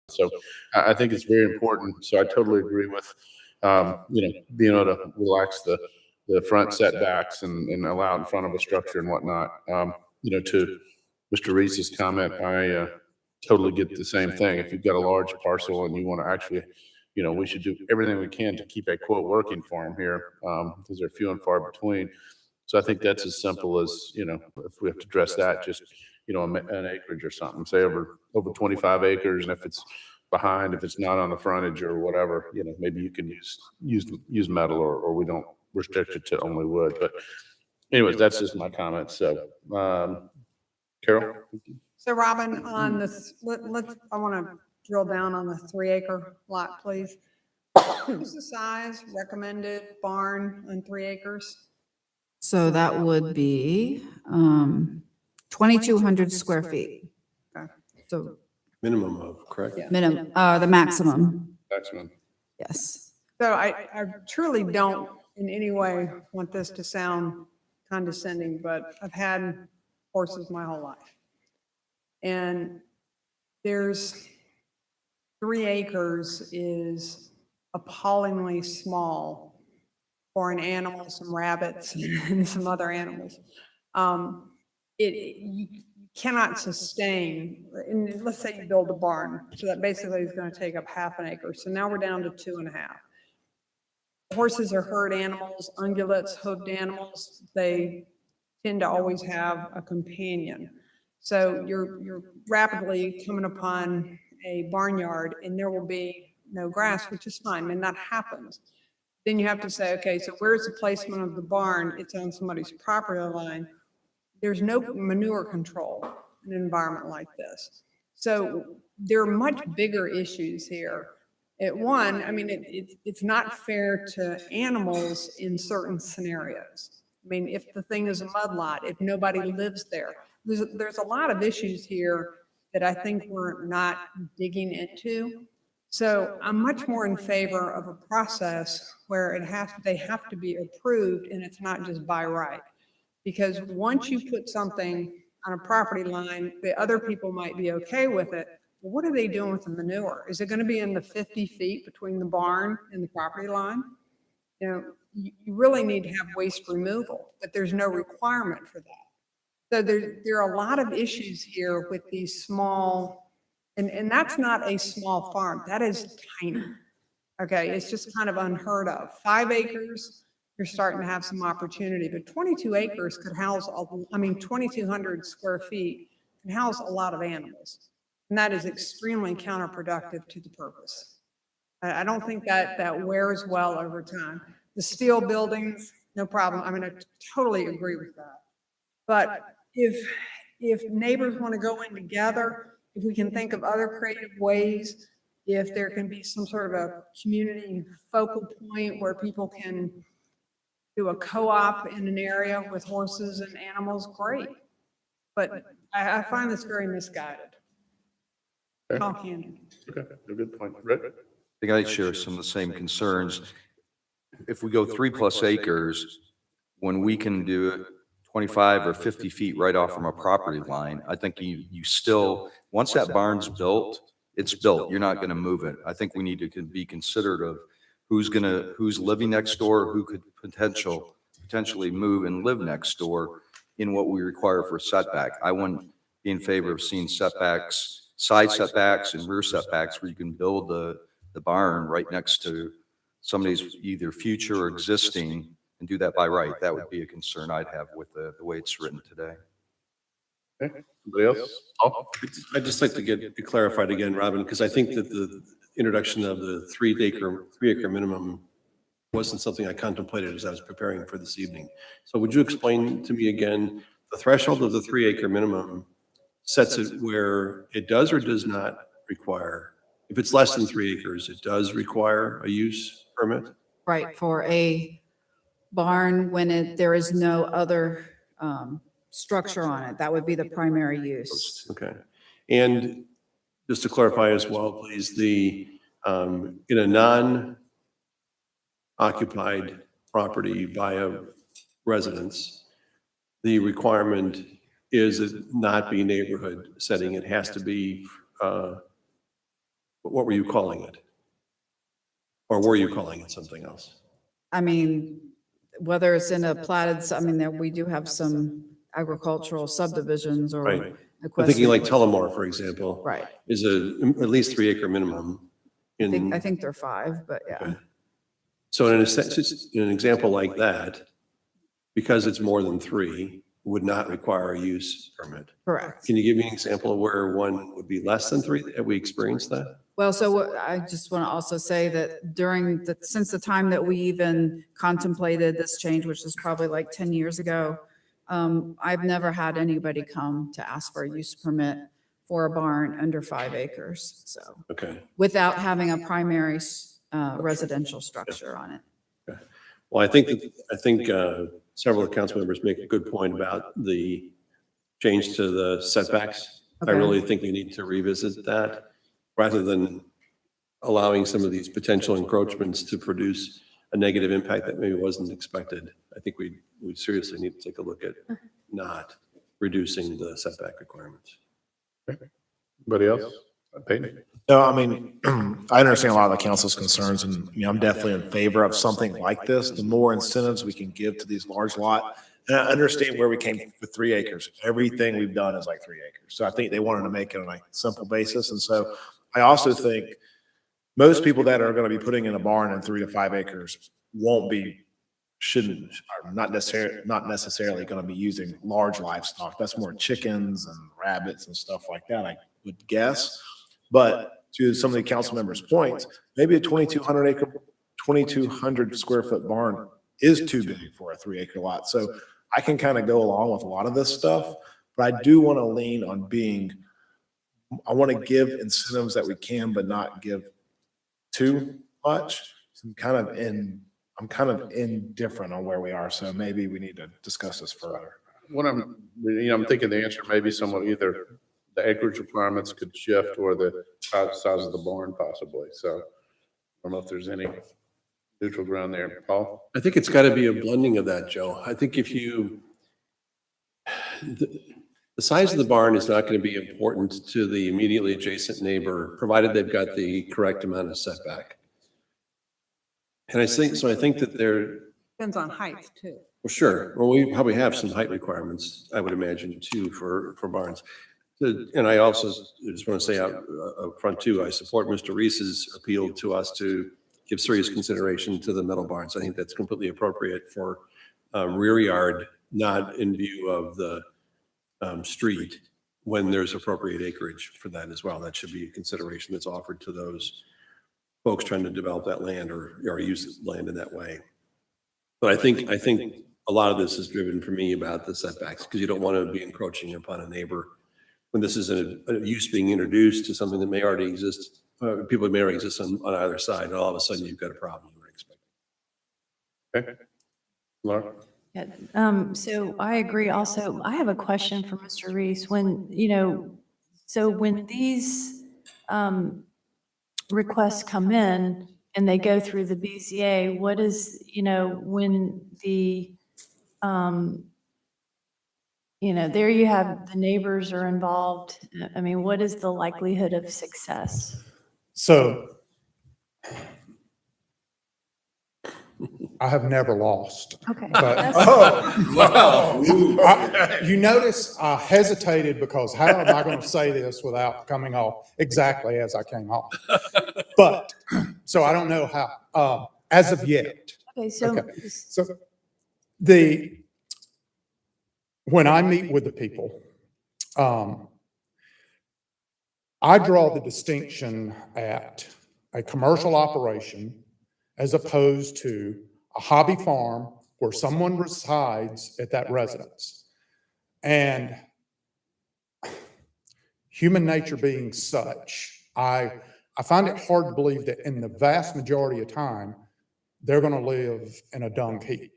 so I think it's very important. So I totally agree with, you know, being able to relax the front setbacks and allow it in front of a structure and whatnot. You know, to Mr. Reese's comment, I totally get the same thing. If you've got a large parcel and you want to actually, you know, we should do everything we can to keep a quote working farm here, because they're few and far between. So I think that's as simple as, you know, if we have to address that, just, you know, an acreage or something, say over 25 acres. And if it's behind, if it's not on the frontage or whatever, you know, maybe you can use metal, or we don't restrict it to only wood. But anyways, that's just my comment. So, Carol? So Robin, on this, I want to drill down on the 3-acre lot, please. What's the size recommended barn on 3 acres? So that would be 2,200 square feet. Okay. So Minimum of, correct? minimum, the maximum, Maximum. yes. So I truly don't in any way want this to sound condescending, but I've had horses my whole life. And there's 3 acres is appallingly small foreign animals, some rabbits and some other animals. You cannot sustain, and let's say you build a barn, so that basically is going to take up half an acre. So now we're down to 2.5. Horses are herd animals, ungulates, hoofed animals. They tend to always have a companion. So you're rapidly coming upon a barnyard and there will be no grass, which is fine. I mean, that happens. Then you have to say, okay, so where's the placement of the barn? It's on somebody's property line. There's no manure control in an environment like this. So there are much bigger issues here. One, I mean, it's not fair to animals in certain scenarios. I mean, if the thing is a mud lot, if nobody lives there, there's a lot of issues here that I think we're not digging into. So I'm much more in favor of a process where they have to be approved and it's not just by right. Because once you put something on a property line, the other people might be okay with it. Well, what are they doing with the manure? Is it going to be in the 50 feet between the barn and the property line? You know, you really need to have waste removal, but there's no requirement for that. So there are a lot of issues here with these small, and that's not a small farm. That is tiny. Okay, it's just kind of unheard of. 5 acres, you're starting to have some opportunity, but 22 acres could house, 2,200 square feet can house a lot of animals. And that is extremely counterproductive to the purpose. I don't think that wears well over time. The steel buildings, no problem. I mean, I totally agree with that. But if neighbors want to go in together, if we can think of other creative ways, if there can be some sort of a community focal point where people can do a co-op in an area with horses and animals, great. But I find this very misguided. All candid. Okay, a good point. Rick? I think I share some of the same concerns. If we go 3+ acres, when we can do it 25 or 50 feet right off from a property line, I think you still, once that barn's built, it's built. You're not going to move it. I think we need to be considerate of who's living next door, who could potentially move and live next door in what we require for setback. I wouldn't be in favor of seeing setbacks, side setbacks and rear setbacks where you can build the barn right next to somebody's either future or existing and do that by right. That would be a concern I'd have with the way it's written today. Okay, anybody else? Oh. I'd just like to get it clarified again, Robin, because I think that the introduction of the 3 acre minimum wasn't something I contemplated as I was preparing for this evening. So would you explain to me again, the threshold of the 3 acre minimum sets it where it does or does not require, if it's less than 3 acres, it does require a use permit? Right, for a barn when there is no other structure on it. That would be the primary use. Okay. And just to clarify as well, please, in a non-occupied property by a residence, the requirement is it not be neighborhood setting. It has to be, what were you calling it? Or were you calling it something else? I mean, whether it's in a platted, we do have some agricultural subdivisions or. Right. I'm thinking like Tullamore, for example. Right. Is at least 3 acre minimum. I think they're 5, but yeah. Okay. So in an example like that, because it's more than 3, would not require a use permit. Correct. Can you give me an example of where one would be less than 3? Have we experienced that? Well, so I just want to also say that since the time that we even contemplated this change, which is probably like 10 years ago, I've never had anybody come to ask for a use permit for a barn under 5 acres. So, okay, without having a primary residential structure on it. Okay. Well, I think several council members make a good point about the change to the setbacks. Okay. I really think we need to revisit that rather than allowing some of these potential encroachments to produce a negative impact that maybe wasn't expected. I think we seriously need to take a look at not reducing the setback requirements. Anybody else? Peyton? No, I mean, I understand a lot of the council's concerns and, I'm definitely in favor of something like this. The more incentives we can give to these large lot. And I understand where we came with 3 acres. Everything we've done is like 3 acres. So I think they wanted to make it on a simple basis. And so I also think most people that are going to be putting in a barn in 3 to 5 acres are not necessarily going to be using large livestock. That's more chickens and rabbits and stuff like that, I would guess. But to some of the council members' points, maybe a 2,200 square foot barn is too big for a 3 acre lot. So I can kind of go along with a lot of this stuff, but I do want to lean on I want to give incentives that we can, but not give too much. So I'm kind of indifferent on where we are. So maybe we need to discuss this further. I'm thinking the answer may be somewhat either the acreage requirements could shift or the size of the barn possibly. So I don't know if there's any neutral ground there. Paul? I think it's got to be a blending of that, Joe. I think the size of the barn is not going to be important to the immediately adjacent neighbor, provided they've got the correct amount of setback. And I think that Depends on height too. well, sure. Well, we probably have some height requirements, I would imagine, too, for barns. And I also just want to say up front too, I support Mr. Reese's appeal to us to give serious consideration to the metal barns. I think that's completely appropriate for rear yard, not in view of the street, when there's appropriate acreage for that as well. That should be a consideration that's offered to those folks trying to develop that land or use land in that way. But I think a lot of this is driven for me about the setbacks, because you don't want to be encroaching upon a neighbor when this is a use being introduced to something that may already exist, people may already exist on either side, and all of a sudden you've got a problem you weren't expecting. Okay. Laura? Yeah, so I agree also. I have a question for Mr. Reese. When these requests come in and they go through the BZA, what is, when the, there you have the neighbors are involved. I mean, what is the likelihood of success? So I have never lost. Okay. But, you notice I hesitated because how am I going to say this without coming off exactly as I came off? But, so I don't know how, as of yet. Okay, so. Okay. So when I meet with the people, I draw the distinction at a commercial operation as opposed to a hobby farm where someone resides at that residence. And human nature being such, I find it hard to believe that in the vast majority of time, they're going to live in a dung heap.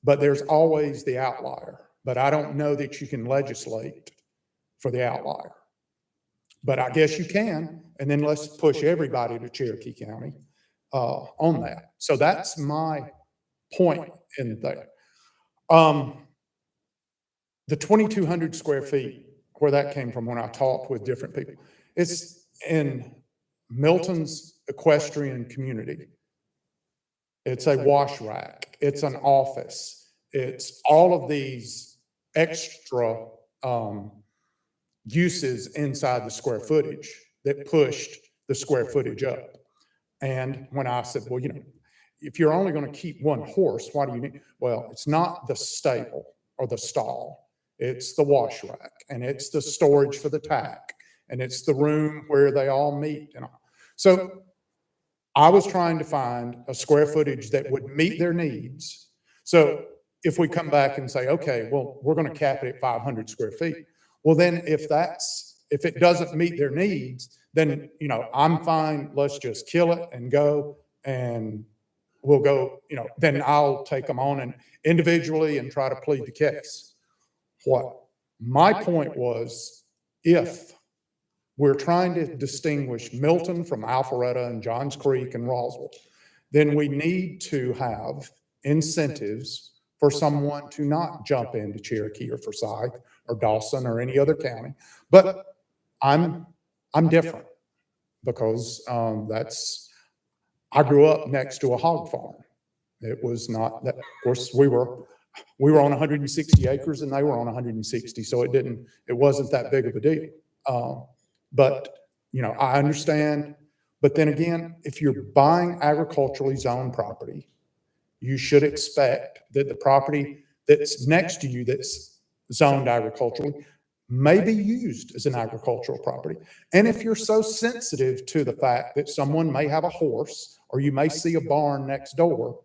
But there's always the outlier. But I don't know that you can legislate for the outlier. But I guess you can, and then let's push everybody to Cherokee County on that. So that's my point in there. The 2,200 square feet, where that came from when I talked with different people, it's in Milton's equestrian community. It's a wash rack. It's an office. It's all of these extra uses inside the square footage that pushed the square footage up. And when I said, well, if you're only going to keep one horse, why do you need? Well, it's not the stable or the stall. It's the wash rack, and it's the storage for the tack, and it's the room where they all meet. And all. So I was trying to find a square footage that would meet their needs. So if we come back and say, okay, well, we're going to cap it at 500 square feet. Well, then if it doesn't meet their needs, then, I'm fine. Let's just kill it and go, and we'll go, then I'll take them on and individually and try to plead the case. What my point was, if we're trying to distinguish Milton from Alpharetta and Johns Creek and Roswell, then we need to have incentives for someone to not jump into Cherokee or Forsyth or Dawson or any other county. But I'm I'm different because I grew up next to a hog farm. It was not that, of course, we were on 160 acres and they were on 160, so it wasn't that big of a deal. But, I understand. But then again, if you're buying agriculturally zoned property, you should expect that the property that's next to you that's zoned agriculturally may be used as an agricultural property. And if you're so sensitive to the fact that someone may have a horse or you may see a barn next door,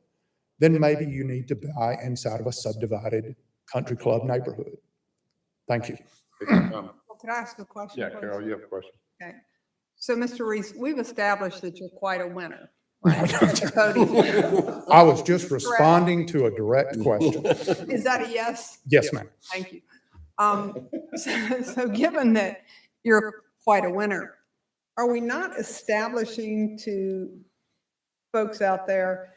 then maybe you need to buy inside of a subdivided country club neighborhood. Thank you. Well, could I ask a question? Yeah, please? Carol, you have a question? Okay. So, Mr. Reese, we've established that you're quite a winner. Right? At the podium. I was just responding to a direct question. Is that a yes? Yes, ma'am. Thank you. So given that you're quite a winner, are we not establishing to folks out there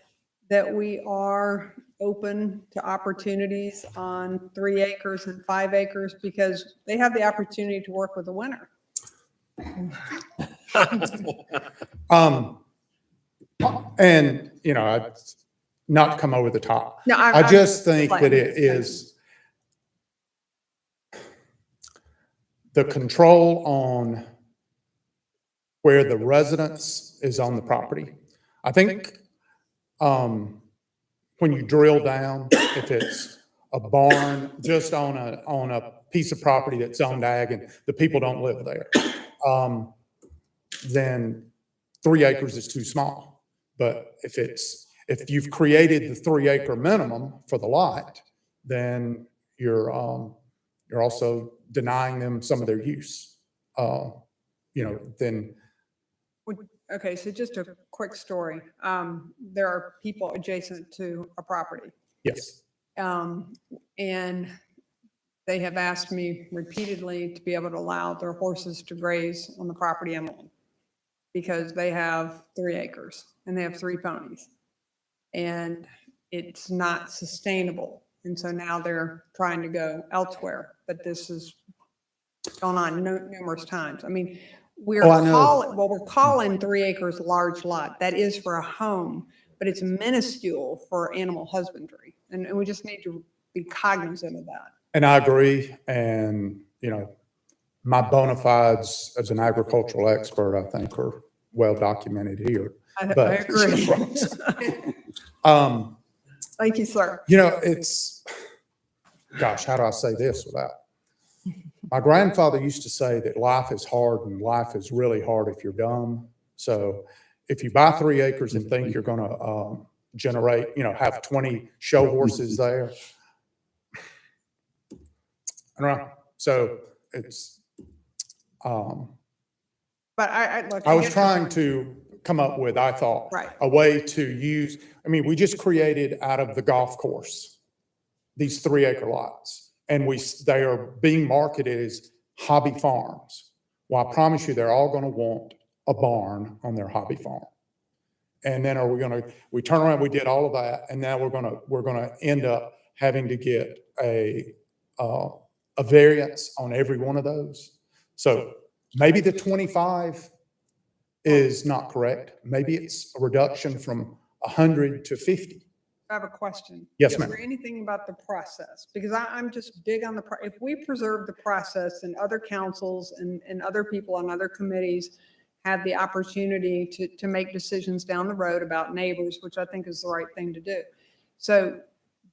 that we are open to opportunities on 3 acres and 5 acres because they have the opportunity to work with a winner? And, not to come over the top. No, I just think that it is the control on where the residence is on the property. I think when you drill down, if it's a barn just on a piece of property that's zoned ag and the people don't live there, then 3 acres is too small. But if you've created the 3 acre minimum for the lot, then you're also denying them some of their use. Then. Okay, so just a quick story. There are people adjacent to a property. Yes. And they have asked me repeatedly to be able to allow their horses to graze on the property I'm on because they have 3 acres and they have 3 ponies. And it's not sustainable. And so now they're trying to go elsewhere, but this has gone on numerous times. I mean, we're calling 3 acres large lot. That is for a home, but it's minuscule for animal husbandry. And we just need to be cognizant of that. And I agree. And, my bona fides as an agricultural expert, I think, are well documented here. I agree. Thank you, sir. Gosh, how do I say this without? My grandfather used to say that life is hard and life is really hard if you're dumb. So if you buy 3 acres and think you're going to generate, have 20 show horses there. I don't know. So it's, but I was trying to come up with, I thought, right, a way to use, we just created out of the golf course, these 3 acre lots. And they are being marketed as hobby farms. Well, I promise you, they're all going to want a barn on their hobby farm. And then we turn around, we did all of that. And now we're going to end up having to get a variance on every one of those. So maybe the 25 is not correct. Maybe it's a reduction from 100 to 50. I have a question. Yes, ma'am. Is there anything about the process? Because I'm just big on if we preserve the process and other councils and other people on other committees have the opportunity to make decisions down the road about neighbors, which I think is the right thing to do. So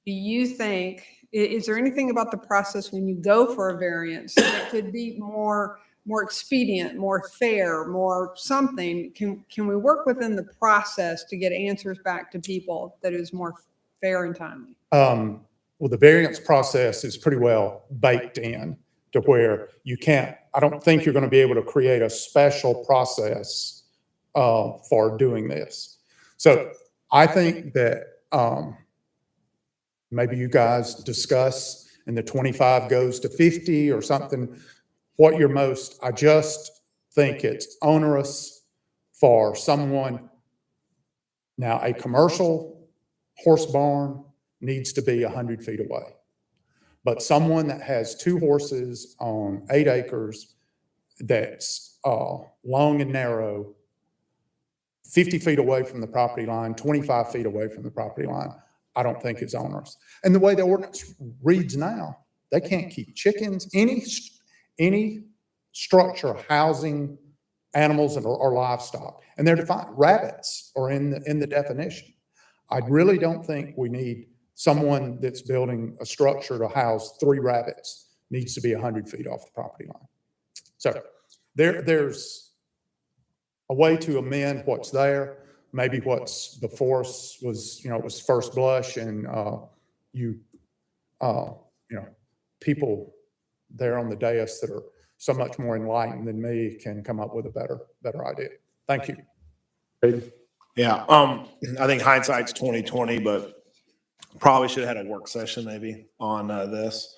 do you think, is there anything about the process when you go for a variance that could be more expedient, more fair, more something? Can we work within the process to get answers back to people that is more fair and timely? Well, the variance process is pretty well baked in to where I don't think you're going to be able to create a special process for doing this. So I think that maybe you guys discuss and the 25 goes to 50 or something. I just think it's onerous for someone. Now, a commercial horse barn needs to be 100 feet away. But someone that has 2 horses on 8 acres that's long and narrow, 50 feet away from the property line, 25 feet away from the property line, I don't think is onerous. And the way the ordinance reads now, they can't keep chickens, any structure housing animals or livestock. And they're defined, rabbits are in the definition. I really don't think we need someone that's building a structure to house 3 rabbits needs to be 100 feet off the property line. So there's a way to amend what's there. Maybe what's before us was, it was first blush, and people there on the dais that are so much more enlightened than me can come up with a better idea. Thank you. Yeah, I think hindsight's 20/20, but probably should have had a work session maybe on this.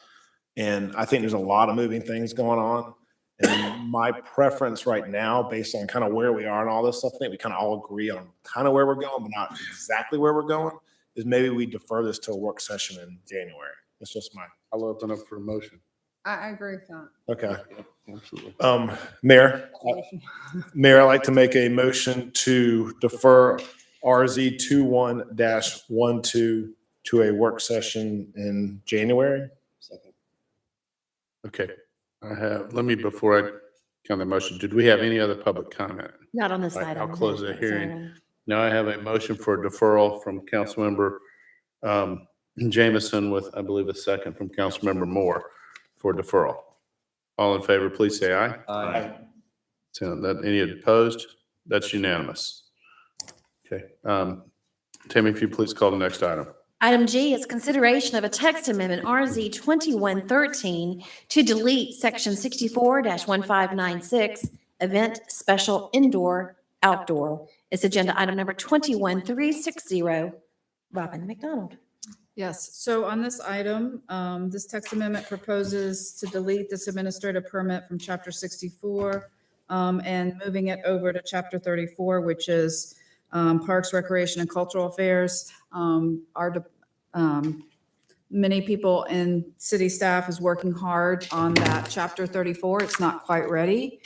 And I think there's a lot of moving things going on. And my preference right now, based on kind of where we are and all this stuff, I think we kind of all agree on kind of where we're going, but not exactly where we're going, is maybe we defer this to a work session in January. It's just I'll open up for a motion. I agree with that. okay. Absolutely. Mayor, I'd like to make a motion to defer RZ 21-12 to a work session in January. Okay. Before I count the motion, did we have any other public comment? Not on this All right, item. I'll close the This hearing. item. Now I have a motion for deferral from Councilmember Jameson with, I believe, a second from Councilmember Moore for deferral. All in favor, please say aye. Aye. So any opposed? That's unanimous. Okay. Tammy, if you please call the next item. Item G is consideration of a text amendment RZ 2113 to delete section 64-1596, event special indoor outdoor. It's agenda item number 21360. Robin McDonald. Yes, so on this item, this text amendment proposes to delete this administrative permit from chapter 64 and moving it over to chapter 34, which is Parks, Recreation, and Cultural Affairs. Many people in city staff is working hard on that chapter 34. It's not quite ready.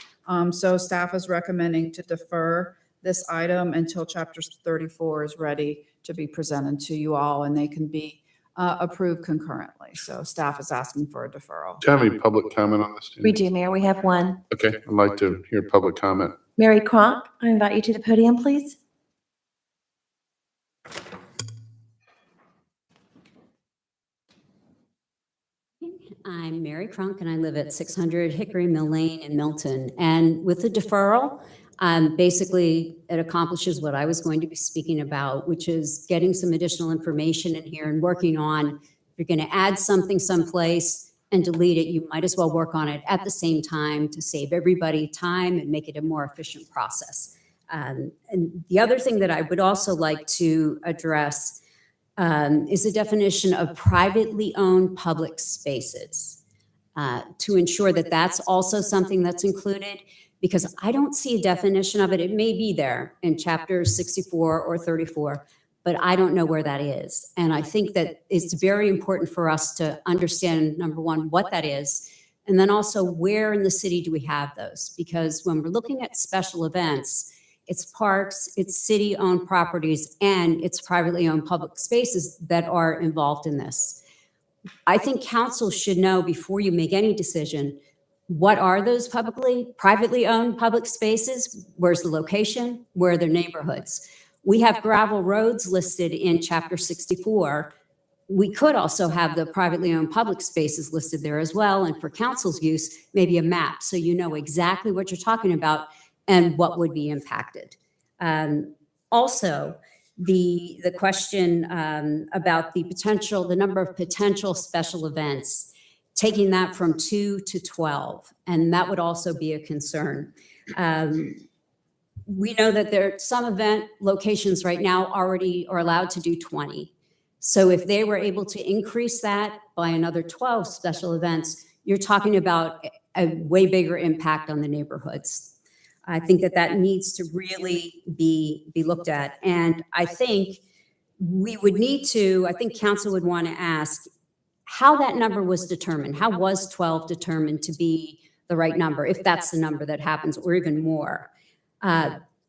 So staff is recommending to defer this item until chapter 34 is ready to be presented to you all, and they can be approved concurrently. So staff is asking for a deferral. Do you have any public comment on this? We do, Mayor. We have one. Okay, I'd like to hear public comment. Mary Cronk, I invite you to the podium, please. I'm Mary Crunk, and I live at 600 Hickory Mill Lane in Milton. And with the deferral, basically, it accomplishes what I was going to be speaking about, which is getting some additional information in here and working on, if you're going to add something someplace and delete it, you might as well work on it at the same time to save everybody time and make it a more efficient process. And the other thing that I would also like to address is the definition of privately owned public spaces, to ensure that that's also something that's included, because I don't see a definition of it. It may be there in chapter 64 or 34, but I don't know where that is. And I think that it's very important for us to understand, number one, what that is, and then also where in the city do we have those? Because when we're looking at special events, it's parks, it's city-owned properties, and it's privately owned public spaces that are involved in this. I think council should know before you make any decision, what are those privately owned public spaces? Where's the location? Where are their neighborhoods? We have gravel roads listed in chapter 64. We could also have the privately owned public spaces listed there as well, and for council's use, maybe a map, so you know exactly what you're talking about and what would be impacted. Also, the question about the number of potential special events, taking that from 2 to 12, and that would also be a concern. We know that there are some event locations right now already are allowed to do 20. So if they were able to increase that by another 12 special events, you're talking about a way bigger impact on the neighborhoods. I think that needs to really be looked at. And I think we would need to, I think council would want to ask how that number was determined. How was 12 determined to be the right number, if that's the number that happens, or even more.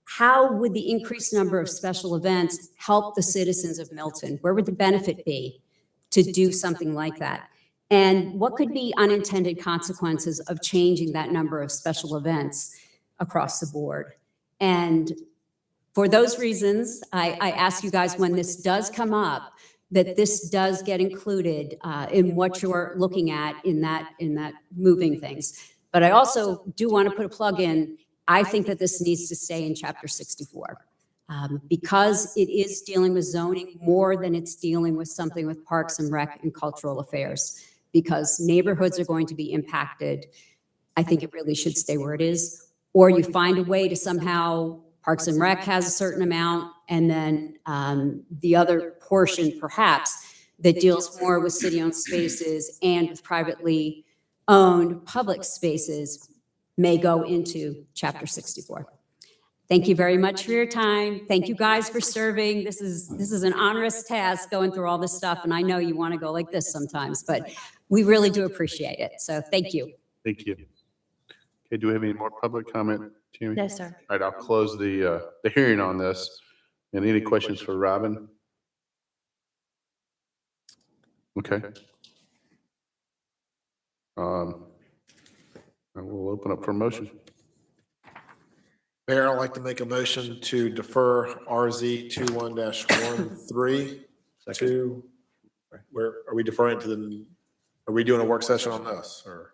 How would the increased number of special events help the citizens of Milton? Where would the benefit be to do something like that? And what could be unintended consequences of changing that number of special events across the board? And for those reasons, I ask you guys, when this does come up, that this does get included in what you're looking at in that moving things. But I also do want to put a plug in. I think that this needs to stay in Chapter 64 because it is dealing with zoning more than it's dealing with something with Parks and Rec and cultural affairs, because neighborhoods are going to be impacted. I think it really should stay where it is. Or you find a way to somehow, Parks and Rec has a certain amount, and then the other portion perhaps that deals more with city-owned spaces and with privately owned public spaces may go into Chapter 64. Thank you very much for your time. Thank you guys for serving. This is an onerous task going through all this stuff, and I know you want to go like this sometimes, but we really do appreciate it. So thank you. Thank you. Okay, do we have any more public comment, Tammy? No, sir. All right, I'll close the hearing on this. And any questions for Robin? Okay. And we'll open up for a motion. Mayor, I'd like to make a motion to defer RZ 21-13 to, where are we deferring to are we doing a work session on this or?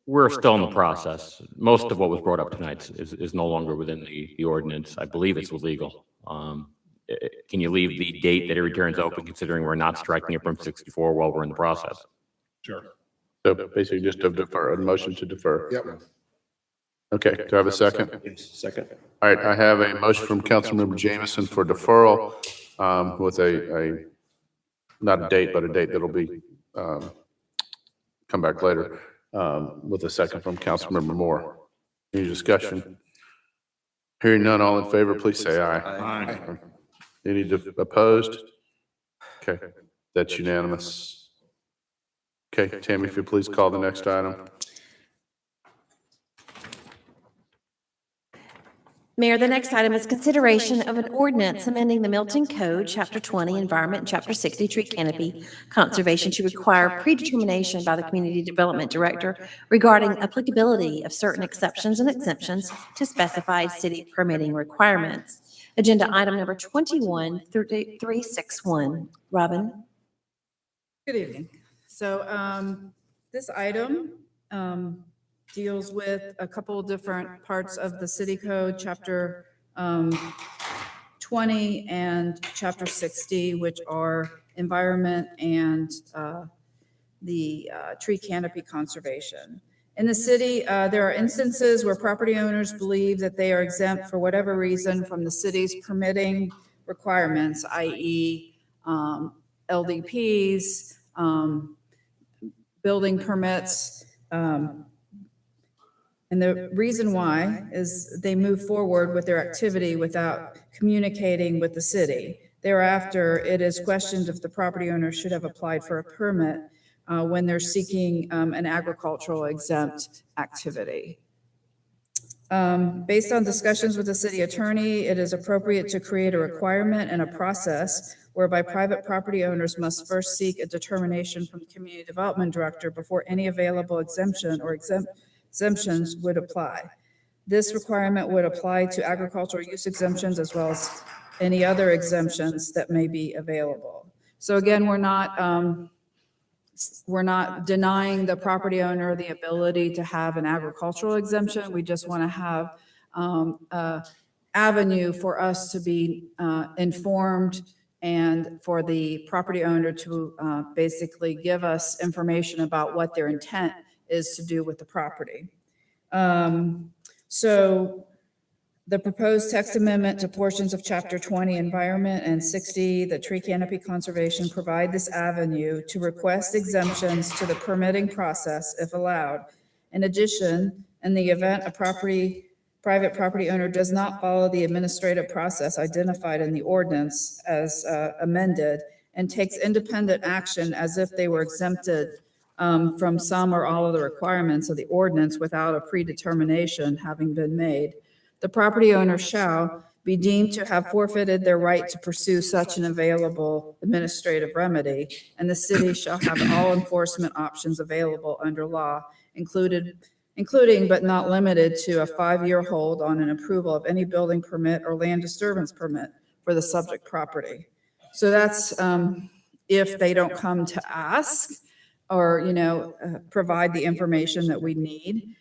We're still in the process. Most of what was brought up tonight is no longer within the ordinance. I believe it's illegal. Can you leave the date that it returns open, considering we're not striking it from 64 while we're in the process? Sure. So basically just a defer, a motion to defer. Yep. Okay, do I have a second? Yes, second. All right, I have a motion from Councilmember Jameson for deferral with a, not a date, but a date that'll be, come back later, with a second from Councilmember Moore. Any discussion? Hearing none, all in favor, please say aye. Aye. Any opposed? Okay, that's unanimous. Okay, Tammy, if you please call the next item. Mayor, the next item is consideration of an ordinance amending the Milton Code, Chapter 20, Environment, and Chapter 60, Tree Canopy Conservation to require predetermination by the Community Development Director regarding applicability of certain exceptions and exemptions to specified city permitting requirements. Agenda item number 21-361. Robin? Good evening. So this item deals with a couple different parts of the city code, Chapter 20 and Chapter 60, which are environment and the tree canopy conservation. In the city, there are instances where property owners believe that they are exempt for whatever reason from the city's permitting requirements, i.e. LDPs, building permits. And the reason why is they move forward with their activity without communicating with the city. Thereafter, it is questioned if the property owner should have applied for a permit when they're seeking an agricultural exempt activity. Based on discussions with the city attorney, it is appropriate to create a requirement and a process whereby private property owners must first seek a determination from the community development director before any available exemption or exemptions would apply. This requirement would apply to agricultural use exemptions as well as any other exemptions that may be available. So again, we're not denying the property owner the ability to have an agricultural exemption. We just want to have an avenue for us to be informed and for the property owner to basically give us information about what their intent is to do with the property. So the proposed text amendment to portions of Chapter 20 Environment and 60, the Tree Canopy Conservation, provide this avenue to request exemptions to the permitting process if allowed. In addition, in the event a private property owner does not follow the administrative process identified in the ordinance as amended and takes independent action as if they were exempted from some or all of the requirements of the ordinance without a predetermination having been made, the property owner shall be deemed to have forfeited their right to pursue such an available administrative remedy, and the city shall have all enforcement options available under law, including but not limited to a 5-year hold on an approval of any building permit or land disturbance permit for the subject property. So that's if they don't come to ask or, provide the information that we need.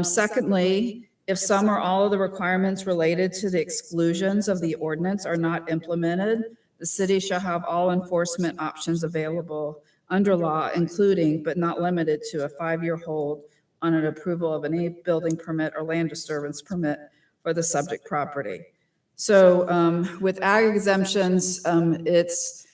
Secondly, if some or all of the requirements related to the exclusions of the ordinance are not implemented, the city shall have all enforcement options available under law, including but not limited to a 5-year hold on an approval of any building permit or land disturbance permit for the subject property. So with ag exemptions, it's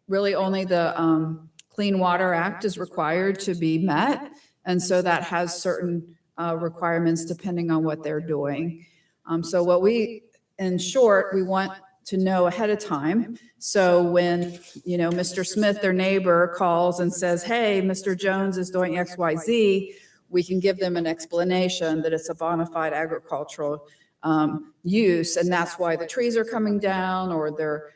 really only the Clean Water Act is required to be met. And so that has certain requirements depending on what they're doing. So what in short, we want to know ahead of time. So when, Mr. Smith, their neighbor, calls and says, hey, Mr. Jones is doing XYZ, we can give them an explanation that it's a bona fide agricultural use, and that's why the trees are coming down, or they're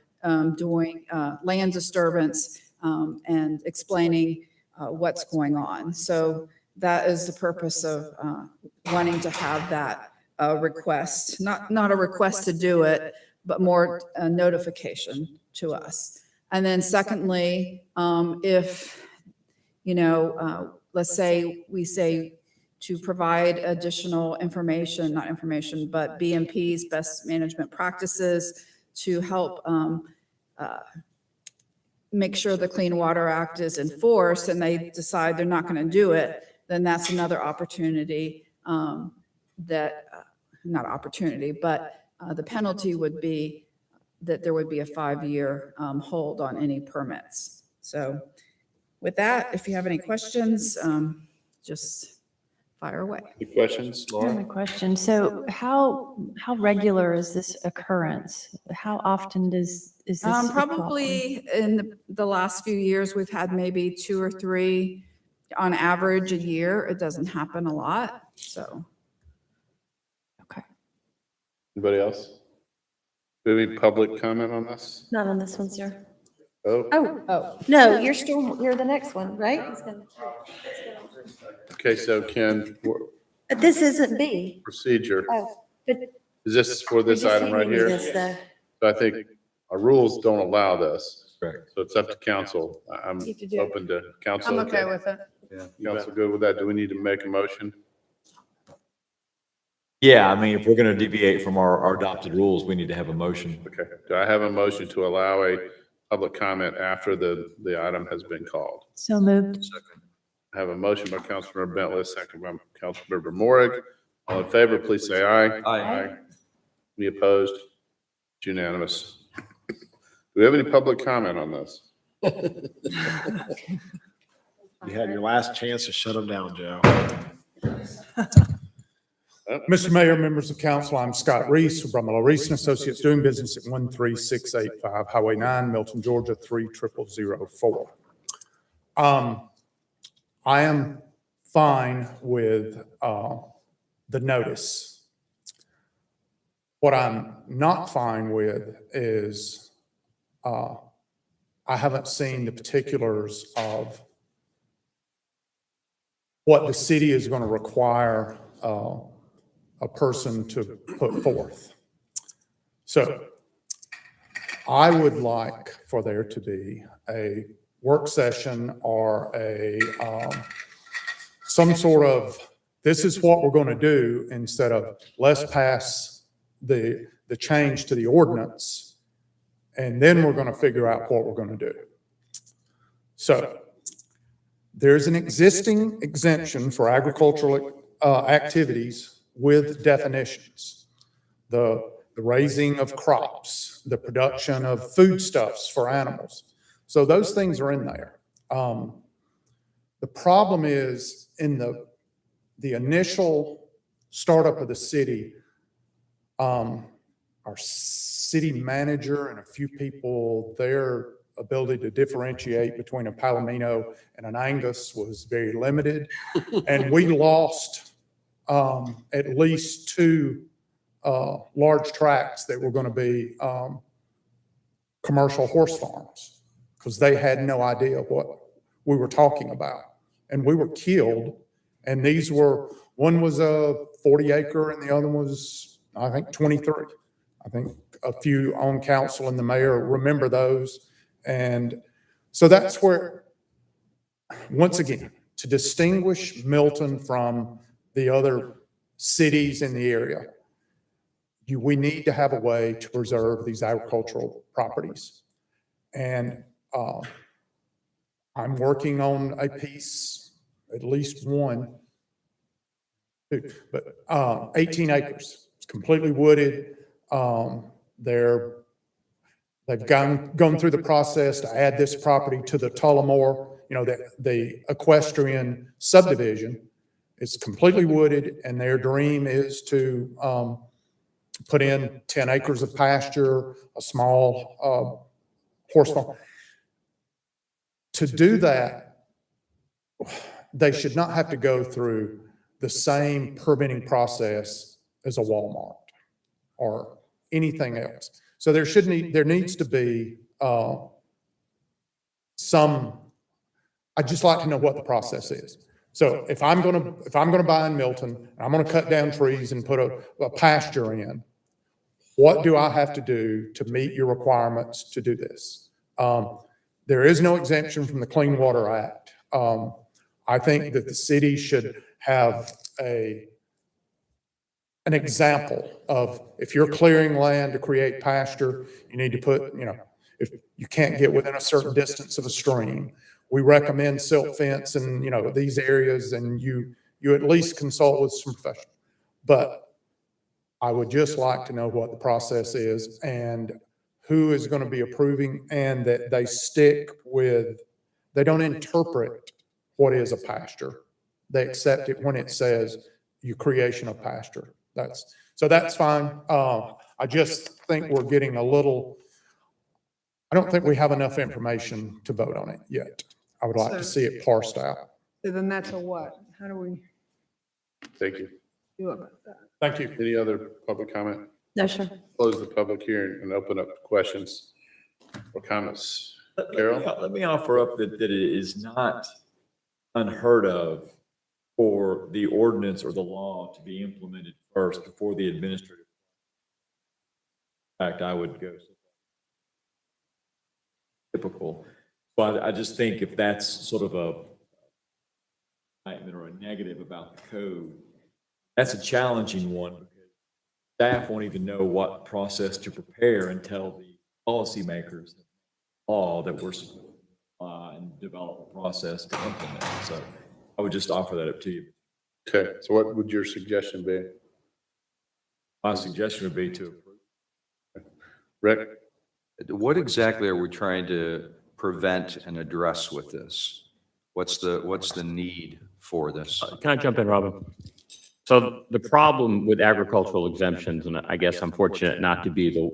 doing land disturbance and explaining what's going on. So that is the purpose of wanting to have that request, not a request to do it, but more a notification to us. And then secondly, if, let's say we say to provide additional information, not information, but BMP's best management practices to help make sure the Clean Water Act is enforced, and they decide they're not going to do it, then that's another opportunity not opportunity, but the penalty would be that there would be a 5-year hold on any permits. So with that, if you have any questions, just fire away. Any questions, I have a Laura? question. So how regular is this occurrence? How often is this? a problem? Probably in the last few years, we've had maybe 2 or 3 on average a year. It doesn't happen a lot, so. Anybody else? Do we have any public comment on this? Not on this one, sir. Oh, Oh, no, you're the next one, right? okay, so Ken, This isn't B. procedure, Oh, but. is this for this item right here? So I think our rules don't allow this. Correct. So it's up to council. I'm You have to do it. open to council. I'm okay with it. Council good with that? Do we need to make a motion? Yeah, I mean, if we're going to deviate from our adopted rules, we need to have a motion. Okay. Do I have a motion to allow a public comment after the item has been called? So moved. I have a motion by Councilmember Bentley, second by Councilmember Morrig. All in favor, please say aye. Aye. Any opposed? It's unanimous. Do we have any public comment on this? You had your last chance to shut them down, Joe. Mr. Mayor, members of council, I'm Scott Reese with Brumlow Reese and Associates, doing business at 13685 Highway 9, Milton, Georgia, 30004. I am fine with the notice. What I'm not fine with is I haven't seen the particulars of what the city is going to require a person to put forth. So I would like for there to be a work session or some sort of, this is what we're going to do, instead of let's pass the change to the ordinance and then we're going to figure out what we're going to do. So there's an existing exemption for agricultural activities with definitions. The raising of crops, the production of foodstuffs for animals. So those things are in there. The problem is in the initial startup of the city, our city manager and a few people there ability to differentiate between a Palomino and an Angus was very limited. And we lost at least two large tracts that were going to be commercial horse farms because they had no idea what we were talking about. And we were killed. And these were, one was a 40 acre and the other was, I think, 23. I think a few on council and the mayor remember those. And so that's where, once again, to distinguish Milton from the other cities in the area, we need to have a way to preserve these agricultural properties. And I'm working on a piece, at least one, but 18 acres. It's completely wooded. They've gone through the process to add this property to the Tullamore, the equestrian subdivision. It's completely wooded, and their dream is to put in 10 acres of pasture, a small horse farm. To do that, they should not have to go through the same permitting process as a Walmart or anything else. So there needs to be I'd just like to know what the process is. So if I'm gonna buy in Milton, I'm gonna cut down trees and put a pasture in, what do I have to do to meet your requirements to do this? There is no exemption from the Clean Water Act. I think that the city should have an example of, if you're clearing land to create pasture, you need to put, if you can't get within a certain distance of a stream, we recommend silt fence and, these areas, and you at least consult with some professionals. But I would just like to know what the process is and who is going to be approving, and that they stick with, they don't interpret what is a pasture. They accept it when it says your creation of pasture. That's fine. I just think we're getting I don't think we have enough information to vote on it yet. I would like to see it parsed out. So then that's a what? How do we Thank you. do about that? Thank you. Any other public comment? No, sure. Close the public hearing and open up questions or comments. Carol? Let me offer up that it is not unheard of for the ordinance or the law to be implemented first before the administrative. In fact, I would go typical. But I just think if that's sort of a indictment or a negative about the code, that's a challenging one, because staff won't even know what process to prepare until the policymakers law that we're and develop a process to implement. So I would just offer that up to you. Okay, so what would your suggestion be? My suggestion would be to approve. Rick? What exactly are we trying to prevent and address with this? What's the need for this? Can I jump in, Robin? So the problem with agricultural exemptions, and I guess I'm fortunate not to be the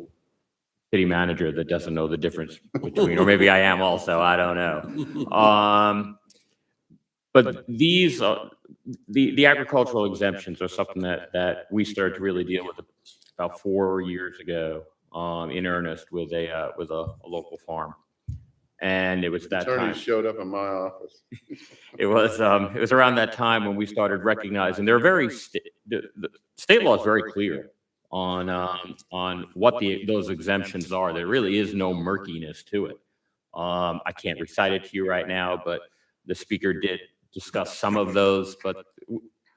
city manager that doesn't know the difference between, or maybe I am also, I don't know. But these, the agricultural exemptions are something that we started to really deal with about 4 years ago, in earnest with a local farm. And it was that time. Attorney showed up in my office. It was around that time when we started recognizing they're the state law is very clear on what those exemptions are. There really is no murkiness to it. I can't recite it to you right now, but the speaker did discuss some of those, but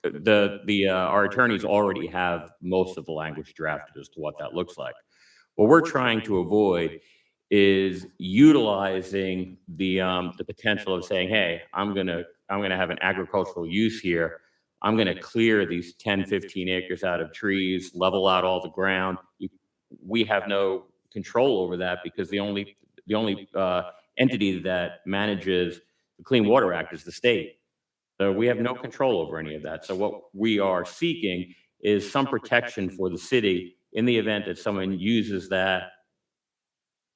our attorneys already have most of the language drafted as to what that looks like. What we're trying to avoid is utilizing the potential of saying, hey, I'm gonna have an agricultural use here. I'm gonna clear these 10, 15 acres out of trees, level out all the ground. We have no control over that, because the only entity that manages the Clean Water Act is the state. So we have no control over any of that. So what we are seeking is some protection for the city in the event that someone uses that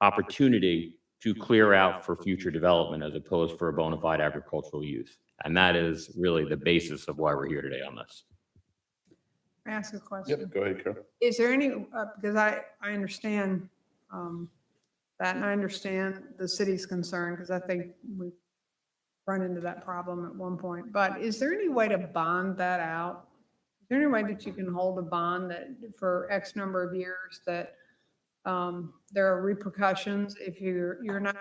opportunity to clear out for future development as opposed for a bona fide agricultural use. And that is really the basis of why we're here today on this. May I ask a question? Yep, go ahead, Carol. Is there any, because I understand that, and I understand the city's concern, because I think we've run into that problem at one point, but is there any way to bond that out? Is there any way that you can hold a bond that for X number of years that there are repercussions if you're not?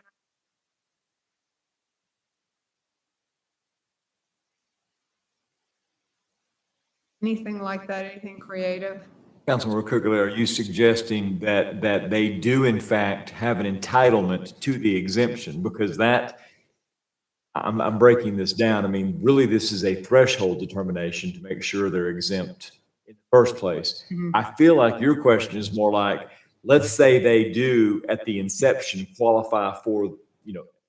Anything like that, anything creative? Councilman Cookley, are you suggesting that they do in fact have an entitlement to the exemption? Because that, I'm breaking this down. I mean, really, this is a threshold determination to make sure they're exempt in the first place. I feel like your question is more like, let's say they do at the inception qualify for,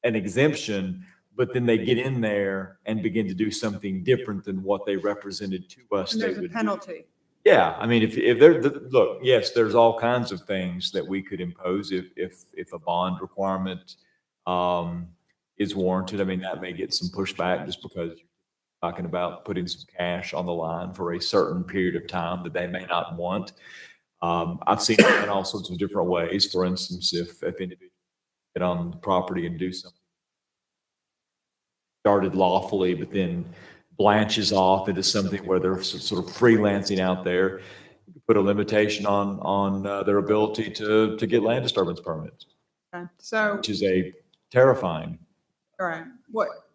an exemption, but then they get in there and begin to do something different than what they represented to us. And they there's a would do. penalty. Yeah, I mean, if they're, look, yes, there's all kinds of things that we could impose if a bond requirement is warranted. I mean, that may get some pushback just because you're talking about putting some cash on the line for a certain period of time that they may not want. I've seen it in all sorts of different ways. For instance, if individuals get on the property and do something started lawfully, but then blanches off into something where they're sort of freelancing out there, you could put a limitation on their ability to get land disturbance permits, Okay. So, which is a terrifying. all right,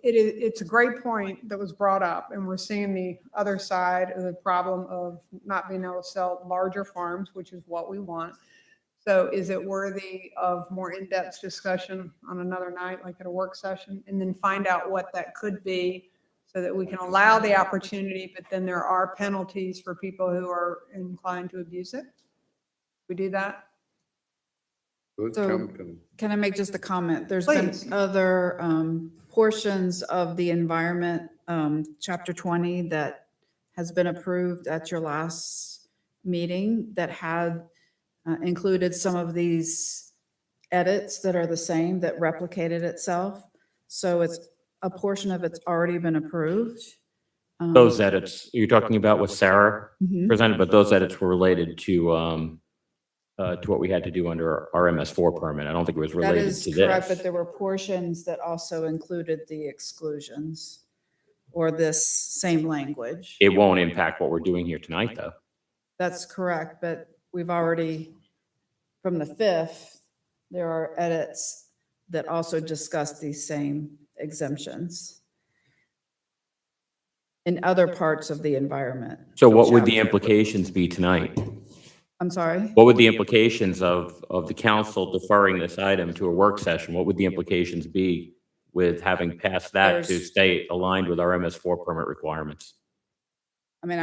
it's a great point that was brought up, and we're seeing the other side of the problem of not being able to sell larger farms, which is what we want. So is it worthy of more in-depth discussion on another night, like at a work session, and then find out what that could be so that we can allow the opportunity, but then there are penalties for people who are inclined to abuse it? We do that? So can I make just a comment? There's Please. been other portions of the environment, chapter 20, that has been approved at your last meeting that had included some of these edits that are the same, that replicated itself. So it's a portion of it's already been approved. Those edits you're talking about with Sarah Mhm. presented, but those edits were related to what we had to do under our MS4 permit. I don't think it was That related is to correct, this. but there were portions that also included the exclusions or this same language. It won't impact what we're doing here tonight, though. That's correct, but we've already, from the 5th, there are edits that also discuss these same exemptions in other parts of the environment. So what would the chapter. implications be tonight? I'm sorry? What would the implications of the council deferring this item to a work session? What would the implications be with having passed that to There's- stay aligned with our MS4 permit requirements? I mean,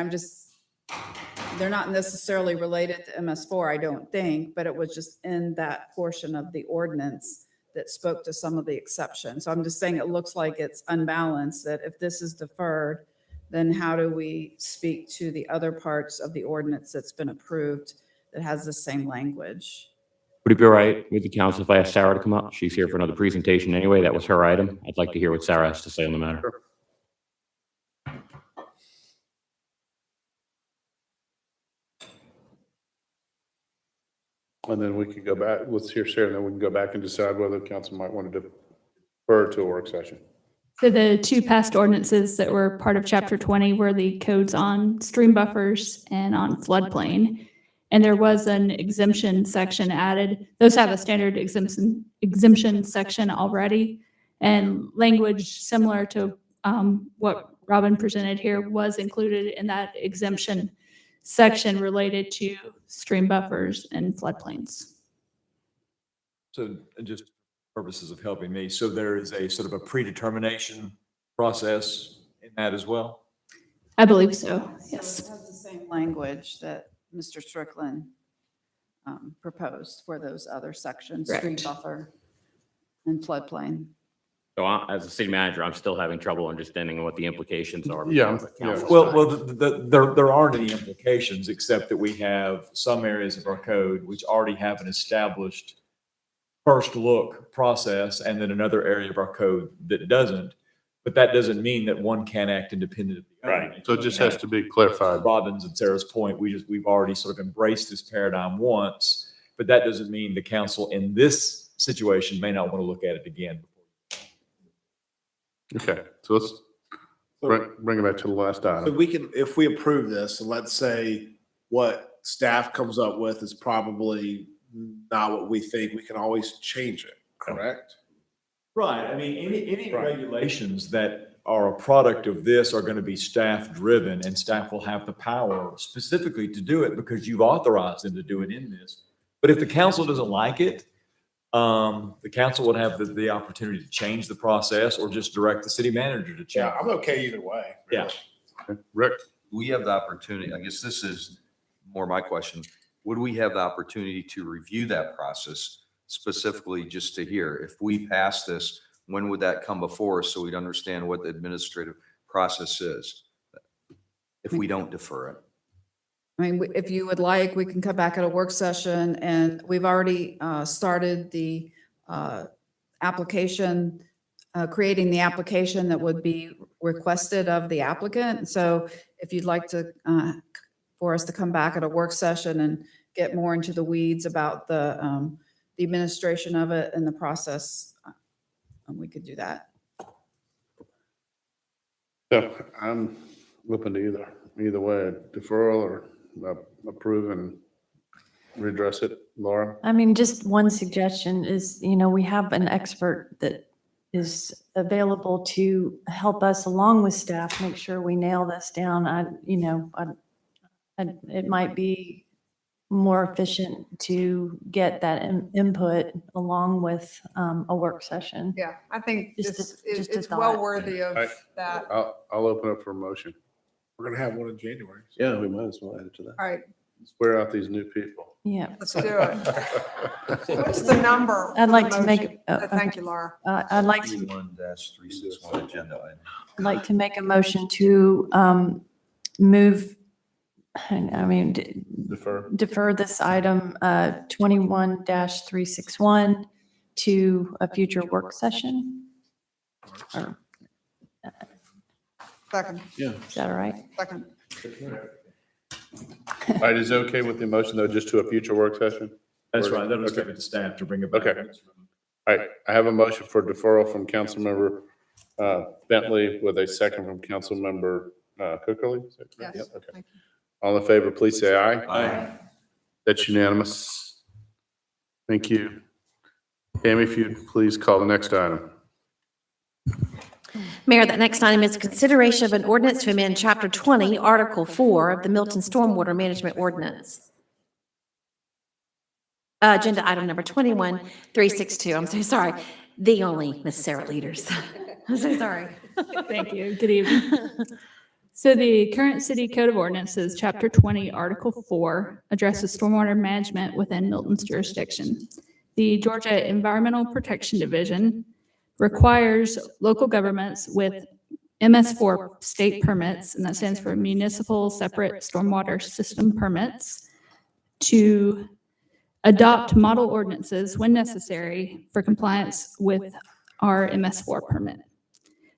they're not necessarily related to MS4, I don't think, but it was just in that portion of the ordinance that spoke to some of the exceptions. So I'm just saying it looks like it's unbalanced, that if this is deferred, then how do we speak to the other parts of the ordinance that's been approved that has the same language? Would it be all right with the council if I asked Sarah to come up? She's here for another presentation anyway. That was her item. I'd like to hear what Sarah has to say on the matter. And then we can go back, let's hear Sarah, and then we can go back and decide whether the council might want to defer to a work session. So the two past ordinances that were part of chapter 20 were the codes on stream buffers and on floodplain. And there was an exemption section added. Those have a standard exemption section already. And language similar to what Robin presented here was included in that exemption section related to stream buffers and floodplains. So just purposes of helping me, so there is a sort of a predetermination process in that as well? I believe so, yes. So it has the same language that Mr. Strickland proposed for those other sections, stream Correct. buffer and floodplain. So as a city manager, I'm still having trouble understanding what the implications are. Yeah, for the council. Well, there aren't any implications except that we have some areas of our code which already have an established first look process and then another area of our code that doesn't. But that doesn't mean that one can't act independent of the other. Right. So it just has to be clarified. Robin's and Sarah's point, we've already sort of embraced this paradigm once, but that doesn't mean the council in this situation may not want to look at it again. Okay, so let's bring it back to the last So item. we can, if we approve this, and let's say what staff comes up with is probably not what we think, we can always change it, correct? Right. I mean, any regulations that are a product of this are going to be staff driven, and staff will have the power specifically to do it because you've authorized them to do it in this. But if the council doesn't like it, the council would have the opportunity to change the process or just direct the city manager to change. Yeah, I'm okay either way. Yeah. Rick? We have the opportunity, I guess this is more my question. Would we have the opportunity to review that process specifically just to hear? If we pass this, when would that come before us so we'd understand what the administrative process is? If we don't defer it. I mean, if you would like, we can come back at a work session, and we've already started the application, creating the application that would be requested of the applicant. So if you'd like to, for us to come back at a work session and get more into the weeds about the administration of it and the process, we could do that. So I'm open to either way, deferral or approve and redress it. Laura? I mean, just one suggestion is, we have an expert that is available to help us along with staff, make sure we nail this down. It might be more efficient to get that input along with a work session. Yeah, I think Just it's a well thought. worthy of that. All I'll open up for a motion. We're gonna have one in January. Yeah, we might as well add it to that. right, Swear out these new people. Yeah. let's do it. What's the number? I'd for like the to make, motion? oh, Thank okay. you, Laura. I'd like to 31-361 agenda item. I'd like to make a motion to move, defer this item 21-361 to a future work session. Or, Second, Yeah. is that all right? second. All right, is it okay with the motion though, just to a future work session? That's right. That'll Okay. take it to staff to bring it back. Okay. All right, I have a motion for deferral from Councilmember Bentley with a second from Councilmember Cookerly. Is that correct? Yes, Yep, okay. thank you. All in favor, please say aye. Aye. That's unanimous. Thank you. Tammy, if you'd please call the next item. Mayor, that next item is consideration of an ordinance to amend Chapter 20, Article 4 of the Milton Stormwater Management Ordinance. Agenda item number 21-362. I'm so sorry. The only Miss Sarah Leaders. I'm so sorry. Thank you. Good evening. So the current city code of ordinances, chapter 20, article 4, addresses stormwater management within Milton's jurisdiction. The Georgia Environmental Protection Division requires local governments with MS4 state permits, and that stands for Municipal Separate Stormwater System Permits, to adopt model ordinances when necessary for compliance with our MS4 permit.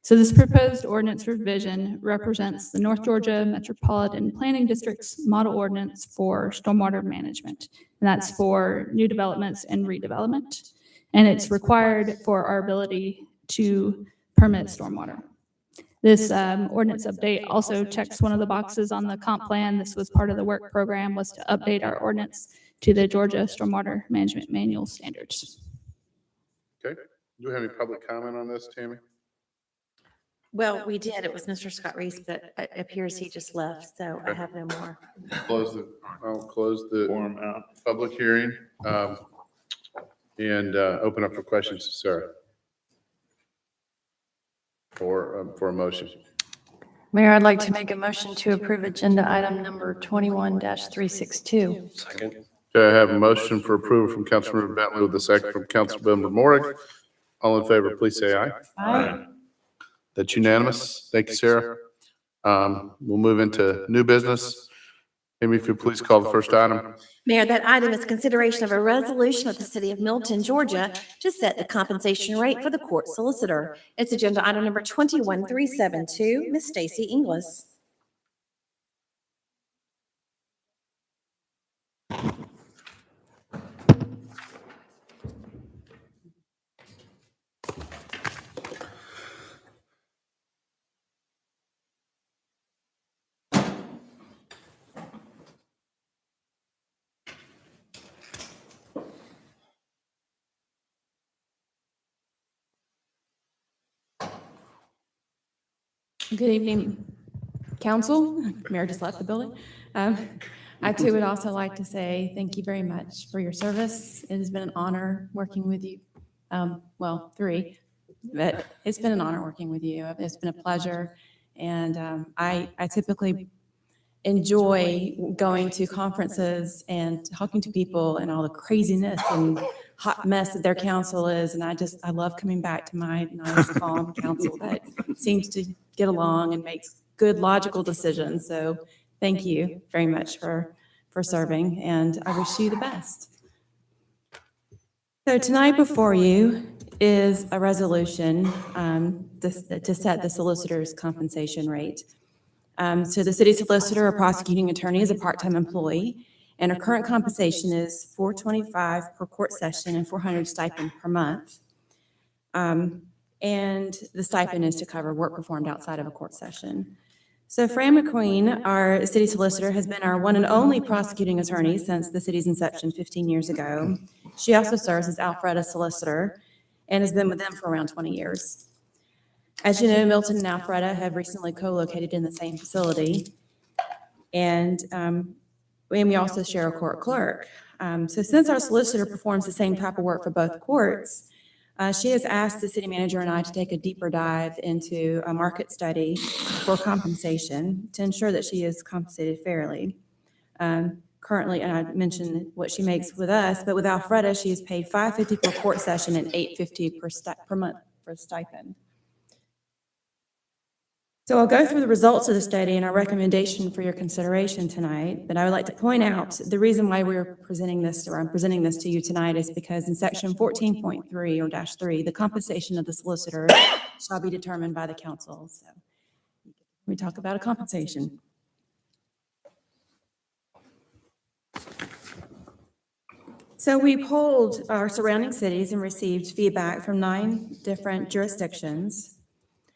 So this proposed ordinance revision represents the North Georgia Metropolitan Planning District's model ordinance for stormwater management. And that's for new developments and redevelopment. And it's required for our ability to permit stormwater. This ordinance update also checks one of the boxes on the comp plan. This was part of the work program, was to update our ordinance to the Georgia Stormwater Management Manual standards. Okay. Do we have any public comment on this, Tammy? Well, we did. It was Mr. Scott Reese, but it appears he just left, so I have no more. I'll close the public hearing and open up for questions, Sarah. For a motion. Mayor, I'd like to make a motion to approve agenda item number 21-362. Second. Okay, I have a motion for approval from Councilmember Bentley with a second from Councilmember Morrig. All in favor, please say aye. Aye. That's unanimous. Thank you, Sarah. We'll move into new business. Amy, if you please call the first item. Mayor, that item is consideration of a resolution of the City of Milton, Georgia, to set the compensation rate for the court solicitor. It's agenda item number 21372. Ms. Stacy Inglis. Good evening, council. Mayor just left the building. I too would also like to say thank you very much for your service. It has been an honor working with you. Well, 3, but it's been an honor working with you. It's been a pleasure. And I typically enjoy going to conferences and talking to people and all the craziness and hot mess that their council is. And I love coming back to my nice, calm council that seems to get along and makes good, logical decisions. So thank you very much for serving, and I wish you the best. So tonight before you is a resolution to set the solicitor's compensation rate. So the city solicitor or prosecuting attorney is a part-time employee, and her current compensation is $425 per court session and $400 stipend per month. And the stipend is to cover work performed outside of a court session. So Fran McQueen, our city solicitor, has been our one and only prosecuting attorney since the city's inception 15 years ago. She also serves as Alfreda solicitor and has been with them for around 20 years. As you know, Milton and Alfreda have recently co-located in the same facility. And we also share a court clerk. So since our solicitor performs the same type of work for both courts, she has asked the city manager and I to take a deeper dive into a market study for compensation to ensure that she is compensated fairly. Currently, and I mentioned what she makes with us, but with Alfreda, she is paid $550 per court session and $850 per month for a stipend. So I'll go through the results of the study and our recommendation for your consideration tonight, but I would like to point out the reason why we're presenting this, or I'm presenting this to you tonight, is because in section 14.3 or -3, the compensation of the solicitor shall be determined by the council. So we talk about a compensation. So we polled our surrounding cities and received feedback from 9 different jurisdictions.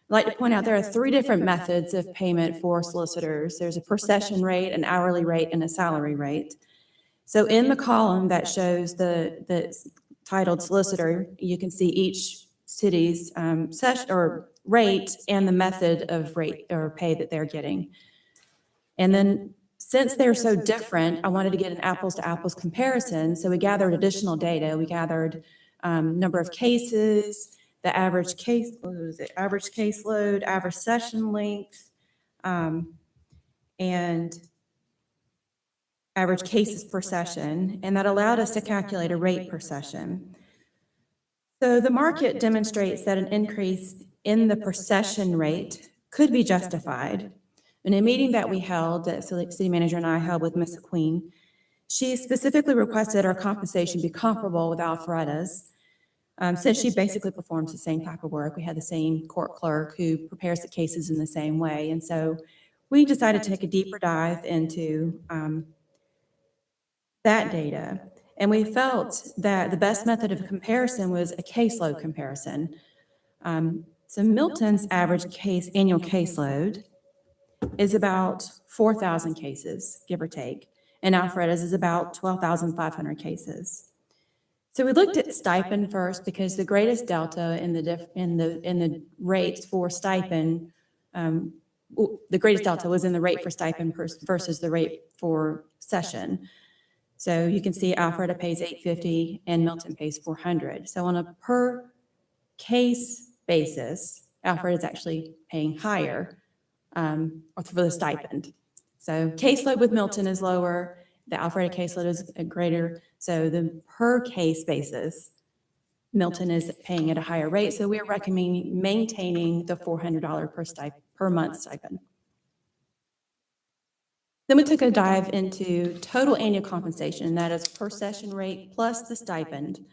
I'd like to point out there are 3 different methods of payment for solicitors. There's a per session rate, an hourly rate, and a salary rate. So in the column that shows the titled solicitor, you can see each city's session or rate and the method of rate or pay that they're getting. And then since they're so different, I wanted to get an apples to apples comparison. So we gathered additional data. We gathered number of cases, the average case, average caseload, average session length, and average cases per session, and that allowed us to calculate a rate per session. So the market demonstrates that an increase in the per session rate could be justified. In a meeting that we held, that city manager and I held with Ms. Queen, she specifically requested our compensation be comparable with Alfreda's. Since she basically performs the same type of work, we had the same court clerk who prepares the cases in the same way. And so we decided to take a deeper dive into that data. And we felt that the best method of comparison was a caseload comparison. So Milton's average annual caseload is about 4,000 cases, give or take. And Alfreda's is about 12,500 cases. So we looked at stipend first because the greatest delta in the rates for stipend, the greatest delta was in the rate for stipend versus the rate for session. So you can see Alfreda pays $850 and Milton pays $400. So on a per case basis, Alfreda is actually paying higher for the stipend. So caseload with Milton is lower. The Alfreda caseload is greater. So the per case basis, Milton is paying at a higher rate. So we're recommending maintaining the $400 per month stipend. Then we took a dive into total annual compensation, that is per session rate plus the stipend.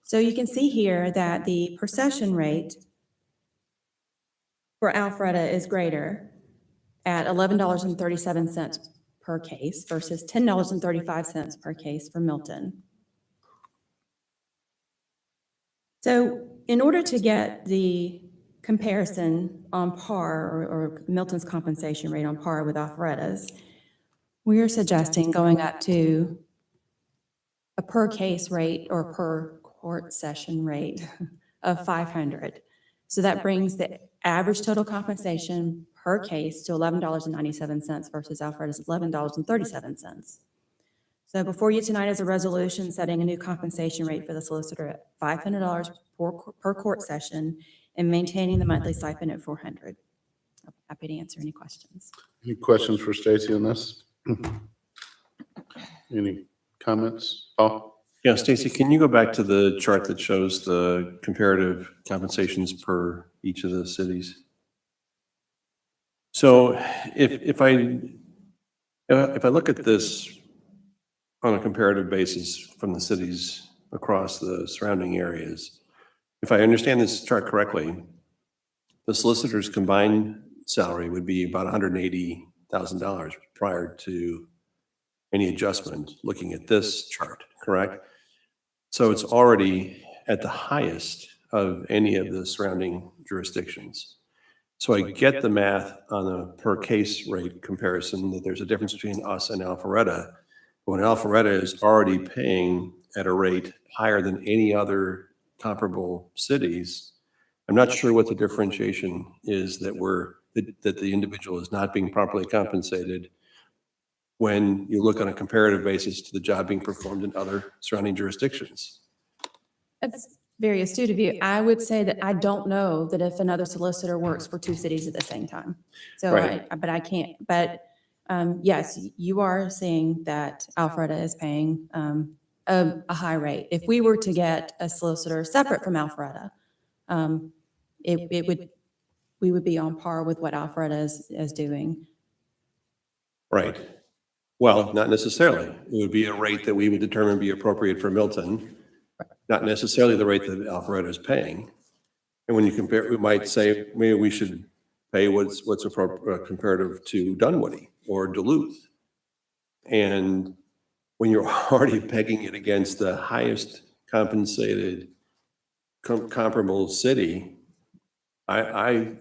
So you can see here that the per session rate for Alpharetta is greater at $11.37 per case versus $10.35 per case for Milton. So in order to get the comparison on par, or Milton's compensation rate on par with Alpharetta's, we are suggesting going up to a per case rate or per court session rate of $500. So that brings the average total compensation per case to $11.97 versus Alpharetta's $11.37. So before you tonight is a resolution setting a new compensation rate for the solicitor at $500 per court session and maintaining the monthly stipend at $400. I'm happy to answer any questions. Any questions for Stacy on this? Any comments? Paul? Yeah, Stacy, can you go back to the chart that shows the comparative compensations per each of the cities? So if I look at this on a comparative basis from the cities across the surrounding areas, if I understand this chart correctly, the solicitor's combined salary would be about $180,000 prior to any adjustment, looking at this chart, correct? So it's already at the highest of any of the surrounding jurisdictions. So I get the math on a per case rate comparison that there's a difference between us and Alpharetta. When Alpharetta is already paying at a rate higher than any other comparable cities, I'm not sure what the differentiation is that the individual is not being properly compensated when you look on a comparative basis to the job being performed in other surrounding jurisdictions. That's very astute of you. I would say that I don't know that if another solicitor works for two cities at the same time. So, Right. but I can't, but yes, you are seeing that Alpharetta is paying a high rate. If we were to get a solicitor separate from Alpharetta, we would be on par with what Alpharetta is doing. Right. Well, not necessarily. It would be a rate that we would determine be appropriate for Milton, not necessarily the rate that Alpharetta is paying. And when you compare, we might say, maybe we should pay what's appropriate comparative to Dunwoody or Duluth. And when you're already pegging it against the highest compensated comparable city, I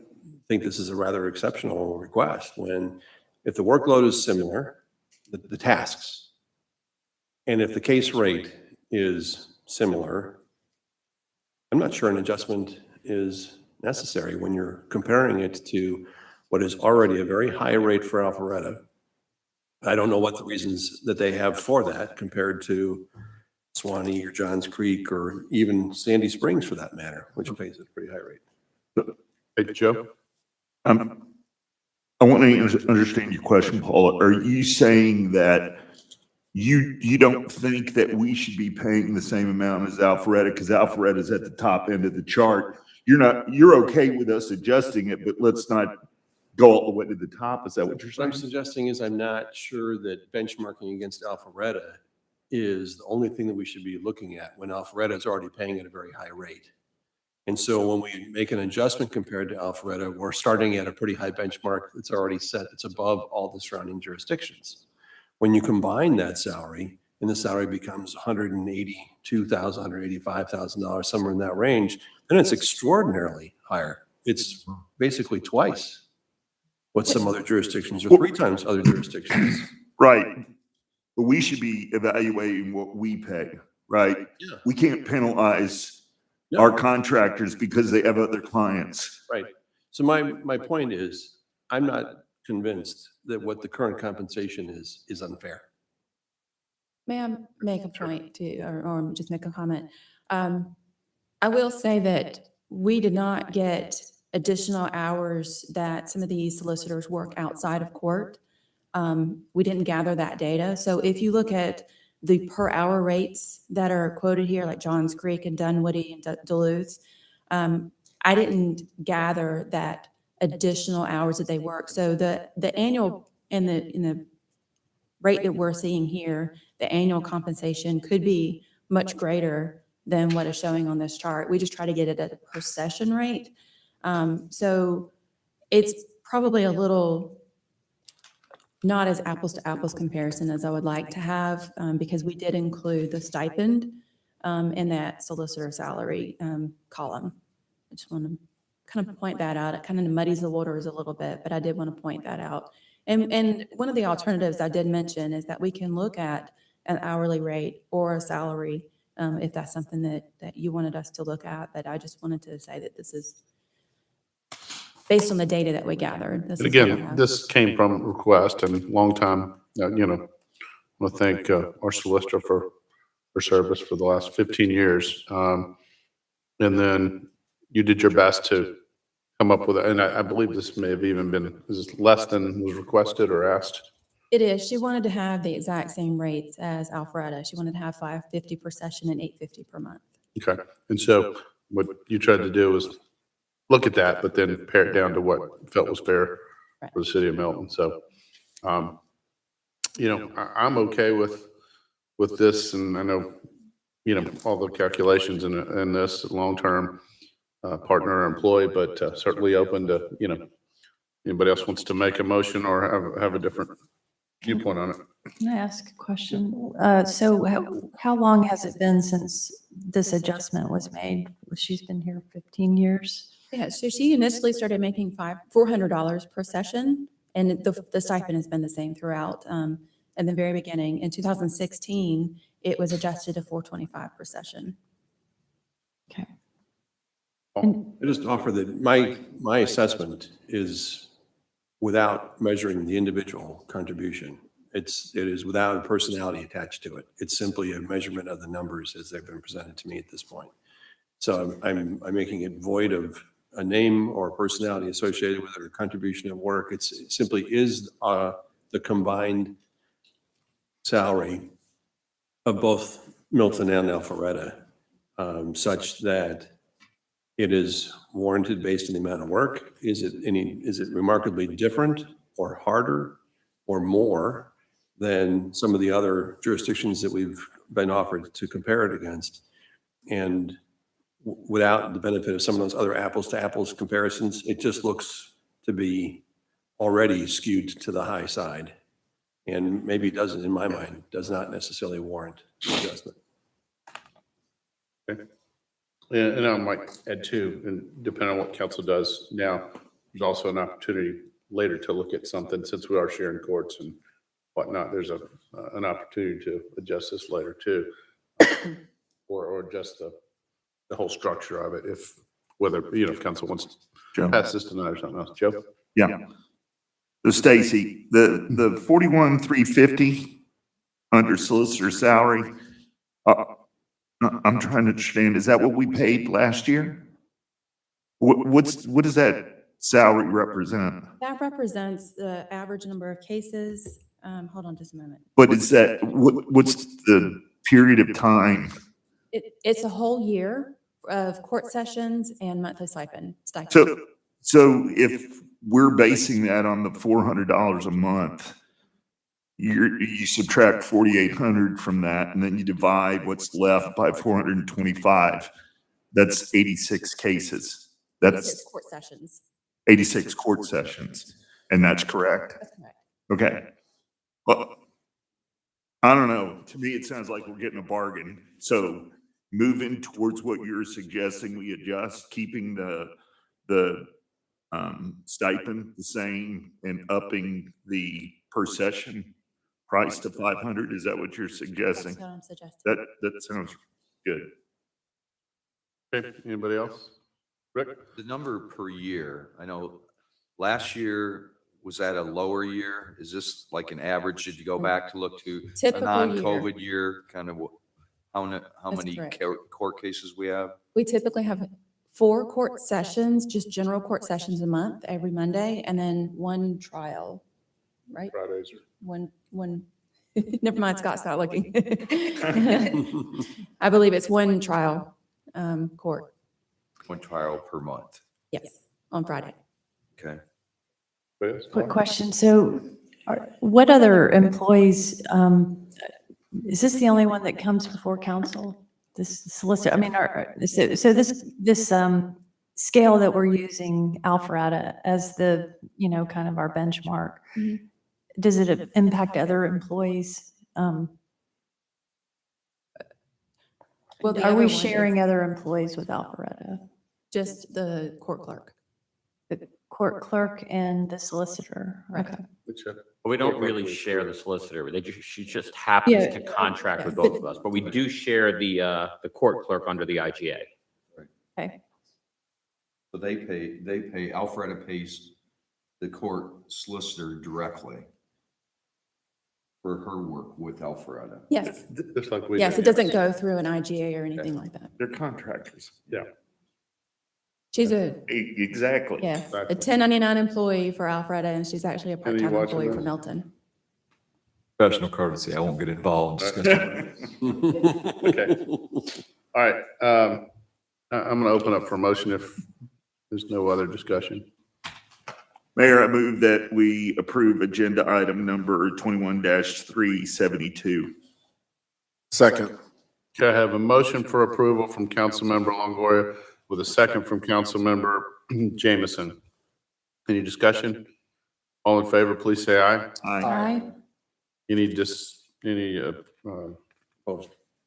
think this is a rather exceptional request when, if the workload is similar, the tasks, and if the case rate is similar, I'm not sure an adjustment is necessary when you're comparing it to what is already a very high rate for Alpharetta. I don't know what the reasons that they have for that compared to Swanee or Johns Creek or even Sandy Springs for that matter, which pays a pretty high rate. Hey, Joe? I want to understand your question, Paula. Are you saying that you don't think that we should be paying the same amount as Alpharetta because Alpharetta is at the top end of the chart? You're okay with us adjusting it, but let's not go all the way to the top. Is that what you're What I'm saying? suggesting is I'm not sure that benchmarking against Alpharetta is the only thing that we should be looking at when Alpharetta is already paying at a very high rate. And so when we make an adjustment compared to Alpharetta, we're starting at a pretty high benchmark that's already set. It's above all the surrounding jurisdictions. When you combine that salary and the salary becomes $182,000, $185,000, somewhere in that range, then it's extraordinarily higher. It's basically twice what some other jurisdictions or three times other jurisdictions. Right. But we should be evaluating what we pay, right? Yeah. We can't penalize No. our contractors because they have other clients. Right. So my point is, I'm not convinced that what the current compensation is unfair. May I make a point too, or just make a comment? I will say that we did not get additional hours that some of these solicitors work outside of court. We didn't gather that data. So if you look at the per hour rates that are quoted here, like Johns Creek and Dunwoody and Duluth, I didn't gather that additional hours that they work. So the annual in the rate that we're seeing here, the annual compensation could be much greater than what is showing on this chart. We just try to get it at a per session rate. So it's probably a little not as apples to apples comparison as I would like to have, because we did include the stipend in that solicitor salary column. I just want to kind of point that out. It kind of muddies the waters a little bit, but I did want to point that out. And one of the alternatives I did mention is that we can look at an hourly rate or a salary if that's something that you wanted us to look at. But I just wanted to say that this is based on the data that we gathered. This And is what we again, have. this came from request and long time, I want to thank our solicitor for her service for the last 15 years. And then you did your best to come up with it. And I believe this may have even been, is this less than was requested or asked? It is. She wanted to have the exact same rates as Alpharetta. She wanted to have $550 per session and $850 per month. Okay. And so what you tried to do was look at that, but then pare it down to what felt was fair for the city of Milton. So, I'm okay with this, and I know, all the calculations in this long-term partner or employee, but certainly open to, anybody else wants to make a motion or have a different viewpoint on it. Can I ask a question? So how long has it been since this adjustment was made? She's been here 15 years? Yeah, so she initially started making $400 per session, and the stipend has been the same throughout. At the very beginning, in 2016, it was adjusted to $425 per session. Okay. I just offer that my assessment is without measuring the individual contribution. It is without a personality attached to it. It's simply a measurement of the numbers as they've been presented to me at this point. So I'm making it void of a name or personality associated with it or contribution of work. It simply is the combined salary of both Milton and Alpharetta, such that it is warranted based on the amount of work. Is it remarkably different or harder or more than some of the other jurisdictions that we've been offered to compare it against? And without the benefit of some of those other apples to apples comparisons, it just looks to be already skewed to the high side. And maybe it doesn't, in my mind, does not necessarily warrant the adjustment. Okay. And I might add too, and depending on what council does now, there's also an opportunity later to look at something, since we are sharing courts and whatnot, there's an opportunity to adjust this later too. Or adjust the whole structure of it, if council wants to pass this tonight or something else. Joe? Yeah. So Stacy, the 41,350 under solicitor salary, I'm trying to understand, is that what we paid last year? What does that salary represent? That represents the average number of cases. Hold on just a moment. But is that, what's the period of time? It's a whole year of court sessions and monthly stipend. So if we're basing that on the $400 a month, you subtract 4,800 from that, and then you divide what's left by 425. That's 86 cases. That's 86 court sessions. 86 court sessions, and that's correct? That's correct. Okay. Well, I don't know. To me, it sounds like we're getting a bargain. So moving towards what you're suggesting, we adjust, keeping the stipend the same and upping the per session price to 500. Is that what you're suggesting? That's what I'm suggesting. That sounds good. Okay, anybody else? Rick? The number per year, I know last year, was that a lower year? Is this like an average? Did you go back to look to a Typical non-COVID year, kind of how That's many correct. court cases we have? We typically have 4 court sessions, just general court sessions a month, every Monday, and then 1 trial, right? Fridays. One, never mind, Scott's not looking. I believe it's 1 trial court, 1 trial per month. yes, on Friday. Okay. Quick question. So What other employees, is this the only one that comes before council? This solicitor, I mean, so this scale that we're using, Alpharetta, as the, kind of our benchmark, does it impact other employees? Well, the Are other we one sharing is other employees with Alpharetta? just the court clerk. The court clerk and the solicitor? Okay. We don't really share the solicitor. She just happens Yeah, to contract with yeah. both of us, but we do share the court clerk under the IGA. Okay. So they pay, Alpharetta pays the court solicitor directly for her work with Alpharetta. Yes. Just like we Yes, do. it doesn't go through an IGA or anything like that. They're contractors. Yeah. She's Exactly. yes, a 1099 employee for Alpharetta, and she's actually a Any part-time watching employee for this? Milton. Professional courtesy, I won't get involved in discussion. Okay. All right. I'm going to open up for a motion if there's no other discussion. Mayor, I move that we approve agenda item number 21-372. Second. Okay, I have a motion for approval from Councilmember Longoria with a second from Councilmember Jameson. Any discussion? All in favor, please say aye. Aye. Any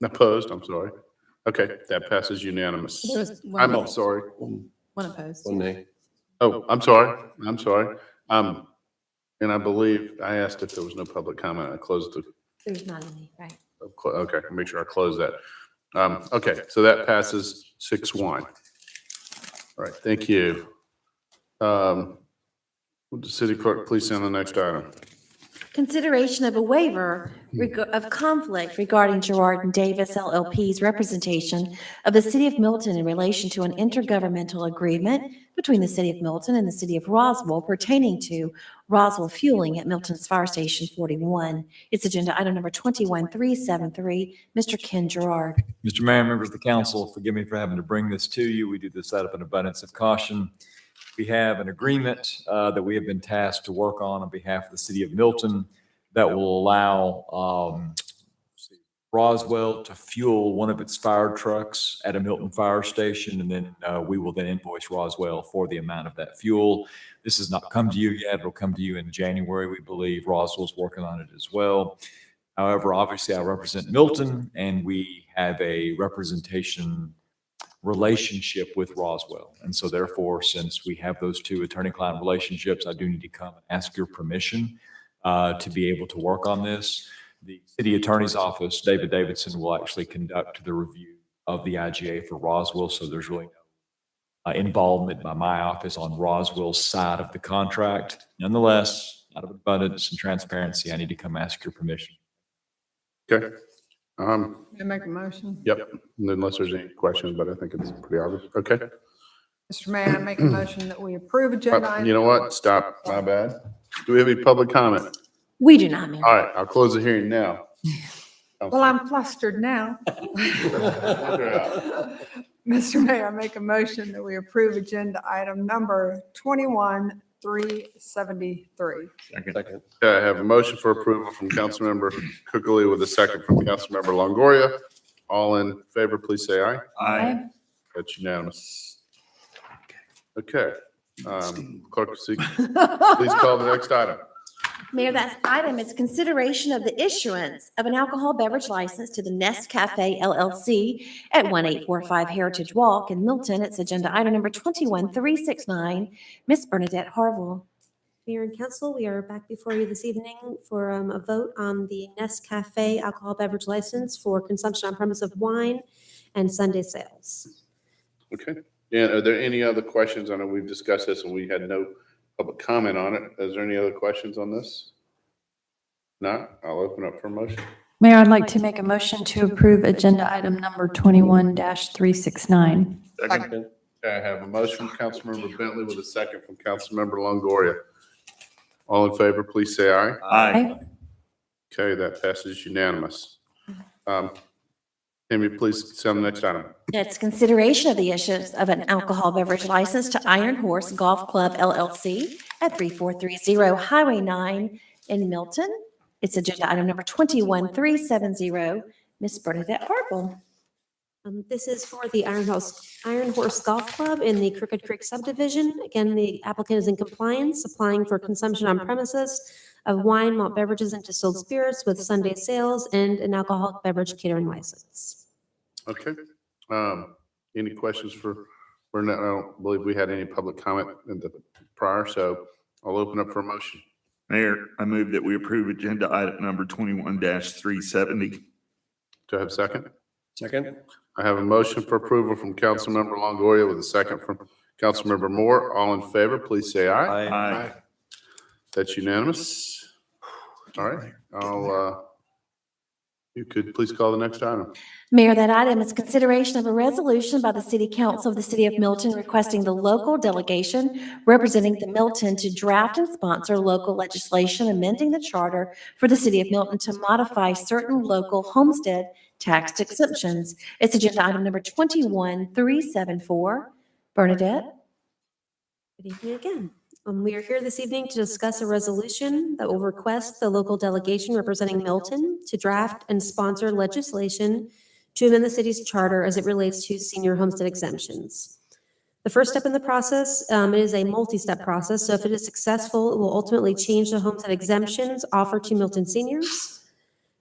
opposed? I'm sorry. Okay, that passes unanimous. There was one I'm nay. sorry. One opposed. One nay. Oh, I'm sorry. I'm sorry. And I believe I asked if there was no public comment. I closed the, There's not any, right? okay, make sure I close that. Okay, so that passes 6-1. All right, thank you. Would the city clerk please send the next item? Consideration of a waiver of conflict regarding Gerard and Davis LLP's representation of the city of Milton in relation to an intergovernmental agreement between the city of Milton and the city of Roswell pertaining to Roswell fueling at Milton's Fire Station 41. It's agenda item number 21373. Mr. Ken Gerard. Mr. Mayor, members of the council, forgive me for having to bring this to you. We do this out of an abundance of caution. We have an agreement that we have been tasked to work on behalf of the city of Milton that will allow Roswell to fuel one of its fire trucks at a Milton fire station, and then we will then invoice Roswell for the amount of that fuel. This has not come to you yet. It'll come to you in January, we believe. Roswell's working on it as well. However, obviously, I represent Milton, and we have a representation relationship with Roswell. And so therefore, since we have those two attorney-client relationships, I do need to come and ask your permission to be able to work on this. The city attorney's office, David Davidson, will actually conduct the review of the IGA for Roswell. So there's really no involvement by my office on Roswell's side of the contract. Nonetheless, out of abundance and transparency, I need to come ask your permission. Okay. I make a motion. Yep, unless there's any questions, but I think it's pretty obvious. Okay. Mr. Mayor, I make a motion that we approve agenda item. You know what? Stop. My bad. Do we have any public comment? We do not, Mayor. All right, I'll close the hearing now. Well, I'm flustered now. Mr. Mayor, I make a motion that we approve agenda item number 21373. Second. Okay, I have a motion for approval from Councilmember Cookley with a second from Councilmember Longoria. All in favor, please say aye. Aye. That's unanimous. Okay. Clerk, please call the next item. Mayor, that item is consideration of the issuance of an alcohol beverage license to the Nest Cafe LLC at 1845 Heritage Walk in Milton. It's agenda item number 21369. Miss Bernadette Harville. Mayor and council, we are back before you this evening for a vote on the Nest Cafe alcohol beverage license for consumption on premise of wine and Sunday sales. Okay. And are there any other questions? I know we've discussed this and we had no public comment on it. Is there any other questions on this? Not? I'll open up for a motion. Mayor, I'd like to make a motion to approve agenda item number 21-369. Second. Okay, I have a motion from Councilmember Bentley with a second from Councilmember Longoria. All in favor, please say aye. Aye. Okay, that passes unanimous. Amy, please send the next item. It's consideration of the issuance of an alcohol beverage license to Iron Horse Golf Club LLC at 3430 Highway 9 In Milton, it's agenda item number 21370. Ms. Bernadette Harple. This is for the Iron Horse Golf Club in the Crooked Creek subdivision. Again, the applicant is in compliance, applying for consumption on premises of wine, malt beverages, and distilled spirits with Sunday sales and an alcoholic beverage catering license. Okay. Any questions for Bernadette? I don't believe we had any public comment in the prior, so I'll open up for a motion. Mayor, I move that we approve agenda item number 21-370. Do I have a second? Second. I have a motion for approval from Councilmember Longoria with a second from Councilmember Moore. All in favor, please say aye. Aye. That's unanimous. All right. You could please call the next item. Mayor, that item is consideration of a resolution by the City Council of the City of Milton requesting the local delegation representing the Milton to draft and sponsor local legislation amending the charter for the City of Milton to modify certain local homestead tax exemptions. It's agenda item number 21374. Bernadette? Good evening again. We are here this evening to discuss a resolution that will request the local delegation representing Milton to draft and sponsor legislation to amend the city's charter as it relates to senior homestead exemptions. The first step in the process is a multi-step process, so if it is successful, it will ultimately change the homestead exemptions offered to Milton seniors.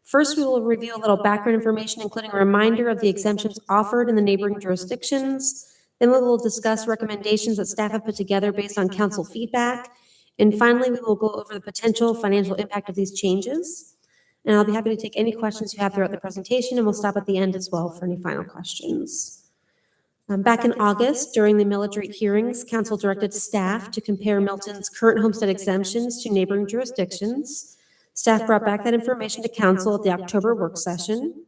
First, we will review a little background information, including a reminder of the exemptions offered in the neighboring jurisdictions. Then we will discuss recommendations that staff have put together based on council feedback. And finally, we will go over the potential financial impact of these changes. And I'll be happy to take any questions you have throughout the presentation, and we'll stop at the end as well for any final questions. Back in August, during the millage rate hearings, council directed staff to compare Milton's current homestead exemptions to neighboring jurisdictions. Staff brought back that information to council at the October work session.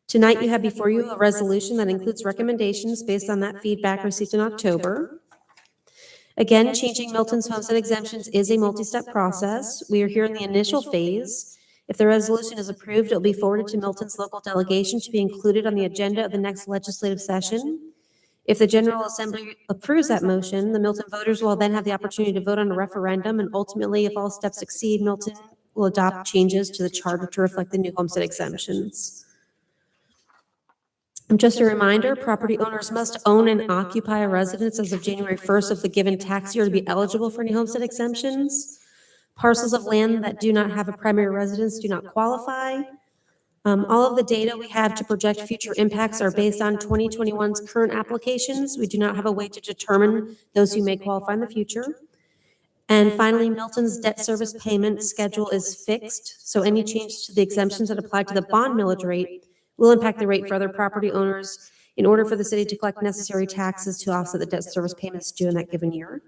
Tonight, you have before you a resolution that includes recommendations based on that feedback received in October. Again, changing Milton's homestead exemptions is a multi-step process. We are here in the initial phase. If the resolution is approved, it will be forwarded to Milton's local delegation to be included on the agenda of the next legislative session. If the General Assembly approves that motion, the Milton voters will then have the opportunity to vote on a referendum, and ultimately, if all steps succeed, Milton will adopt changes to the charter to reflect the new homestead exemptions. Just a reminder, property owners must own and occupy a residence as of January 1st of the given tax year to be eligible for any homestead exemptions. Parcels of land that do not have a primary residence do not qualify. All of the data we have to project future impacts are based on 2021's current applications. We do not have a way to determine those who may qualify in the future. And finally, Milton's debt service payment schedule is fixed, so any change to the exemptions that apply to the bond millage rate will impact the rate for other property owners in order for the city to collect necessary taxes to offset the debt service payments due in that given year.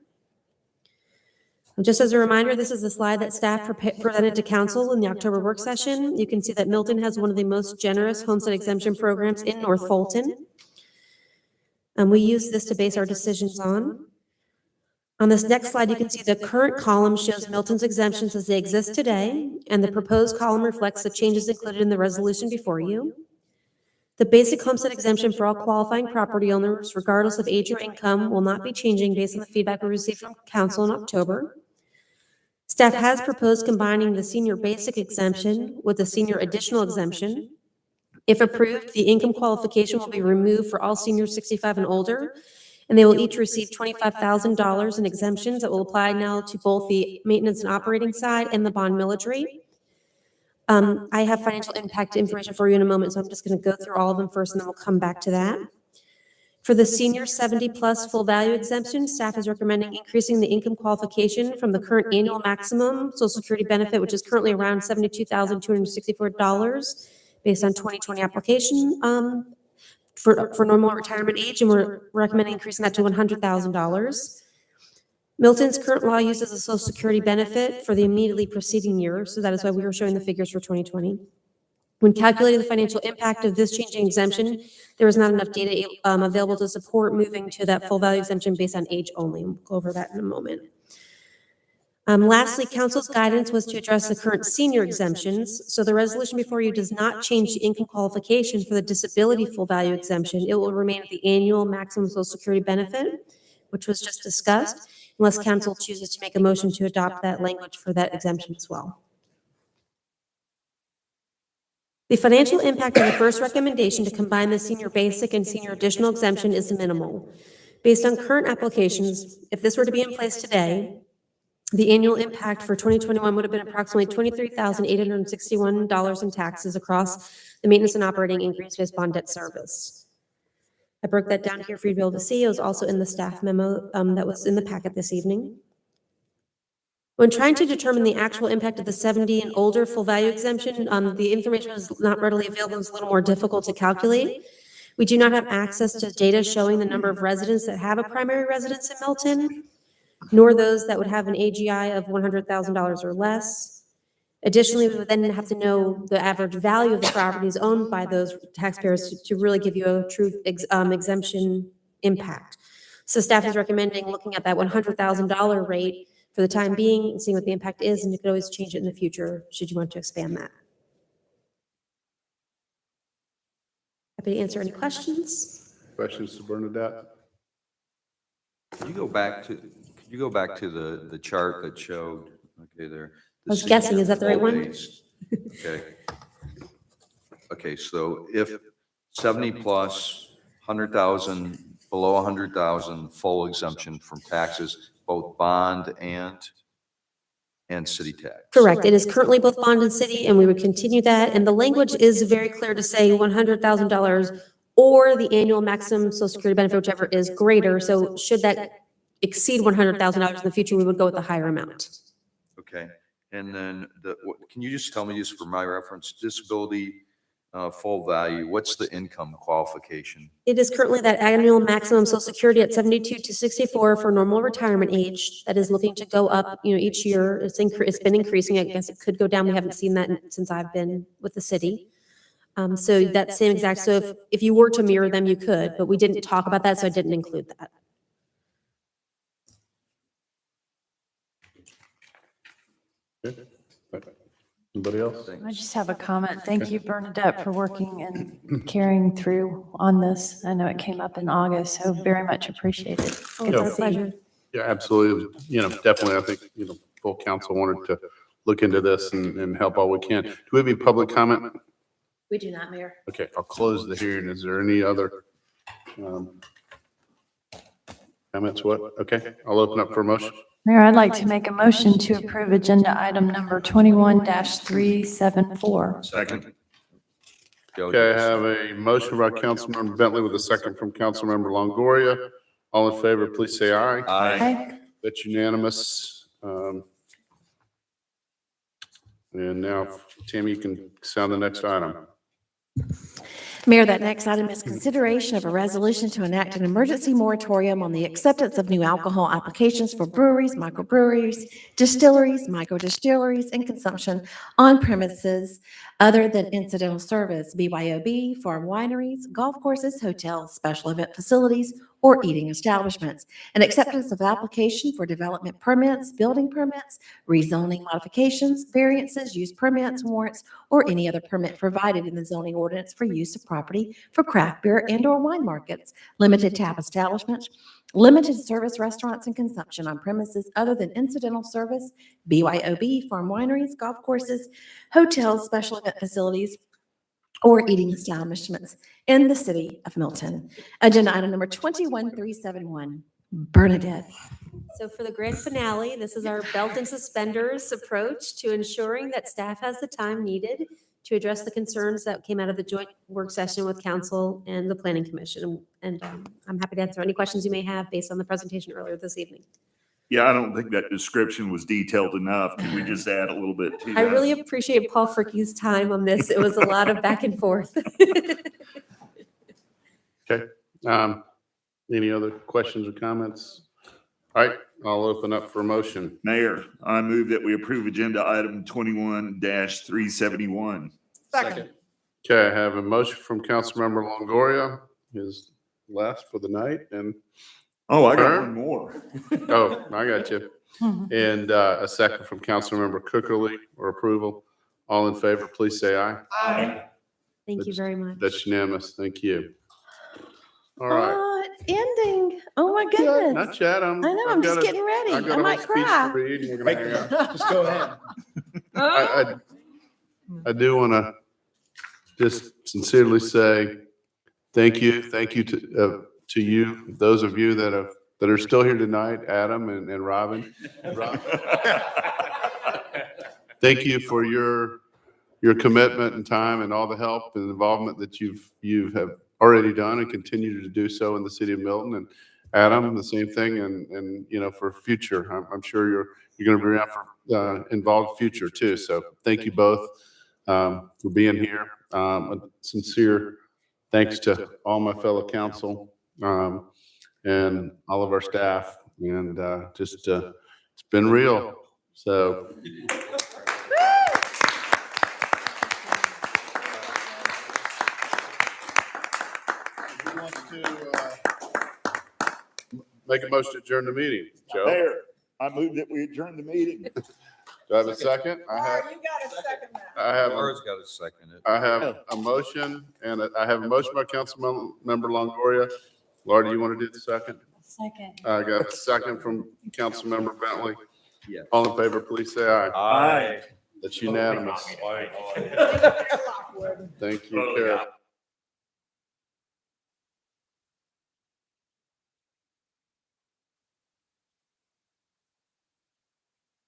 Just as a reminder, this is the slide that staff presented to council in the October work session. You can see that Milton has one of the most generous homestead exemption programs in North Fulton. We use this to base our decisions on. On this next slide, you can see the current column shows Milton's exemptions as they exist today, and the proposed column reflects the changes included in the resolution before you. The basic homestead exemption for all qualifying property owners, regardless of age or income, will not be changing based on the feedback we received from council in October. Staff has proposed combining the senior basic exemption with the senior additional exemption. If approved, the income qualification will be removed for all seniors 65 and older, and they will each receive $25,000 in exemptions that will apply now to both the maintenance and operating side and the bond millage rate. I have financial impact information for you in a moment, so I'm just going to go through all of them first, and then we'll come back to that. For the senior 70-plus full value exemption, staff is recommending increasing the income qualification from the current annual maximum Social Security benefit, which is currently around $72,264 based on 2020 application for normal retirement age, and we're recommending increasing that to $100,000. Milton's current law uses a Social Security benefit for the immediately preceding year, so that is why we were showing the figures for 2020. When calculating the financial impact of this changing exemption, there was not enough data available to support moving to that full value exemption based on age only. We'll go over that in a moment. Lastly, council's guidance was to address the current senior exemptions. So the resolution before you does not change the income qualification for the disability full value exemption. It will remain at the annual maximum Social Security benefit, which was just discussed. unless council chooses to make a motion to adopt that language for that exemption as well. The financial impact of the first recommendation to combine the senior basic and senior additional exemption is minimal. Based on current applications, if this were to be in place today, the annual impact for 2021 would have been approximately $23,861 in taxes across the maintenance and operating and green space bond debt service. I broke that down here for you to be able to see. It was also in the staff memo that was in the packet this evening. When trying to determine the actual impact of the 70 and older full value exemption, the information was not readily available. It was a little more difficult to calculate. We do not have access to data showing the number of residents that have a primary residence in Milton, nor those that would have an AGI of $100,000 or less. Additionally, we would then have to know the average value of the properties owned by those taxpayers to really give you a true exemption impact. So staff is recommending looking at that $100,000 rate for the time being and seeing what the impact is, and you could always change it in the future should you want to expand that. Happy to answer any questions. Questions to Bernadette? Could you go back to the chart that showed, okay, there. I was guessing, is that the right one? Okay. Okay, so if 70 plus, 100,000, below 100,000, full exemption from taxes, both bond and city tax. Correct. It is currently both bond and city, and we would continue that. And the language is very clear to say $100,000 or the annual maximum Social Security benefit, whichever is greater. So should that exceed $100,000 in the future, we would go with a higher amount. Okay, and then can you just tell me, just for my reference, disability full value, what's the income qualification? It is currently that annual maximum Social Security at 72 to 64 for normal retirement age. That is looking to go up, each year. It's been increasing. I guess it could go down. We haven't seen that since I've been with the city. So that same exact. So if you were to mirror them, you could, but we didn't talk about that, so I didn't include that. Anybody else? I just have a comment. Thank you, Bernadette, for working and carrying through on this. I know it came up in August, so very much appreciated. Good to see you. Yeah, absolutely. Definitely, I think, full council wanted to look into this and help all we can. Do we have any public comment? We do not, Mayor. Okay, I'll close the hearing. Is there any other comments? Okay, I'll open up for a motion. Mayor, I'd like to make a motion to approve agenda item number 21-374. Second. Okay, I have a motion by Councilmember Bentley with a second from Councilmember Longoria. All in favor, please say aye. Aye. That's unanimous. And now, Tammy, you can sound the next item. Mayor, that next item is consideration of a resolution to enact an emergency moratorium on the acceptance of new alcohol applications for breweries, microbreweries, distilleries, microdistilleries, and consumption on premises other than incidental service, BYOB, farm wineries, golf courses, hotels, special event facilities, or eating establishments, and acceptance of application for development permits, building permits, rezoning modifications, variances, use permits, warrants, or any other permit provided in the zoning ordinance for use of property for craft beer and/or wine markets, limited tap establishments, limited service restaurants and consumption on premises other than incidental service, BYOB, farm wineries, golf courses, hotels, special event facilities, or eating establishments in the city of Milton. Agenda item number 21371, Bernadette. So for the grand finale, this is our belt and suspenders approach to ensuring that staff has the time needed to address the concerns that came out of the joint work session with council and the planning commission. And I'm happy to answer any questions you may have based on the presentation earlier this evening. Yeah, I don't think that description was detailed enough. Can we just add a little bit to that? I really appreciate Paul Fricke's time on this. It was a lot of back and forth. Okay. Any other questions or comments? All right, I'll open up for a motion. Mayor, I move that we approve agenda item 21-371. Second. Okay, I have a motion from Councilmember Longoria, his last for the night, and Oh, I got one more. oh, I got you. And a second from Councilmember Cookerly or approval. All in favor, please say aye. Aye. Thank you very much. That's unanimous. Thank you. All right. it's ending. Oh, my goodness. Not yet. I know, I'm just getting ready. I've got I a might whole speech cry. to read and we're gonna hang out. Just go ahead. I do want to just sincerely say thank you. Thank you to you, those of you that are still here tonight, Adam and Robin. Thank you for your commitment and time and all the help and involvement that you have already done and continue to do so in the city of Milton. And Adam, the same thing. And for future, I'm sure you're going to be around for involved future too. So thank you both for being here. A sincere thanks to all my fellow council and all of our staff. And just it's been real. So. Who wants to make a motion to adjourn the meeting? Joe? Mayor, I move that we adjourn the meeting. Do I have a second? You got to second that. Laura's got to second it. I have a motion and I have a motion by Councilmember Longoria. Laura, do you want to do the second? Second. I got a second from Councilmember Bentley. Yes. All in favor, please say aye. Aye. That's unanimous. Thank you, Carol.